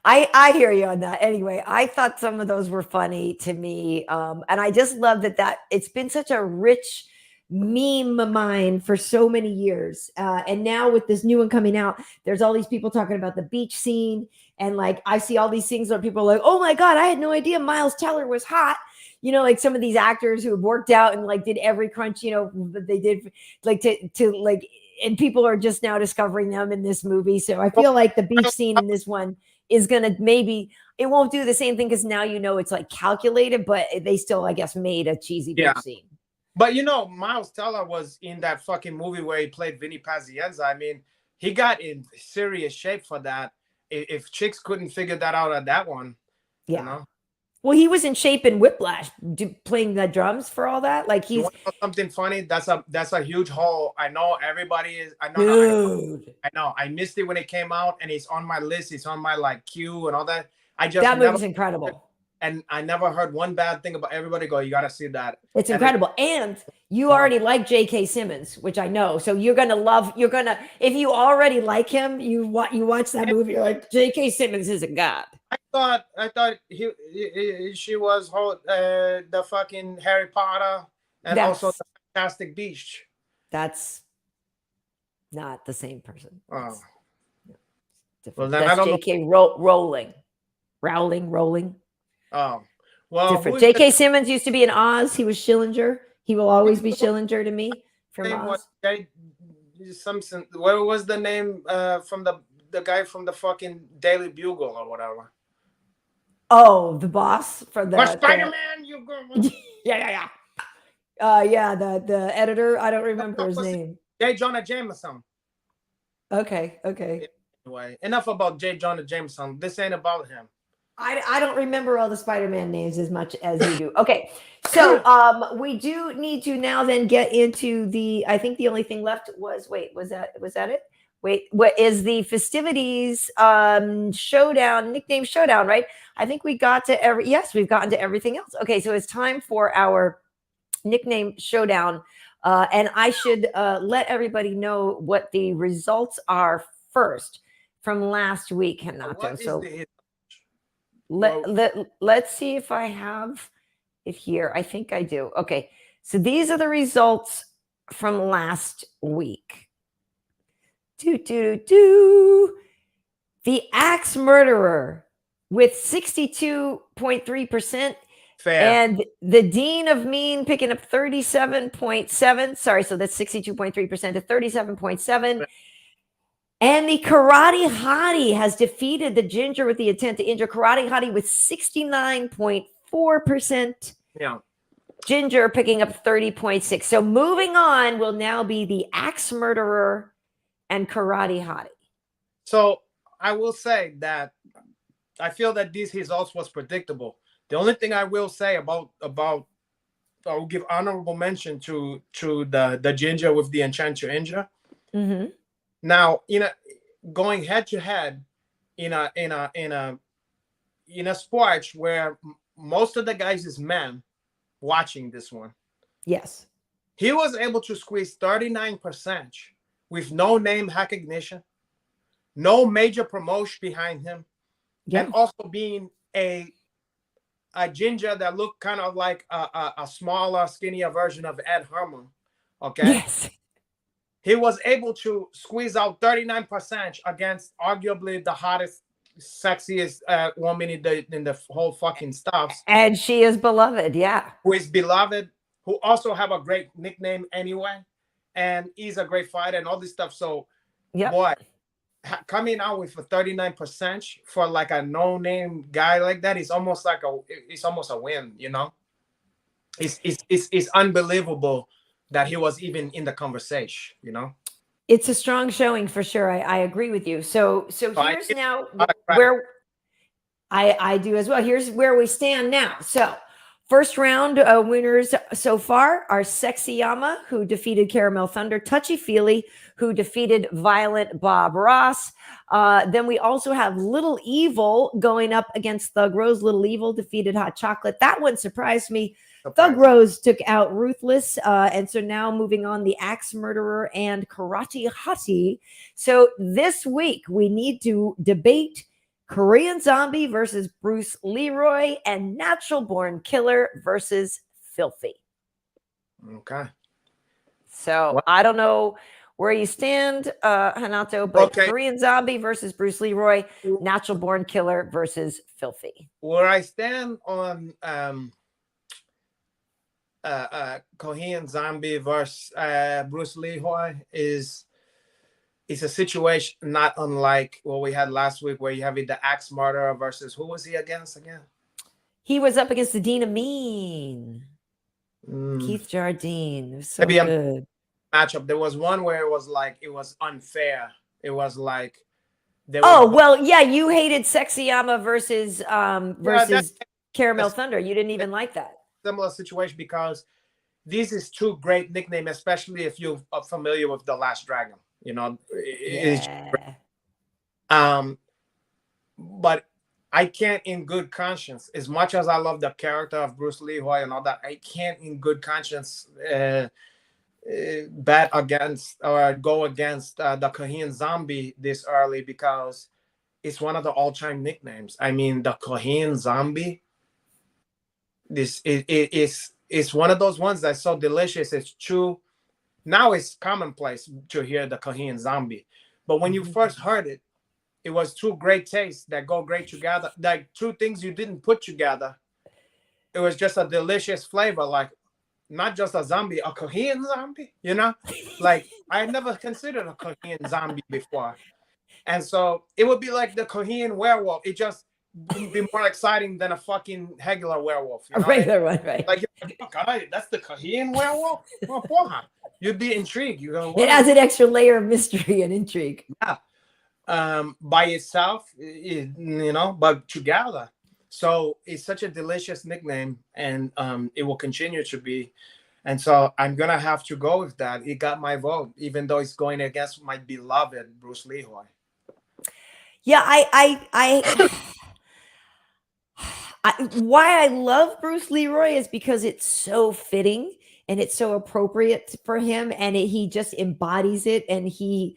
[SPEAKER 1] I hear you on that. Anyway, I thought some of those were funny to me, and I just love that it's been such a rich meme mine for so many years. And now with this new one coming out, there's all these people talking about the beach scene. And like, I see all these things where people are like, oh my God, I had no idea Miles Teller was hot. You know, like some of these actors who have worked out and like did every crunch, you know, that they did like to like, and people are just now discovering them in this movie. So I feel like the beach scene in this one is going to maybe, it won't do the same thing because now, you know, it's like calculated, but they still, I guess, made a cheesy beach scene.
[SPEAKER 2] But you know, Miles Teller was in that fucking movie where he played Vinny Pazienza. I mean, he got in serious shape for that. If chicks couldn't figure that out at that one, you know?
[SPEAKER 1] Well, he was in shape in Whiplash, playing the drums for all that. Like he's
[SPEAKER 2] something funny. That's a huge hole. I know everybody is. I know.
[SPEAKER 1] Dude.
[SPEAKER 2] I know. I missed it when it came out, and it's on my list. It's on my like queue and all that.
[SPEAKER 1] That movie's incredible.
[SPEAKER 2] And I never heard one bad thing about. Everybody go, you got to see that.
[SPEAKER 1] It's incredible. And you already like J.K. Simmons, which I know. So you're going to love, if you already like him, you watch that movie, you're like, J.K. Simmons is a god.
[SPEAKER 2] I thought she was the fucking Harry Potter and also the Fantastic Beast.
[SPEAKER 1] That's not the same person.
[SPEAKER 2] Oh.
[SPEAKER 1] Well, then that's J.K. Rowling.
[SPEAKER 2] Oh, well,
[SPEAKER 1] different. J.K. Simmons used to be in Oz. He was Schillinger. He will always be Schillinger to me from Oz.
[SPEAKER 2] What was the name from the guy from the fucking Daily Bugle or whatever?
[SPEAKER 1] Oh, the boss from the
[SPEAKER 2] Spider-Man. You go.
[SPEAKER 1] Yeah. The editor. I don't remember his name.
[SPEAKER 2] J. Jonah Jameson.
[SPEAKER 1] Okay.
[SPEAKER 2] Anyway, enough about J. Jonah Jameson. This ain't about him.
[SPEAKER 1] I don't remember all the Spider-Man names as much as you do. Okay, so we do need to now then get into I think the only thing left was that it? Wait, what is the festivities showdown, nickname showdown, right? I think we got to we've gotten to everything else. Okay, so it's time for our nickname showdown. And I should let everybody know what the results are first from last week, Renato. So let's see if I have it here. I think I do. Okay. So these are the results from last week. The axe murderer with 62.3%.
[SPEAKER 2] Fair.
[SPEAKER 1] And the Dean of Mean picking up 37.7. Sorry, so that's 62.3% to 37.7. And the Karate Hottie has defeated the Ginger with the intent to injure. Karate Hottie with 69.4%.
[SPEAKER 2] Yeah.
[SPEAKER 1] Ginger picking up 30.6. So moving on will now be the Axe Murderer and Karate Hottie.
[SPEAKER 2] So I will say that I feel that these results was predictable. The only thing I will say about I will give honorable mention to the Ginger with the intent to injure.
[SPEAKER 1] Mm-hmm.
[SPEAKER 2] Now, going head to head in a sport where most of the guys is men watching this one.
[SPEAKER 1] Yes.
[SPEAKER 2] He was able to squeeze 39% with no name recognition, no major promotion behind him, and also being a Ginger that looked kind of like a smaller, skinnier version of Ed Herman. Okay.
[SPEAKER 1] Yes.
[SPEAKER 2] He was able to squeeze out 39% against arguably the hottest, sexiest woman in the whole fucking stuff.
[SPEAKER 1] And she is beloved, yeah.
[SPEAKER 2] Who is beloved, who also have a great nickname anyway, and he's a great fighter and all this stuff. So, boy, coming out with a 39% for like a no-name guy like that is almost like it's almost a win, It's unbelievable that he was even in the conversation,
[SPEAKER 1] It's a strong showing for sure. I agree with you. So here's now where I do as well. Here's where we stand now. So first round winners so far are Sexy Yama, who defeated Caramel Thunder, Touchy Feely, who defeated Violent Bob Ross. Then we also have Little Evil going up against Thug Rose. Little Evil defeated Hot Chocolate. That one surprised me. Thug Rose took out Ruthless. And so now moving on, the Axe Murderer and Karate Hottie. So this week we need to debate Korean Zombie versus Bruce Leroy and Natural Born Killer versus Filthy.
[SPEAKER 2] Okay.
[SPEAKER 1] So
[SPEAKER 2] What?
[SPEAKER 1] I don't know where you stand, Renato, but
[SPEAKER 2] Okay.
[SPEAKER 1] Korean Zombie versus Bruce Leroy, Natural Born Killer versus Filthy.
[SPEAKER 2] Where I stand on Korean Zombie versus Bruce Leroy is it's a situation not unlike what we had last week, where you have the axe murderer versus who was he against again?
[SPEAKER 1] He was up against the Dean of Mean,
[SPEAKER 2] Mm.
[SPEAKER 1] Keith Jardine. It was so
[SPEAKER 2] Maybe a
[SPEAKER 1] good.
[SPEAKER 2] matchup. There was one where it was like it was unfair. It was like there
[SPEAKER 1] Oh
[SPEAKER 2] was
[SPEAKER 1] well, yeah, you hated Sexyama versus versus Caramel
[SPEAKER 2] that's
[SPEAKER 1] Thunder. You didn't even like that.
[SPEAKER 2] similar situation because this is two great nicknames, especially if you are familiar with The Last Dragon. You know,
[SPEAKER 1] Yeah.
[SPEAKER 2] but I can't, in good conscience, as much as I love the character of Bruce Leroy and all that, I can't, in good conscience, bet against or go against the Korean Zombie this early because it's one of the all-time nicknames. I mean, the Korean Zombie. This it's one of those ones that's so delicious. It's true. Now it's commonplace to hear the Korean Zombie, but when you first heard it, it was two great tastes that go great together. Like two things you didn't put together. It was just a delicious flavor, like not just a zombie, a Korean zombie. You know, like I had never considered a Korean zombie before, and so it would be like the Korean werewolf. It just be more exciting than a fucking regular werewolf. You
[SPEAKER 1] A
[SPEAKER 2] know,
[SPEAKER 1] regular one, right?
[SPEAKER 2] like oh God, that's the Korean werewolf. Well, porra. You'd be intrigued. You go,
[SPEAKER 1] It adds an extra layer of mystery and intrigue.
[SPEAKER 2] yeah. By itself, you know, but together. So it's such a delicious nickname, and it will continue to be. And so I'm gonna have to go with that. It got my vote, even though it's going against my beloved Bruce Leroy.
[SPEAKER 1] Yeah, why I love Bruce Leroy is because it's so fitting and it's so appropriate for him, and he just embodies it, and he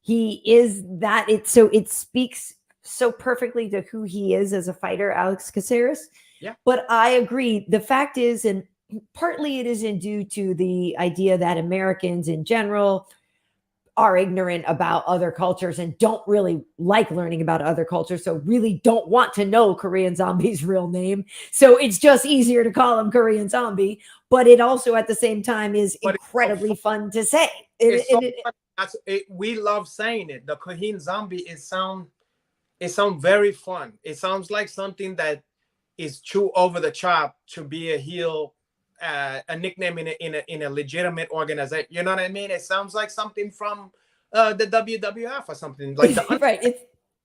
[SPEAKER 1] is that. It speaks so perfectly to who he is as a fighter, Alex Caceres.
[SPEAKER 2] Yeah.
[SPEAKER 1] But I agree. The fact is, and partly it isn't due to the idea that Americans in general are ignorant about other cultures and don't really like learning about other cultures, so really don't want to know Korean Zombie's real name. So it's just easier to call him Korean Zombie, but it also at the same time is incredibly fun to say.
[SPEAKER 2] We love saying it. The Korean Zombie it sound very fun. It sounds like something that is too over the top to be a heel, a nickname in a legitimate organization. You know what I mean? It sounds like something from the WWF or something like the
[SPEAKER 1] right. It's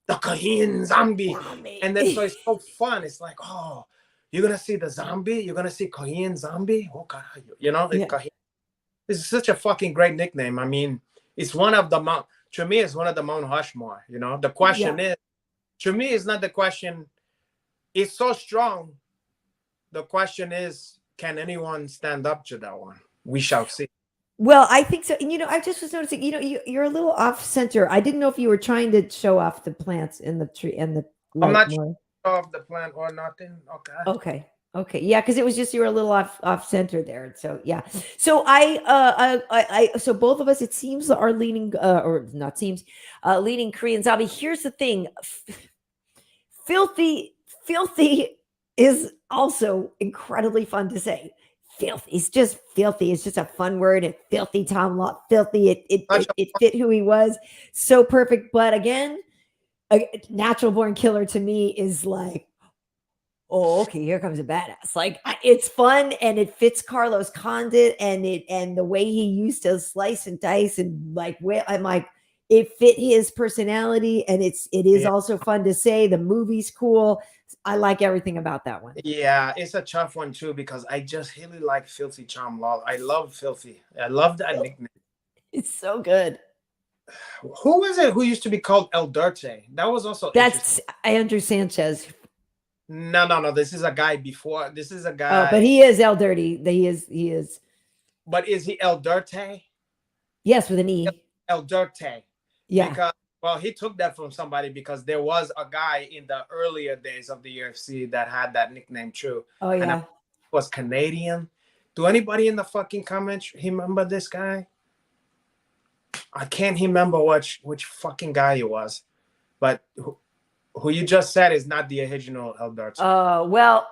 [SPEAKER 2] the Korean Zombie, and then so it's so fun. It's like, oh, you're gonna see the zombie. You're gonna see Korean Zombie. Oh God, you know,
[SPEAKER 1] Yeah.
[SPEAKER 2] this is such a fucking great nickname. I mean, it's one of the Mount. To me, it's one of the Mount Rushmore. You know, the question is, to me, it's not the question. It's so strong. The question is, can anyone stand up to that one? We shall see.
[SPEAKER 1] Well, I think so. You know, I just was noticing, you know, you're a little off center. I didn't know if you were trying to show off the plants in the tree and the light.
[SPEAKER 2] I'm not
[SPEAKER 1] more.
[SPEAKER 2] sure of the plant or nothing. Okay.
[SPEAKER 1] Okay. Yeah, because it was just you were a little off center there. So yeah. So I so both of us, it seems, are leaning or not seems leaning Korean Zombie. Here's the thing. Filthy is also incredibly fun to say. Filthy. It's just filthy. It's just a fun word. And filthy Tom Law. Filthy. It fit who he was. So perfect. But again, a Natural Born Killer to me is like, oh, okay, here comes a badass. Like it's fun and it fits Carlos Condit and the way he used to slice and dice and like I'm like it fit his personality, and it is also fun to say. The movie's cool. I like everything about that one.
[SPEAKER 2] Yeah, it's a tough one too because I just really like Filthy Tom Law. I love Filthy. I love that nickname.
[SPEAKER 1] It's so good.
[SPEAKER 2] Who was it who used to be called El Dirte? That was also
[SPEAKER 1] That's Andrew Sanchez.
[SPEAKER 2] No. This is a guy before. This is a guy.
[SPEAKER 1] Oh, but he is El Dirty. He is.
[SPEAKER 2] But is he El Dirte?
[SPEAKER 1] Yes, with an E.
[SPEAKER 2] El Dirte.
[SPEAKER 1] Yeah.
[SPEAKER 2] Because, well, he took that from somebody because there was a guy in the earlier days of the UFC that had that nickname too.
[SPEAKER 1] Oh yeah.
[SPEAKER 2] And it was Canadian. Do anybody in the fucking comments remember this guy? I can't remember which fucking guy it was, but who you just said is not the original Eldar.
[SPEAKER 1] Oh, well,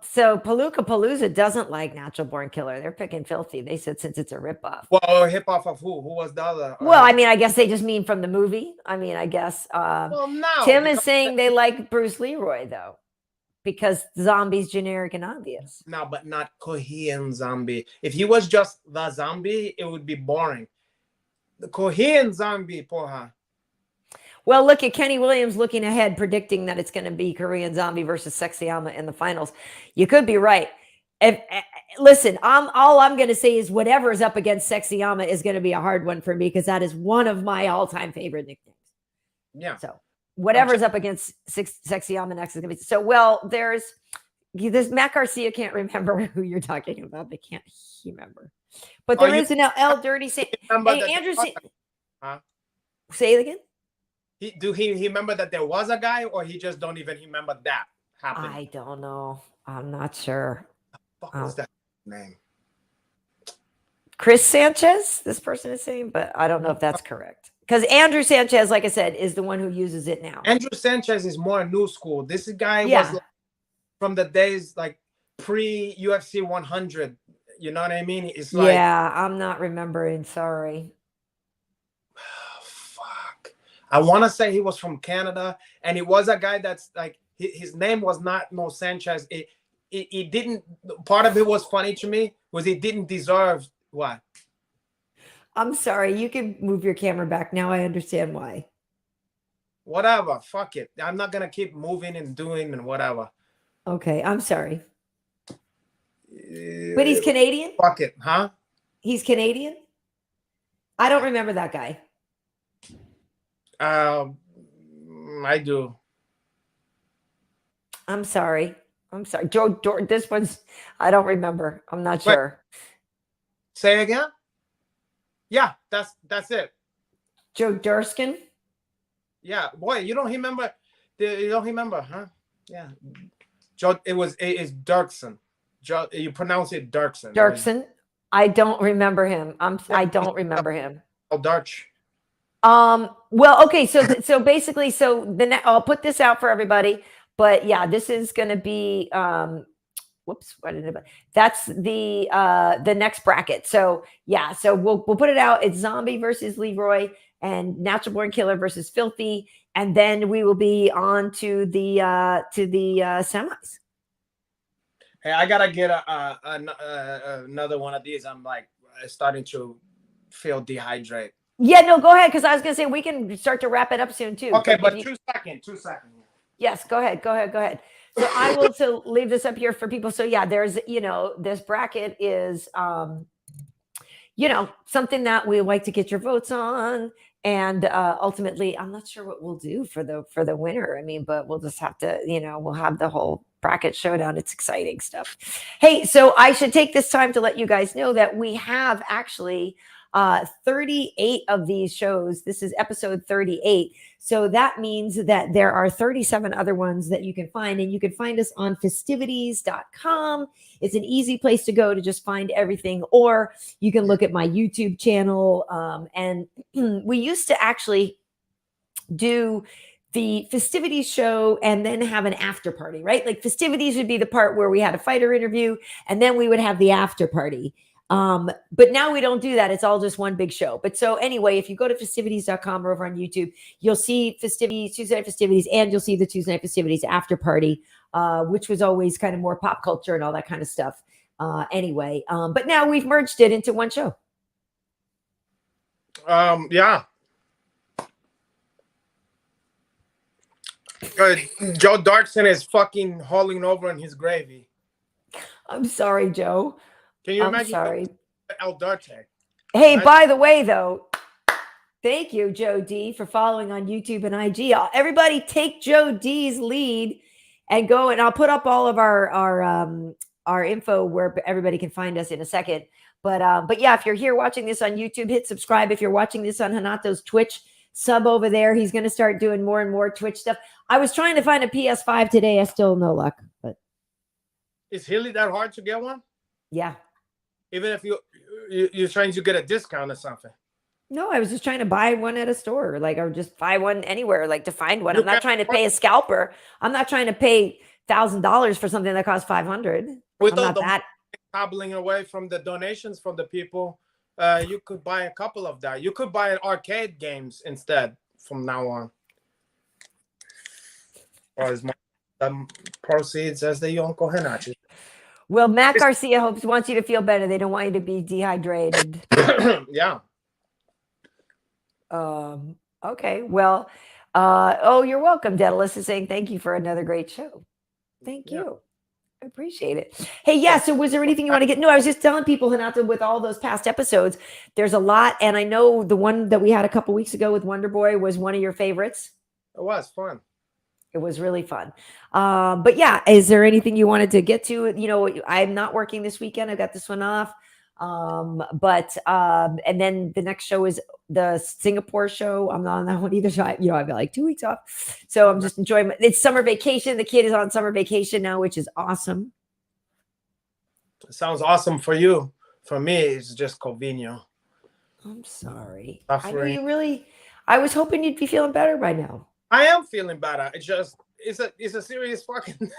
[SPEAKER 1] so Palooza doesn't like Natural Born Killer. They're picking Filthy. They said since it's a ripoff.
[SPEAKER 2] Well, hip hop of who? Who was the other?
[SPEAKER 1] Well, I mean, I guess they just mean from the movie. I mean, I guess.
[SPEAKER 2] Well, no.
[SPEAKER 1] Tim is saying they like Bruce Leroy though, because zombie's generic and obvious.
[SPEAKER 2] No, but not Korean zombie. If he was just the zombie, it would be boring. The Korean zombie, porra.
[SPEAKER 1] Well, look at Kenny Williams looking ahead, predicting that it's going to be Korean Zombie versus Sexyama in the finals. You could be right. Listen, all I'm going to say is whatever is up against Sexyama is going to be a hard one for me because that is one of my all-time favorite nicknames.
[SPEAKER 2] Yeah.
[SPEAKER 1] So whatever's up against Sexyama next is going to be. So, well, there's this Matt Garcia can't remember who you're talking about. They can't remember. But there is an L Dirty say. Hey, Andrew, say it again.
[SPEAKER 2] He remember that there was a guy, or he just don't even remember that happened?
[SPEAKER 1] I don't know. I'm not sure.
[SPEAKER 2] What was that name?
[SPEAKER 1] Chris Sanchez, this person is saying, but I don't know if that's correct. Because Andrew Sanchez, like I said, is the one who uses it now.
[SPEAKER 2] Andrew Sanchez is more new school. This guy was like, from the days like pre UFC 100. You know what I mean? It's like,
[SPEAKER 1] yeah, I'm not remembering. Sorry.
[SPEAKER 2] I want to say he was from Canada, and it was a guy that's like his name was not no Sanchez. It didn't. Part of it was funny to me was he didn't deserve what.
[SPEAKER 1] I'm sorry. You can move your camera back now. I understand why.
[SPEAKER 2] Whatever. Fuck it. I'm not gonna keep moving and doing and whatever.
[SPEAKER 1] Okay, I'm sorry. But he's Canadian.
[SPEAKER 2] Fuck it, huh?
[SPEAKER 1] He's Canadian. I don't remember that guy.
[SPEAKER 2] I do.
[SPEAKER 1] I'm sorry. Joe, this one's, I don't remember. I'm not sure.
[SPEAKER 2] Say again? Yeah, that's it.
[SPEAKER 1] Joe Durskin?
[SPEAKER 2] Yeah, boy, you don't remember, huh? Yeah. Joe, it's Dirksen. Joe, you pronounce it Dirksen.
[SPEAKER 1] Dirksen? I don't remember him. I don't remember him.
[SPEAKER 2] Oh, Dirch.
[SPEAKER 1] Well, okay, so basically, I'll put this out for everybody, but yeah, this is going to be, whoops, that's the next bracket. So yeah, so we'll put it out. It's Zombie versus Leroy and Natural Born Killer versus Filthy. And then we will be on to the semis.
[SPEAKER 2] Hey, I gotta get another one of these. I'm like starting to feel dehydrated.
[SPEAKER 1] Yeah, no, go ahead, because I was going to say we can start to wrap it up soon, too.
[SPEAKER 2] Okay, but 2 seconds.
[SPEAKER 1] Yes, go ahead. So I will leave this up here for people. So yeah, there's, this bracket is, something that we like to get your votes on. And ultimately, I'm not sure what we'll do for the winner. I mean, but we'll just have to, we'll have the whole bracket showdown. It's exciting stuff. Hey, so I should take this time to let you guys know that we have actually 38 of these shows. This is episode 38. So that means that there are 37 other ones that you can find, and you can find us on festivities.com. It's an easy place to go to just find everything, or you can look at my YouTube channel. And we used to actually do the festivities show and then have an after party, right? Like festivities would be the part where we had a fighter interview, and then we would have the after party. But now we don't do that. It's all just one big show. But so anyway, if you go to festivities.com or over on YouTube, you'll see festivities, Tuesday Night Fistivities, and you'll see the Tuesday Night Fistivities after party, which was always kind of more pop culture and all that kind of stuff. Anyway, but now we've merged it into one show.
[SPEAKER 2] Yeah. Joe Darkson is fucking hauling over in his gravy.
[SPEAKER 1] I'm sorry, Joe.
[SPEAKER 2] Can you imagine?
[SPEAKER 1] I'm sorry.
[SPEAKER 2] El Darte.
[SPEAKER 1] Hey, by the way, though, thank you, Joe D, for following on YouTube and IG. Everybody take Joe D's lead and go, and I'll put up all of our info where everybody can find us in a second. But yeah, if you're here watching this on YouTube, hit subscribe. If you're watching this on Renato's Twitch, sub over there. He's going to start doing more and more Twitch stuff. I was trying to find a PS5 today. I still no luck. But
[SPEAKER 2] is really that hard to get one?
[SPEAKER 1] Yeah.
[SPEAKER 2] Even if you're trying to get a discount or something.
[SPEAKER 1] No, I was just trying to buy one at a store, like, or just buy one anywhere, like to find one.
[SPEAKER 2] You
[SPEAKER 1] I'm not
[SPEAKER 2] can
[SPEAKER 1] trying to pay a scalper. I'm not trying to pay $1,000 for something that costs 500.
[SPEAKER 2] with
[SPEAKER 1] I'm
[SPEAKER 2] all
[SPEAKER 1] not
[SPEAKER 2] the
[SPEAKER 1] that.
[SPEAKER 2] cobbling away from the donations from the people. You could buy a couple of that. You could buy arcade games instead from now on. Or as much proceeds as the Yonko Henachi.
[SPEAKER 1] Well, Matt Garcia wants you to feel better. They don't want you to be dehydrated.
[SPEAKER 2] Yeah.
[SPEAKER 1] Okay. Well, you're welcome. Daedalus is saying thank you for another great show. Thank you. I appreciate it. Hey, yeah. So was there anything you want to get? No, I was just telling people, Renato, with all those past episodes, there's a lot. And I know the one that we had a couple weeks ago with Wonder Boy was one of your favorites.
[SPEAKER 2] It was fun.
[SPEAKER 1] It was really fun. But yeah, is there anything you wanted to get to? You know, I'm not working this weekend. I got this one off. And then the next show is the Singapore show. I'm not on that one either. So I've got like 2 weeks off. So I'm just enjoying it's summer vacation. The kid is on summer vacation now, which is awesome.
[SPEAKER 2] It sounds awesome for you. For me, it's just convenient.
[SPEAKER 1] I'm sorry.
[SPEAKER 2] Suffering.
[SPEAKER 1] I know I was hoping you'd be feeling better by now.
[SPEAKER 2] I am feeling better. It's just it's a serious fucking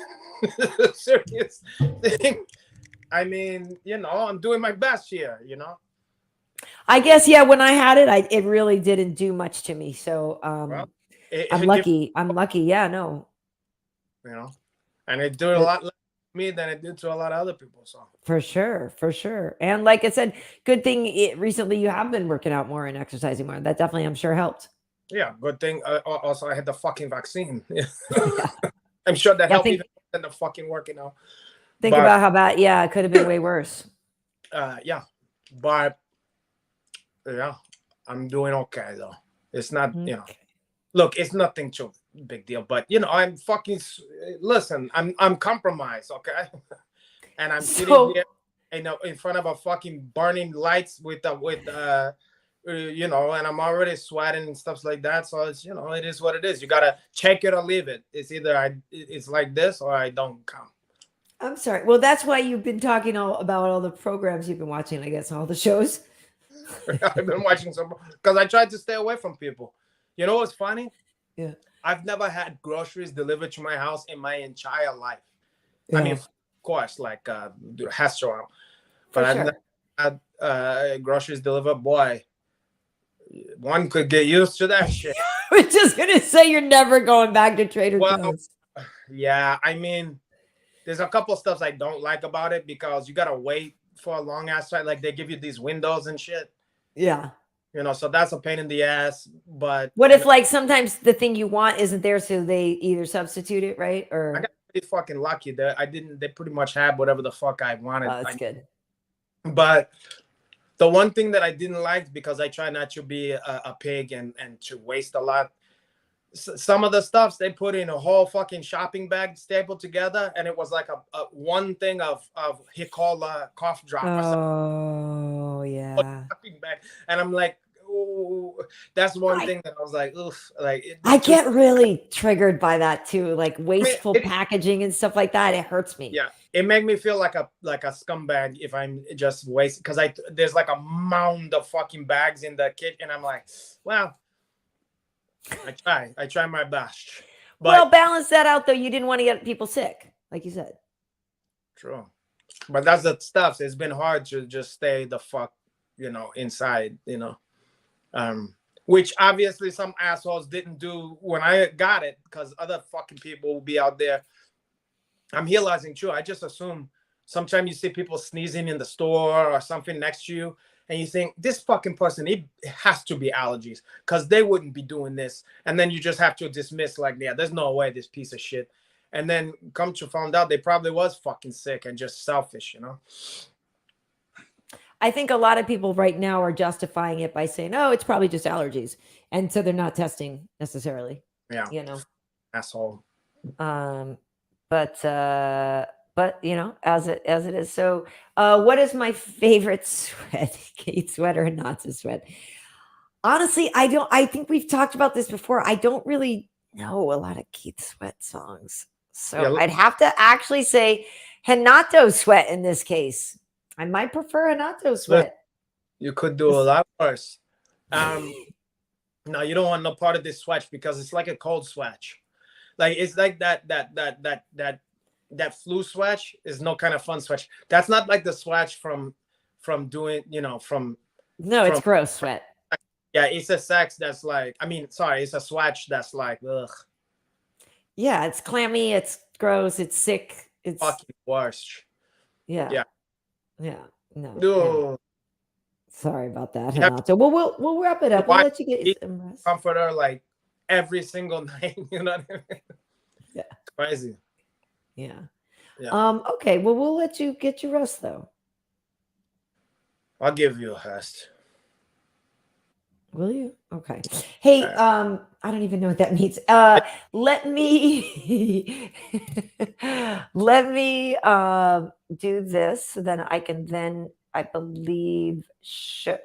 [SPEAKER 2] serious thing. I mean, I'm doing my best here,
[SPEAKER 1] I guess, yeah, when I had it, it really didn't do much to me. So I'm lucky. I'm lucky. Yeah, no.
[SPEAKER 2] And it did a lot less to me than it did to a lot of other people. So
[SPEAKER 1] for sure. And like I said, good thing recently you have been working out more and exercising more. That definitely, I'm sure, helped.
[SPEAKER 2] Yeah, good thing. Also, I had the fucking vaccine. I'm sure that helped even than the fucking working out.
[SPEAKER 1] Think about how bad. Yeah, it could have been way worse.
[SPEAKER 2] Yeah, but yeah, I'm doing okay though. It's not, look, it's nothing too big deal. But I'm fucking. Listen, I'm compromised, okay, and I'm sitting here, in front of a fucking burning lights with and I'm already sweating and stuff like that. So it's, it is what it is. You gotta check it or leave it. It's either it's like this or I don't come.
[SPEAKER 1] I'm sorry. Well, that's why you've been talking about all the programs you've been watching, I guess, all the shows.
[SPEAKER 2] I've been watching some because I tried to stay away from people. You know what's funny?
[SPEAKER 1] Yeah.
[SPEAKER 2] I've never had groceries delivered to my house in my entire life.
[SPEAKER 1] Yeah.
[SPEAKER 2] I mean, of course, like restaurant, but I've never had groceries delivered. Boy, one could get used to that shit.
[SPEAKER 1] I was just gonna say you're never going back to Trader Joe's.
[SPEAKER 2] Yeah, I mean, there's a couple stuff I don't like about it because you gotta wait for a long ass time. Like they give you these windows and shit.
[SPEAKER 1] Yeah.
[SPEAKER 2] So that's a pain in the ass. But
[SPEAKER 1] what if like sometimes the thing you want isn't there, so they either substitute it, right? Or
[SPEAKER 2] I got pretty fucking lucky that they pretty much had whatever the fuck I wanted.
[SPEAKER 1] Oh, that's good.
[SPEAKER 2] But the one thing that I didn't like, because I try not to be a pig and to waste a lot, some of the stuffs they put in a whole fucking shopping bag stapled together, and it was like a one thing of Hikola cough drop.
[SPEAKER 1] Oh, yeah.
[SPEAKER 2] Shopping bag. And I'm like, ooh, that's one thing that I was like, oof. Like
[SPEAKER 1] I get really triggered by that too, like wasteful packaging and stuff like that. It hurts me.
[SPEAKER 2] Yeah, it made me feel like a scumbag if I'm just wasting, because there's like a mound of fucking bags in the kitchen, and I'm like, well, I try my best. But
[SPEAKER 1] well, balance that out though. You didn't want to get people sick, like you said.
[SPEAKER 2] True, but that's the stuff. It's been hard to just stay the fuck, inside, which obviously some assholes didn't do when I got it, because other fucking people will be out there. I'm realizing too, I just assume sometimes you see people sneezing in the store or something next to you, and you think this fucking person, it has to be allergies, because they wouldn't be doing this. And then you just have to dismiss, like, yeah, there's no way, this piece of shit. And then come to find out they probably was fucking sick and just selfish,
[SPEAKER 1] I think a lot of people right now are justifying it by saying, oh, it's probably just allergies. And so they're not testing necessarily.
[SPEAKER 2] Yeah. Asshole.
[SPEAKER 1] But as it is. So what is my favorite sweat? Kate sweat or not to sweat? Honestly, I think we've talked about this before. I don't really know a lot of Keith Sweat songs. So I'd have to actually say Renato Sweat in this case. I might prefer Renato Sweat.
[SPEAKER 2] You could do a lot worse. No, you don't want no part of this swatch because it's like a cold swatch. Like it's like that flu swatch is no kind of fun swatch. That's not like the swatch from doing, from
[SPEAKER 1] it's gross sweat.
[SPEAKER 2] Yeah, it's a sex that's like, it's a swatch that's like, ugh.
[SPEAKER 1] Yeah, it's clammy, it's gross, it's sick, it's
[SPEAKER 2] fucking worst.
[SPEAKER 1] Yeah.
[SPEAKER 2] No.
[SPEAKER 1] Yeah. Sorry about that, Renato. Well, we'll wrap it up. We'll let you get some rest.
[SPEAKER 2] Comforter like every single night. You know what I mean?
[SPEAKER 1] Yeah.
[SPEAKER 2] It's crazy.
[SPEAKER 1] Yeah.
[SPEAKER 2] Yeah.
[SPEAKER 1] Okay. Well, we'll let you get your rest, though.
[SPEAKER 2] I'll give you a rest.
[SPEAKER 1] Will you? Okay. Hey, I don't even know what that means. Let me do this so then I can I believe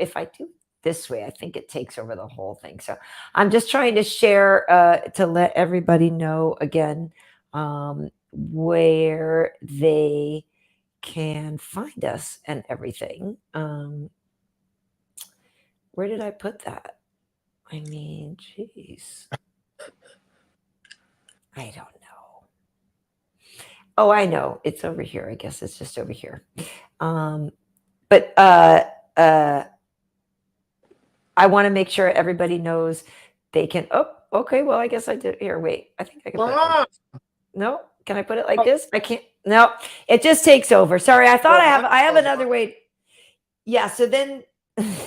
[SPEAKER 1] if I do this way, I think it takes over the whole thing. So I'm just trying to share to let everybody know again where they can find us and everything. Where did I put that? I mean, geez. I don't know. Oh, I know. It's over here. I guess it's just over here. But I want to make sure everybody knows they can. Oh, okay. Well, I guess I did. Here, wait. I think I can put it like this. No? Can I put it like this? I can't. No, it just takes over. Sorry. I thought I have another way. Yeah. So then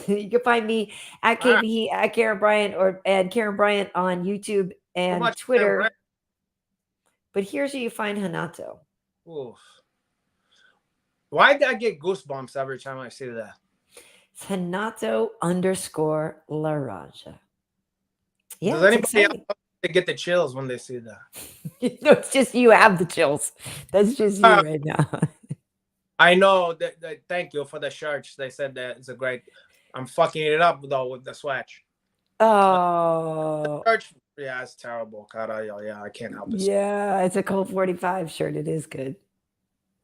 [SPEAKER 1] you can find me at KB at Karyn Bryant and Karyn Bryant on YouTube and Twitter. But here's where you find Renato.
[SPEAKER 2] Oof. Why did I get goosebumps every time I see that?
[SPEAKER 1] It's Renato_Laranja. Yeah.
[SPEAKER 2] Does anybody else get the chills when they see that?
[SPEAKER 1] No, it's just you have the chills. That's just you right now.
[SPEAKER 2] I know that. Thank you for the shirts. They said that it's a great. I'm fucking it up though with the swatch.
[SPEAKER 1] Oh,
[SPEAKER 2] the shirt, yeah, it's terrible. Caralho, yeah, I can't help it.
[SPEAKER 1] Yeah, it's a Colt 45 shirt. It is good.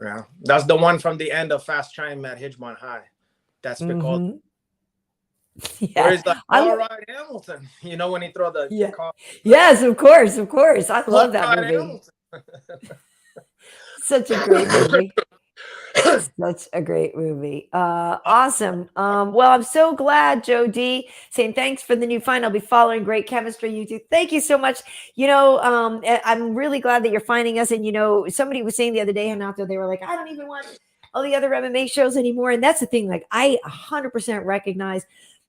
[SPEAKER 2] Yeah, that's the one from the end of Fast Time at Ridgemont High. That's because.
[SPEAKER 1] Yeah.
[SPEAKER 2] Where is the all right Hamilton? You know when he throw the car.
[SPEAKER 1] Yes, of course. I love that movie. Such a great movie. Such a great movie. Awesome. Well, I'm so glad, Joe D, saying thanks for the new find. I'll be following Great Chemistry YouTube. Thank you so much. I'm really glad that you're finding us. And, somebody was saying the other day, Renato, they were like, I don't even watch all the other MMA shows anymore. And that's the thing. Like, I 100% recognize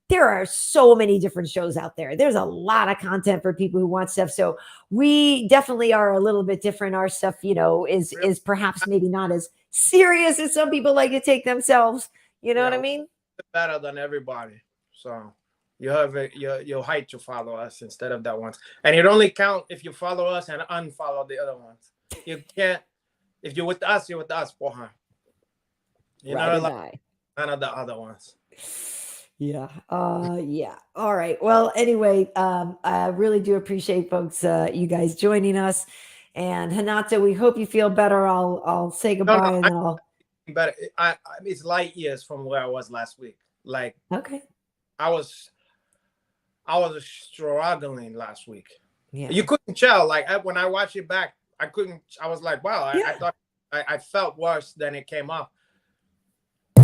[SPEAKER 1] there are so many different shows out there. There's a lot of content for people who want stuff. So we definitely are a little bit different. Our stuff, is perhaps maybe not as serious as some people like to take themselves. You know what I mean?
[SPEAKER 2] Better than everybody. So you have your height to follow us instead of that ones. And it only count if you follow us and unfollow the other ones. You can't. If you're with us, you're with us, porra. You're not like none of the other ones.
[SPEAKER 1] Yeah. Yeah. All right. Well, anyway, I really do appreciate folks, you guys joining us. And Renato, we hope you feel better. I'll say goodbye and then I'll.
[SPEAKER 2] But it's light years from where I was last week. Like,
[SPEAKER 1] okay,
[SPEAKER 2] I was struggling last week.
[SPEAKER 1] Yeah,
[SPEAKER 2] you couldn't tell. Like when I watched it back, I couldn't. I was like, wow. I thought I felt worse than it came up.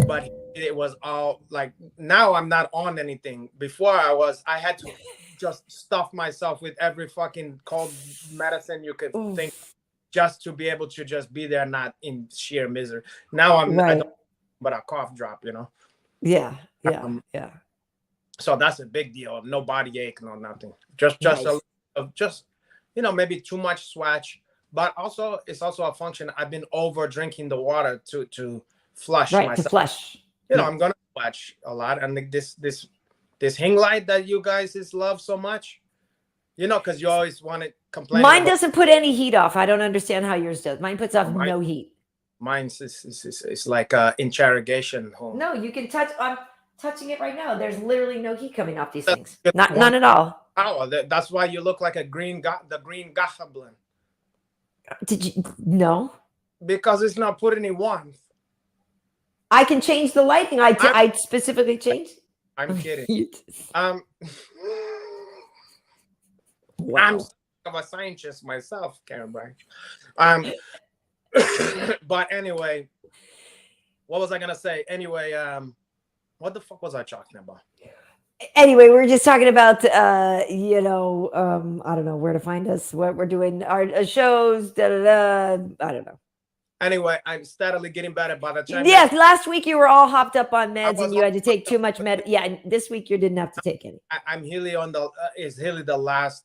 [SPEAKER 2] But it was all like, now I'm not on anything. Before I had to just stuff myself with every fucking cold medicine you could think, just to be able to just be there, not in sheer misery. Now I don't, but a cough drop,
[SPEAKER 1] Yeah.
[SPEAKER 2] So that's a big deal. No body ache, no nothing. Just maybe too much swatch. But also, it's also a function. I've been over drinking the water to flush myself.
[SPEAKER 1] To flush.
[SPEAKER 2] I'm gonna watch a lot, and this hang light that you guys love so much, because you always want to complain.
[SPEAKER 1] Mine doesn't put any heat off. I don't understand how yours does. Mine puts off no heat.
[SPEAKER 2] Mine's is like interrogation home.
[SPEAKER 1] No, you can touch. I'm touching it right now. There's literally no heat coming off these things. None at all.
[SPEAKER 2] Oh, that's why you look like the green goblin.
[SPEAKER 1] Did you? No.
[SPEAKER 2] Because it's not putting any warmth.
[SPEAKER 1] I can change the lighting. I specifically changed.
[SPEAKER 2] I'm kidding.
[SPEAKER 1] Wow.
[SPEAKER 2] I'm of a scientist myself, Karyn Bryant. But anyway, what was I gonna say? Anyway, what the fuck was I talking about?
[SPEAKER 1] Anyway, we're just talking about I don't know where to find us, what we're doing, our shows, I don't know.
[SPEAKER 2] Anyway, I'm steadily getting better by the time.
[SPEAKER 1] Yes, last week you were all hopped up on meds and you had to take too much med. Yeah, and this week you didn't have to take any.
[SPEAKER 2] I'm Hilly on the is Hilly the last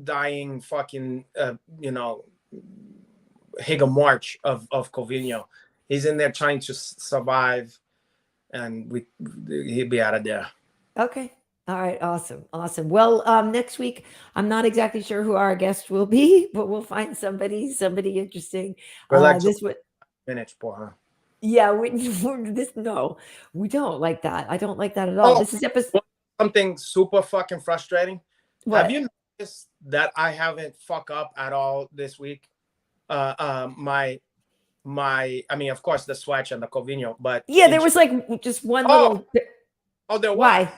[SPEAKER 2] dying fucking Higa March of Covino. He's in there trying to survive, and he'll be out of there.
[SPEAKER 1] Okay. All right. Awesome. Well, next week, I'm not exactly sure who our guest will be, but we'll find somebody interesting.
[SPEAKER 2] This would finish, huh?
[SPEAKER 1] Yeah. No, we don't like that. I don't like that at all. This is episode.
[SPEAKER 2] Something super fucking frustrating.
[SPEAKER 1] What?
[SPEAKER 2] Have you noticed that I haven't fucked up at all this week? I mean, of course, the Swatch and the Covino, but
[SPEAKER 1] yeah, there was like just one little.
[SPEAKER 2] Oh, there was.
[SPEAKER 1] Why?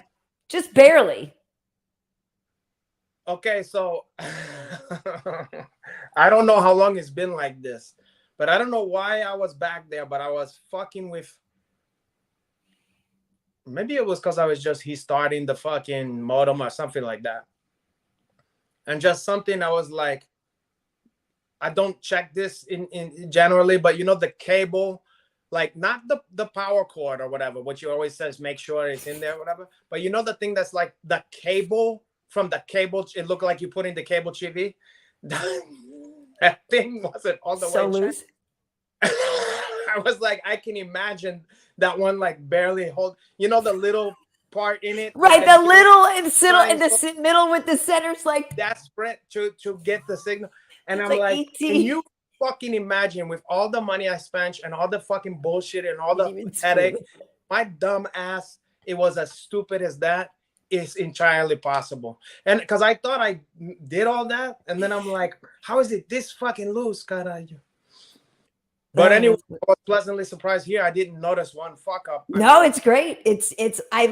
[SPEAKER 1] Just barely.
[SPEAKER 2] Okay, so I don't know how long it's been like this, but I don't know why I was back there, but I was fucking with. Maybe it was because I was just starting the fucking modem or something like that, and just something I was like, I don't check this in generally, but the cable. Like not the power cord or whatever, what you always says, make sure it's in there or whatever. But the thing that's like the cable from the cable, it looked like you put in the cable TV. That thing wasn't all the way
[SPEAKER 1] loose.
[SPEAKER 2] I was like, I can imagine that one like barely hold, the little part in it.
[SPEAKER 1] Right, the little in the middle with the centers like
[SPEAKER 2] desperate to get the signal. And I'm
[SPEAKER 1] like
[SPEAKER 2] can you fucking imagine with all the money I spent and all the fucking bullshit and all the headache, my dumb ass, it was as stupid as that. It's entirely possible. And because I thought I did all that, and then I'm like, how is it this fucking loose, caralho? But anyway, I was pleasantly surprised here. I didn't notice one fuck up.
[SPEAKER 1] No, it's great. It's I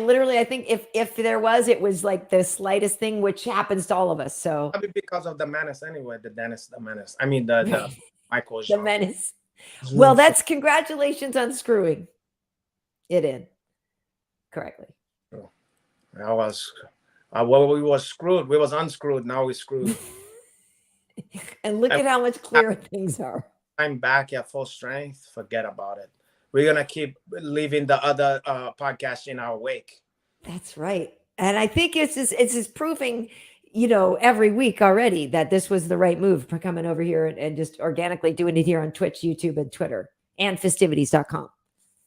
[SPEAKER 1] think if there was, it was like the slightest thing, which happens to all of us. So
[SPEAKER 2] probably because of the Menace anyway, the Menace. I mean the Michael
[SPEAKER 1] the Menace. Well, that's congratulations on screwing it in correctly.
[SPEAKER 2] I was we was screwed. We was unscrewed. Now we're screwed.
[SPEAKER 1] And look at how much clearer things are.
[SPEAKER 2] I'm back at full strength. Forget about it. We're gonna keep leaving the other podcast in our wake.
[SPEAKER 1] That's right. And I think it's just proving, every week already that this was the right move for coming over here and just organically doing it here on Twitch, YouTube, and Twitter, and festivities.com.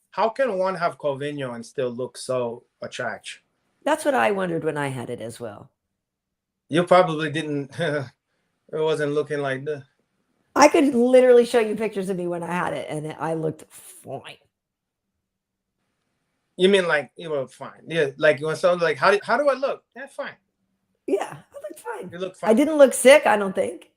[SPEAKER 2] How can one have Covino and still look so attractive?
[SPEAKER 1] That's what I wondered when I had it as well.
[SPEAKER 2] You probably didn't. It wasn't looking like this.
[SPEAKER 1] I could literally show you pictures of me when I had it, and I looked fine.
[SPEAKER 2] You mean like you were fine? Yeah, like when someone's like, how do I look? Yeah, fine.
[SPEAKER 1] Yeah, I looked fine.
[SPEAKER 2] You look fine.
[SPEAKER 1] I didn't look sick, I don't think.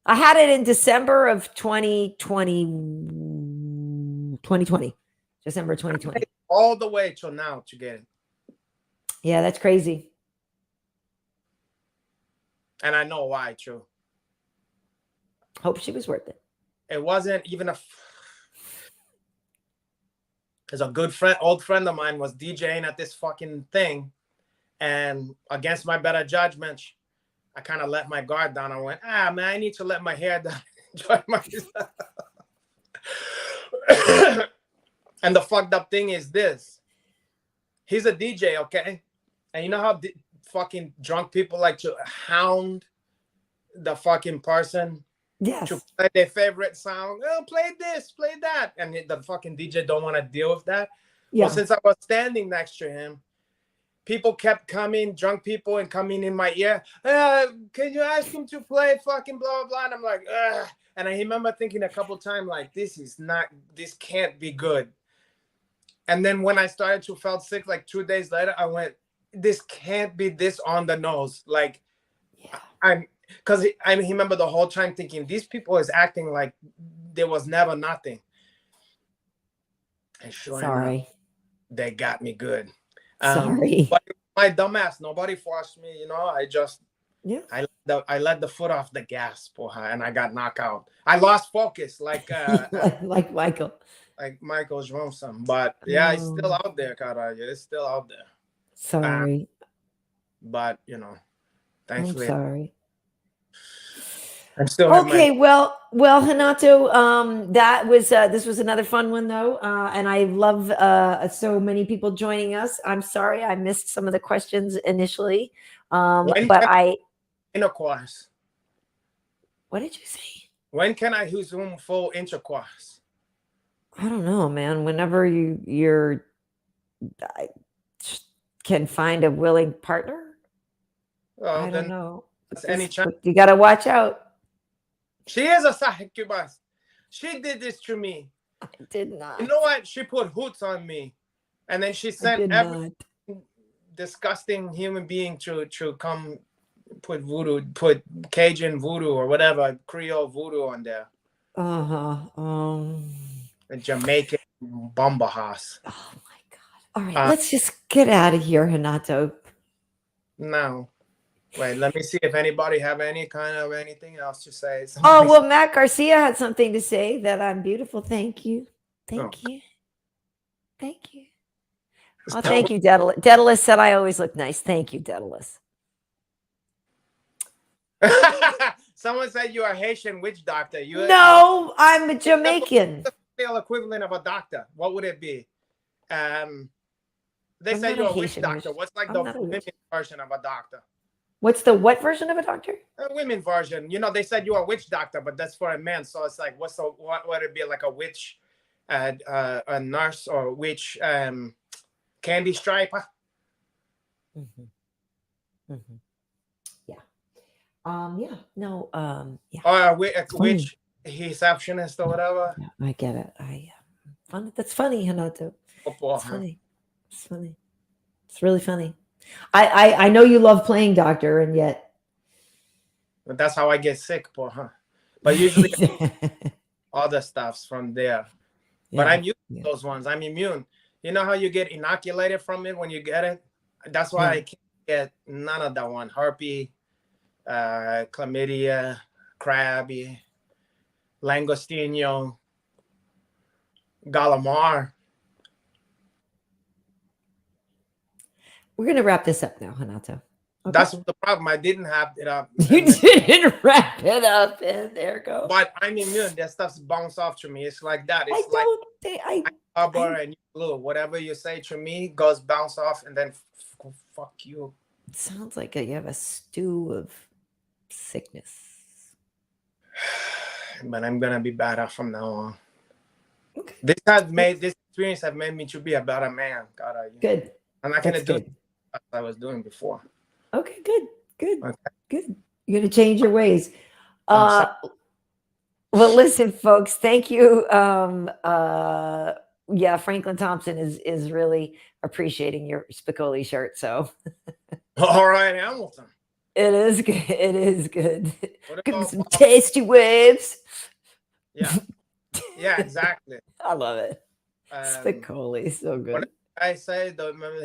[SPEAKER 1] I had it in December of 2020. December 2020.
[SPEAKER 2] All the way till now to get it.
[SPEAKER 1] Yeah, that's crazy.
[SPEAKER 2] And I know why, too.
[SPEAKER 1] Hope she was worth it.
[SPEAKER 2] It wasn't even because a good friend, old friend of mine was DJing at this fucking thing. And against my better judgment, I kind of let my guard down. I went, man, I need to let my hair down. Enjoy myself. And the fucked up thing is this. He's a DJ, okay? And you know how fucking drunk people like to hound the fucking person?
[SPEAKER 1] Yes.
[SPEAKER 2] To play their favorite song. Oh, play this, play that. And the fucking DJ don't want to deal with that. Yeah. Well, since I was standing next to him, people kept coming, drunk people, and coming in my ear. Can you ask him to play fucking blah, blah, blah? And I'm like, ugh. And I remember thinking a couple times, like, this can't be good. And then when I started to feel sick, like 2 days later, I went, this can't be this on the nose. Like, yeah. Because I remember the whole time thinking, these people is acting like there was never nothing. And sure enough, they got me good.
[SPEAKER 1] Sorry.
[SPEAKER 2] But my dumbass, nobody forced me,
[SPEAKER 1] Yeah.
[SPEAKER 2] I let the foot off the gas, porra, and I got knocked out. I lost focus, like
[SPEAKER 1] like Michael.
[SPEAKER 2] like Michael Johnson. But yeah, it's still out there, cara. It's still out there.
[SPEAKER 1] Sorry.
[SPEAKER 2] But thankfully,
[SPEAKER 1] I'm sorry.
[SPEAKER 2] I'm still
[SPEAKER 1] Okay, well, Renato, that was this was another fun one though, and I love so many people joining us. I'm sorry I missed some of the questions initially, but
[SPEAKER 2] intercourse.
[SPEAKER 1] What did you say?
[SPEAKER 2] When can I resume full intercourse?
[SPEAKER 1] I don't know, man. Whenever you're can find a willing partner.
[SPEAKER 2] Well,
[SPEAKER 1] I don't know.
[SPEAKER 2] Any chance.
[SPEAKER 1] You got to watch out.
[SPEAKER 2] She is a succubus. She did this to me.
[SPEAKER 1] I did not.
[SPEAKER 2] You know what? She put hoots on me, and then she sent every disgusting human being to come put Cajun voodoo or whatever, Creole voodoo on there. The Jamaican bomba house.
[SPEAKER 1] Oh my God! All right, let's just get out of here, Renato.
[SPEAKER 2] No. Wait, let me see if anybody have any kind of anything else to say.
[SPEAKER 1] Oh, well, Matt Garcia had something to say that I'm beautiful. Thank you. Thank you. Thank you. Oh, thank you, Daedalus. Daedalus said I always look nice. Thank you, Daedalus.
[SPEAKER 2] Someone said you are Haitian witch doctor.
[SPEAKER 1] No, I'm a Jamaican.
[SPEAKER 2] The male equivalent of a doctor. What would it be? They said you're a witch doctor. What's like the women's version of a doctor?
[SPEAKER 1] What's the what version of a doctor?
[SPEAKER 2] A women version. They said you're a witch doctor, but that's for a man. So it's like, what would it be, like a witch, a nurse, or witch candy striper?
[SPEAKER 1] Yeah. Yeah. No. Yeah.
[SPEAKER 2] Or a witch receptionist or whatever.
[SPEAKER 1] Yeah, I get it. That's funny, Renato. It's funny. It's funny. It's really funny. I know you love playing doctor, and yet.
[SPEAKER 2] But that's how I get sick, huh? But usually other stuff's from there. Yeah, but I'm used to those ones. I'm immune. You know how you get inoculated from it when you get it? That's why I can't get none of that one. Herpes, chlamydia, crabby, langostino, gallimard.
[SPEAKER 1] We're going to wrap this up now, Renato.
[SPEAKER 2] Okay. That's the problem. I didn't have it up.
[SPEAKER 1] You didn't wrap it up, and there it goes.
[SPEAKER 2] But I'm immune. That stuff's bounce off to me. It's like that. It's and blue. Whatever you say to me goes bounce off, and then fuck you.
[SPEAKER 1] It sounds like you have a stew of sickness.
[SPEAKER 2] But I'm gonna be better from now on. Okay. This experience have made me to be a better man.
[SPEAKER 1] Good.
[SPEAKER 2] I'm not gonna do what I was doing before.
[SPEAKER 1] Okay, good. Good. You're gonna change your ways. Well, listen, folks, thank you. Yeah, Franklin Thompson is really appreciating your Spicoli shirt. So
[SPEAKER 2] all right, Hamilton.
[SPEAKER 1] It is good. It is good. Give me some tasty waves.
[SPEAKER 2] Yeah. Yeah, exactly.
[SPEAKER 1] I love it. Spicoli, so good.
[SPEAKER 2] I say, he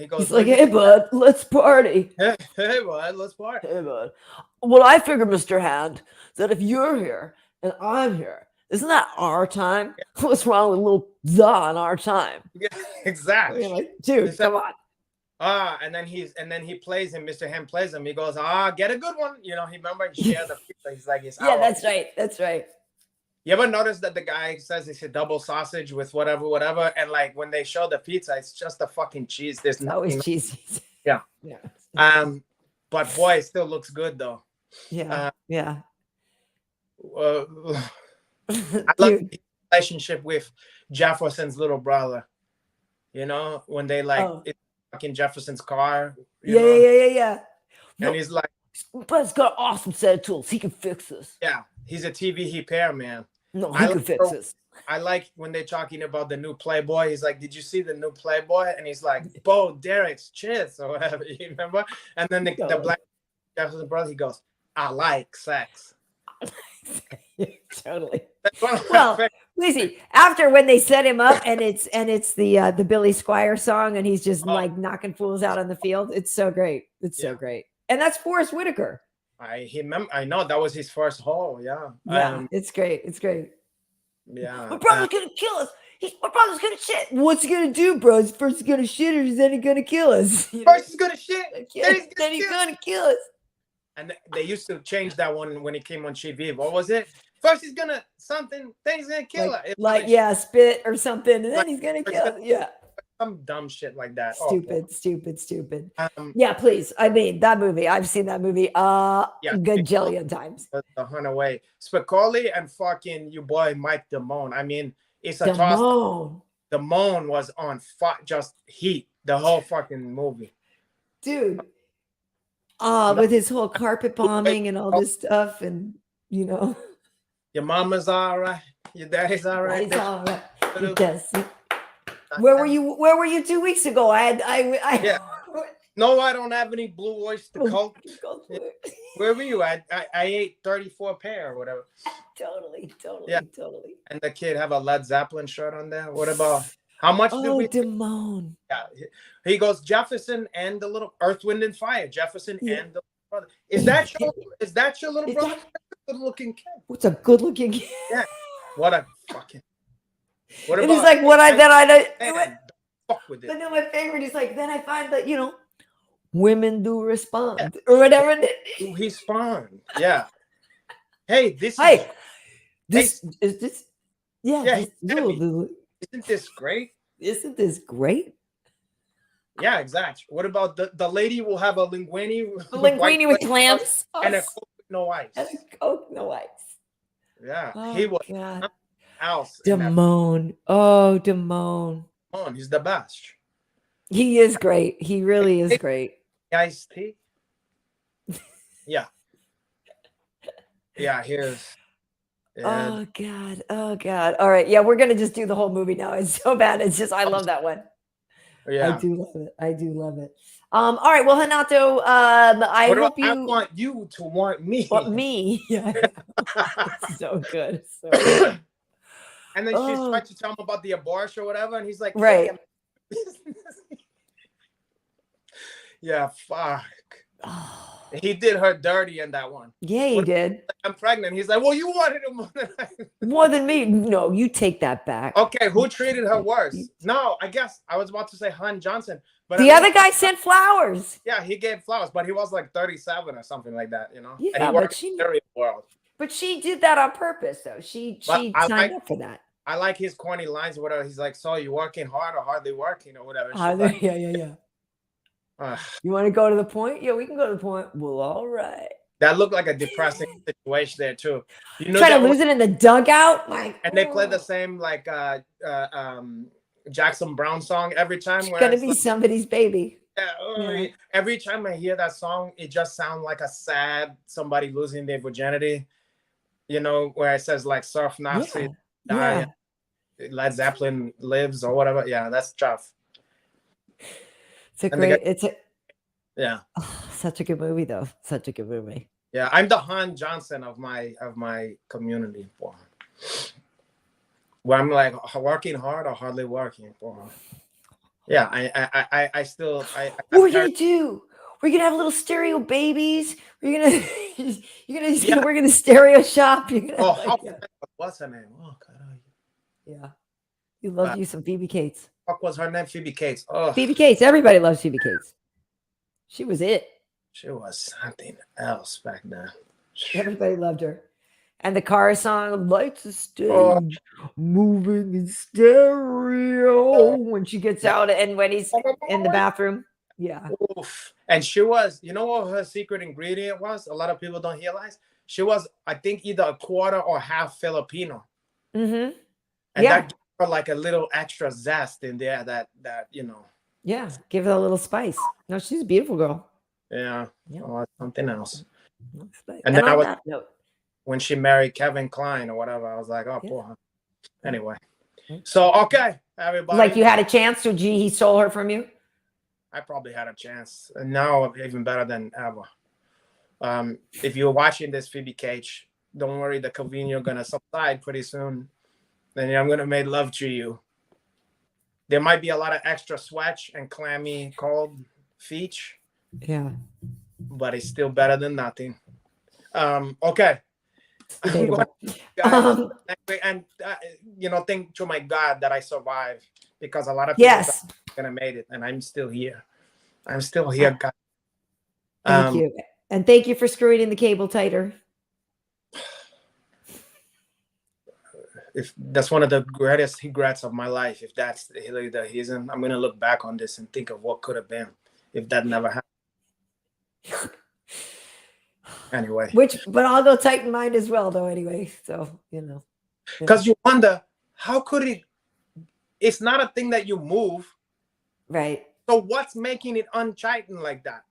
[SPEAKER 2] goes,
[SPEAKER 1] he's like, hey, bud, let's party.
[SPEAKER 2] Hey, bud, let's party.
[SPEAKER 1] Hey, bud. Well, I figure, Mr. Hand, that if you're here and I'm here, isn't that our time? Yeah. What's wrong with little on our time?
[SPEAKER 2] Yeah, exactly.
[SPEAKER 1] Like, dude, come on.
[SPEAKER 2] And then he plays him. Mr. Hand plays him. He goes, get a good one. He remember he shared the pizza. He's like,
[SPEAKER 1] yeah, that's right. That's right.
[SPEAKER 2] You ever notice that the guy says it's a double sausage with whatever, and like when they show the pizza, it's just a fucking cheese. There's
[SPEAKER 1] always cheesy.
[SPEAKER 2] Yeah. Yeah. But boy, it still looks good though.
[SPEAKER 1] Yeah. Yeah.
[SPEAKER 2] I love the relationship with Jefferson's little brother. When they it's fucking Jefferson's car.
[SPEAKER 1] Yeah.
[SPEAKER 2] And he's like,
[SPEAKER 1] but it's got an awesome set of tools. He can fix this.
[SPEAKER 2] Yeah, he's a TV repair man.
[SPEAKER 1] No, he can fix this.
[SPEAKER 2] I like when they're talking about the new Playboy. He's like, "Did you see the new Playboy?" And he's like, "Bo Derek's Chiz or whatever." You remember? And then the black Jefferson brother, he goes, "I like sex."
[SPEAKER 1] Totally.
[SPEAKER 2] That's one of my
[SPEAKER 1] well,
[SPEAKER 2] favorite
[SPEAKER 1] Lizzie, after when they set him up and it's the Billy Squire song and he's just like knocking fools out on the field. It's so great. It's so great. And that's Forrest Whitaker.
[SPEAKER 2] I know that was his first haul. Yeah.
[SPEAKER 1] Yeah, it's great. It's great.
[SPEAKER 2] Yeah.
[SPEAKER 1] My brother's gonna kill us. My brother's gonna shit. What's he gonna do, bro? He's first he's gonna shit or then he's gonna kill us.
[SPEAKER 2] First he's gonna shit.
[SPEAKER 1] Then he's gonna kill us.
[SPEAKER 2] And they used to change that one when it came on TV. What was it? First he's gonna something, then he's gonna kill her.
[SPEAKER 1] Spit or something, and then he's gonna kill us. Yeah.
[SPEAKER 2] Some dumb shit like that.
[SPEAKER 1] Stupid. Yeah, please. I mean, that movie. I've seen that movie gajillion times.
[SPEAKER 2] The Runaway. Spicoli and fucking your boy Mike Damone. I mean, it's a toss. Damone was on just heat the whole fucking movie.
[SPEAKER 1] Dude. With his whole carpet bombing and all this stuff, and you know.
[SPEAKER 2] Your mama's all right. Your daddy's all right.
[SPEAKER 1] He's all right. Yes. Where were you 2 weeks ago?
[SPEAKER 2] Yeah. No, I don't have any Blue Oyster Cult. Where were you? I ate 34 pair or whatever.
[SPEAKER 1] Totally.
[SPEAKER 2] And the kid have a Led Zeppelin shirt on there. What about how much did we?
[SPEAKER 1] Damone.
[SPEAKER 2] Yeah, he goes Jefferson and the little Earth, Wind and Fire. Jefferson and the brother. Is that your little brother? Good looking kid.
[SPEAKER 1] What's a good looking kid?
[SPEAKER 2] Yeah. What a fucking.
[SPEAKER 1] What about? He's like, fuck with it.
[SPEAKER 2] But
[SPEAKER 1] no, my favorite is like, then I find that women do respond or whatever.
[SPEAKER 2] He's fun. Yeah. Hey, this.
[SPEAKER 1] Yeah.
[SPEAKER 2] Isn't this great?
[SPEAKER 1] Isn't this great?
[SPEAKER 2] Yeah, exactly. What about the lady will have a linguine?
[SPEAKER 1] Linguine with clams
[SPEAKER 2] and a Coke with no ice. Yeah, he was.
[SPEAKER 1] God.
[SPEAKER 2] Else
[SPEAKER 1] Damone. Oh, Damone.
[SPEAKER 2] He's the best.
[SPEAKER 1] He is great. He really is great.
[SPEAKER 2] Iced tea. Yeah. Yeah, here's.
[SPEAKER 1] Yeah. Oh God. All right. Yeah, we're gonna just do the whole movie now. It's so bad. It's just I love that one.
[SPEAKER 2] Yeah.
[SPEAKER 1] I do love it. All right. Well, Renato, I
[SPEAKER 2] want you to want me.
[SPEAKER 1] Want me. Yeah. So good.
[SPEAKER 2] And then she's trying to tell him about the abortion or whatever, and he's like,
[SPEAKER 1] right.
[SPEAKER 2] Yeah, fuck. He did her dirty in that one.
[SPEAKER 1] Yeah, he did.
[SPEAKER 2] I'm pregnant. He's like, well, you wanted him
[SPEAKER 1] more than me. No, you take that back.
[SPEAKER 2] Okay, who treated her worse? No, I guess I was about to say Hun Johnson. But
[SPEAKER 1] the other guy sent flowers.
[SPEAKER 2] Yeah, he gave flowers, but he was like 37 or something like that,
[SPEAKER 1] Yeah,
[SPEAKER 2] and he worked in the world.
[SPEAKER 1] But she did that on purpose, though. She signed up for that.
[SPEAKER 2] I like his corny lines or whatever. He's like, so you working hard or hardly working or whatever.
[SPEAKER 1] Like, yeah. You want to go to the point? Yeah, we can go to the point. Well, all right.
[SPEAKER 2] That looked like a depressing situation there too.
[SPEAKER 1] Trying to lose it in the dugout,
[SPEAKER 2] and they play the same Jackson Brown song every time.
[SPEAKER 1] It's gonna be somebody's baby.
[SPEAKER 2] Yeah. Every time I hear that song, it just sounds like a sad somebody losing their virginity. Where it says like Surf Nazi, Led Zeppelin lives or whatever. Yeah, that's tough.
[SPEAKER 1] Such a good movie, though. Such a good movie.
[SPEAKER 2] Yeah, I'm the Han Johnson of my community for her. Where I'm like working hard or hardly working for her. Yeah, I still.
[SPEAKER 1] What are we gonna do? We're gonna have little stereo babies. We're gonna stereo shop.
[SPEAKER 2] What's her name? Oh God.
[SPEAKER 1] Yeah, you love you some Phoebe Cates.
[SPEAKER 2] What was her name? Phoebe Cates. Oh,
[SPEAKER 1] Phoebe Cates. Everybody loves Phoebe Cates. She was it.
[SPEAKER 2] She was something else back then.
[SPEAKER 1] Everybody loved her. And the car song, Lights a Stage, moving in stereo, when she gets out and when he's in the bathroom. Yeah.
[SPEAKER 2] Oof. And she was, what her secret ingredient was? A lot of people don't realize. She was, I think, either a quarter or half Filipino.
[SPEAKER 1] Mm-hmm.
[SPEAKER 2] And that gave her like a little extra zest in there that.
[SPEAKER 1] Yeah, give it a little spice. No, she's a beautiful girl.
[SPEAKER 2] Yeah. Oh, something else.
[SPEAKER 1] And then
[SPEAKER 2] when she married Kevin Kline or whatever, I was like, oh, poor. Anyway. So, okay, everybody.
[SPEAKER 1] Like you had a chance to, he stole her from you?
[SPEAKER 2] I probably had a chance. And now even better than ever. If you're watching this, Phoebe Cage, don't worry, the convenience going to subside pretty soon. then I'm gonna make love to you. There might be a lot of extra sweat and clammy cold feet.
[SPEAKER 1] Yeah.
[SPEAKER 2] But it's still better than nothing. Okay. And thank to my God that I survived, because a lot of people
[SPEAKER 1] yes,
[SPEAKER 2] gonna made it, and I'm still here. I'm still here, God.
[SPEAKER 1] Thank you, and thank you for screwing in the cable tighter.
[SPEAKER 2] If that's one of the greatest regrets of my life, if that's the reason, I'm gonna look back on this and think of what could have been if that never happened. Anyway,
[SPEAKER 1] but I'll go tighten mine as well, though. Anyway, so
[SPEAKER 2] because you wonder how could it. It's not a thing that you move,
[SPEAKER 1] right?
[SPEAKER 2] So what's making it untightened like that?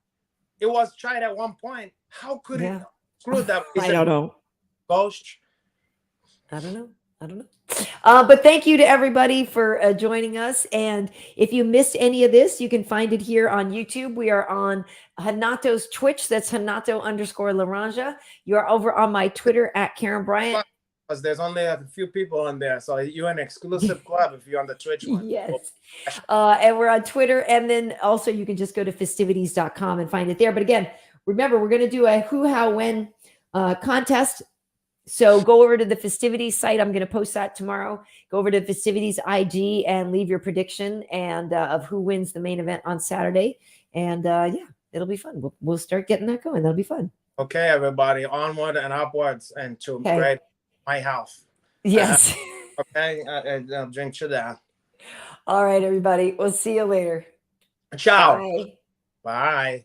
[SPEAKER 2] It was tried at one point. How could it screw that?
[SPEAKER 1] I don't know.
[SPEAKER 2] Ghost.
[SPEAKER 1] I don't know. But thank you to everybody for joining us. And if you missed any of this, you can find it here on YouTube. We are on Renato's Twitch. That's Renato_Laranja. You are over on my Twitter at Karyn Bryant.
[SPEAKER 2] Because there's only a few people on there. So you're an exclusive club if you're on the Twitch one.
[SPEAKER 1] Yes. And we're on Twitter. And then also you can just go to festivities.com and find it there. But again, remember, we're going to do a who, how, when contest. So go over to the Festivities site. I'm going to post that tomorrow. Go over to Festivities IG and leave your prediction and of who wins the main event on Saturday. And it'll be fun. We'll start getting that going. That'll be fun.
[SPEAKER 2] Okay, everybody, onward and upwards and to great my house.
[SPEAKER 1] Yes.
[SPEAKER 2] Okay, I'll drink to that.
[SPEAKER 1] All right, everybody. We'll see you later.
[SPEAKER 2] Ciao.
[SPEAKER 1] Bye.
[SPEAKER 2] Bye.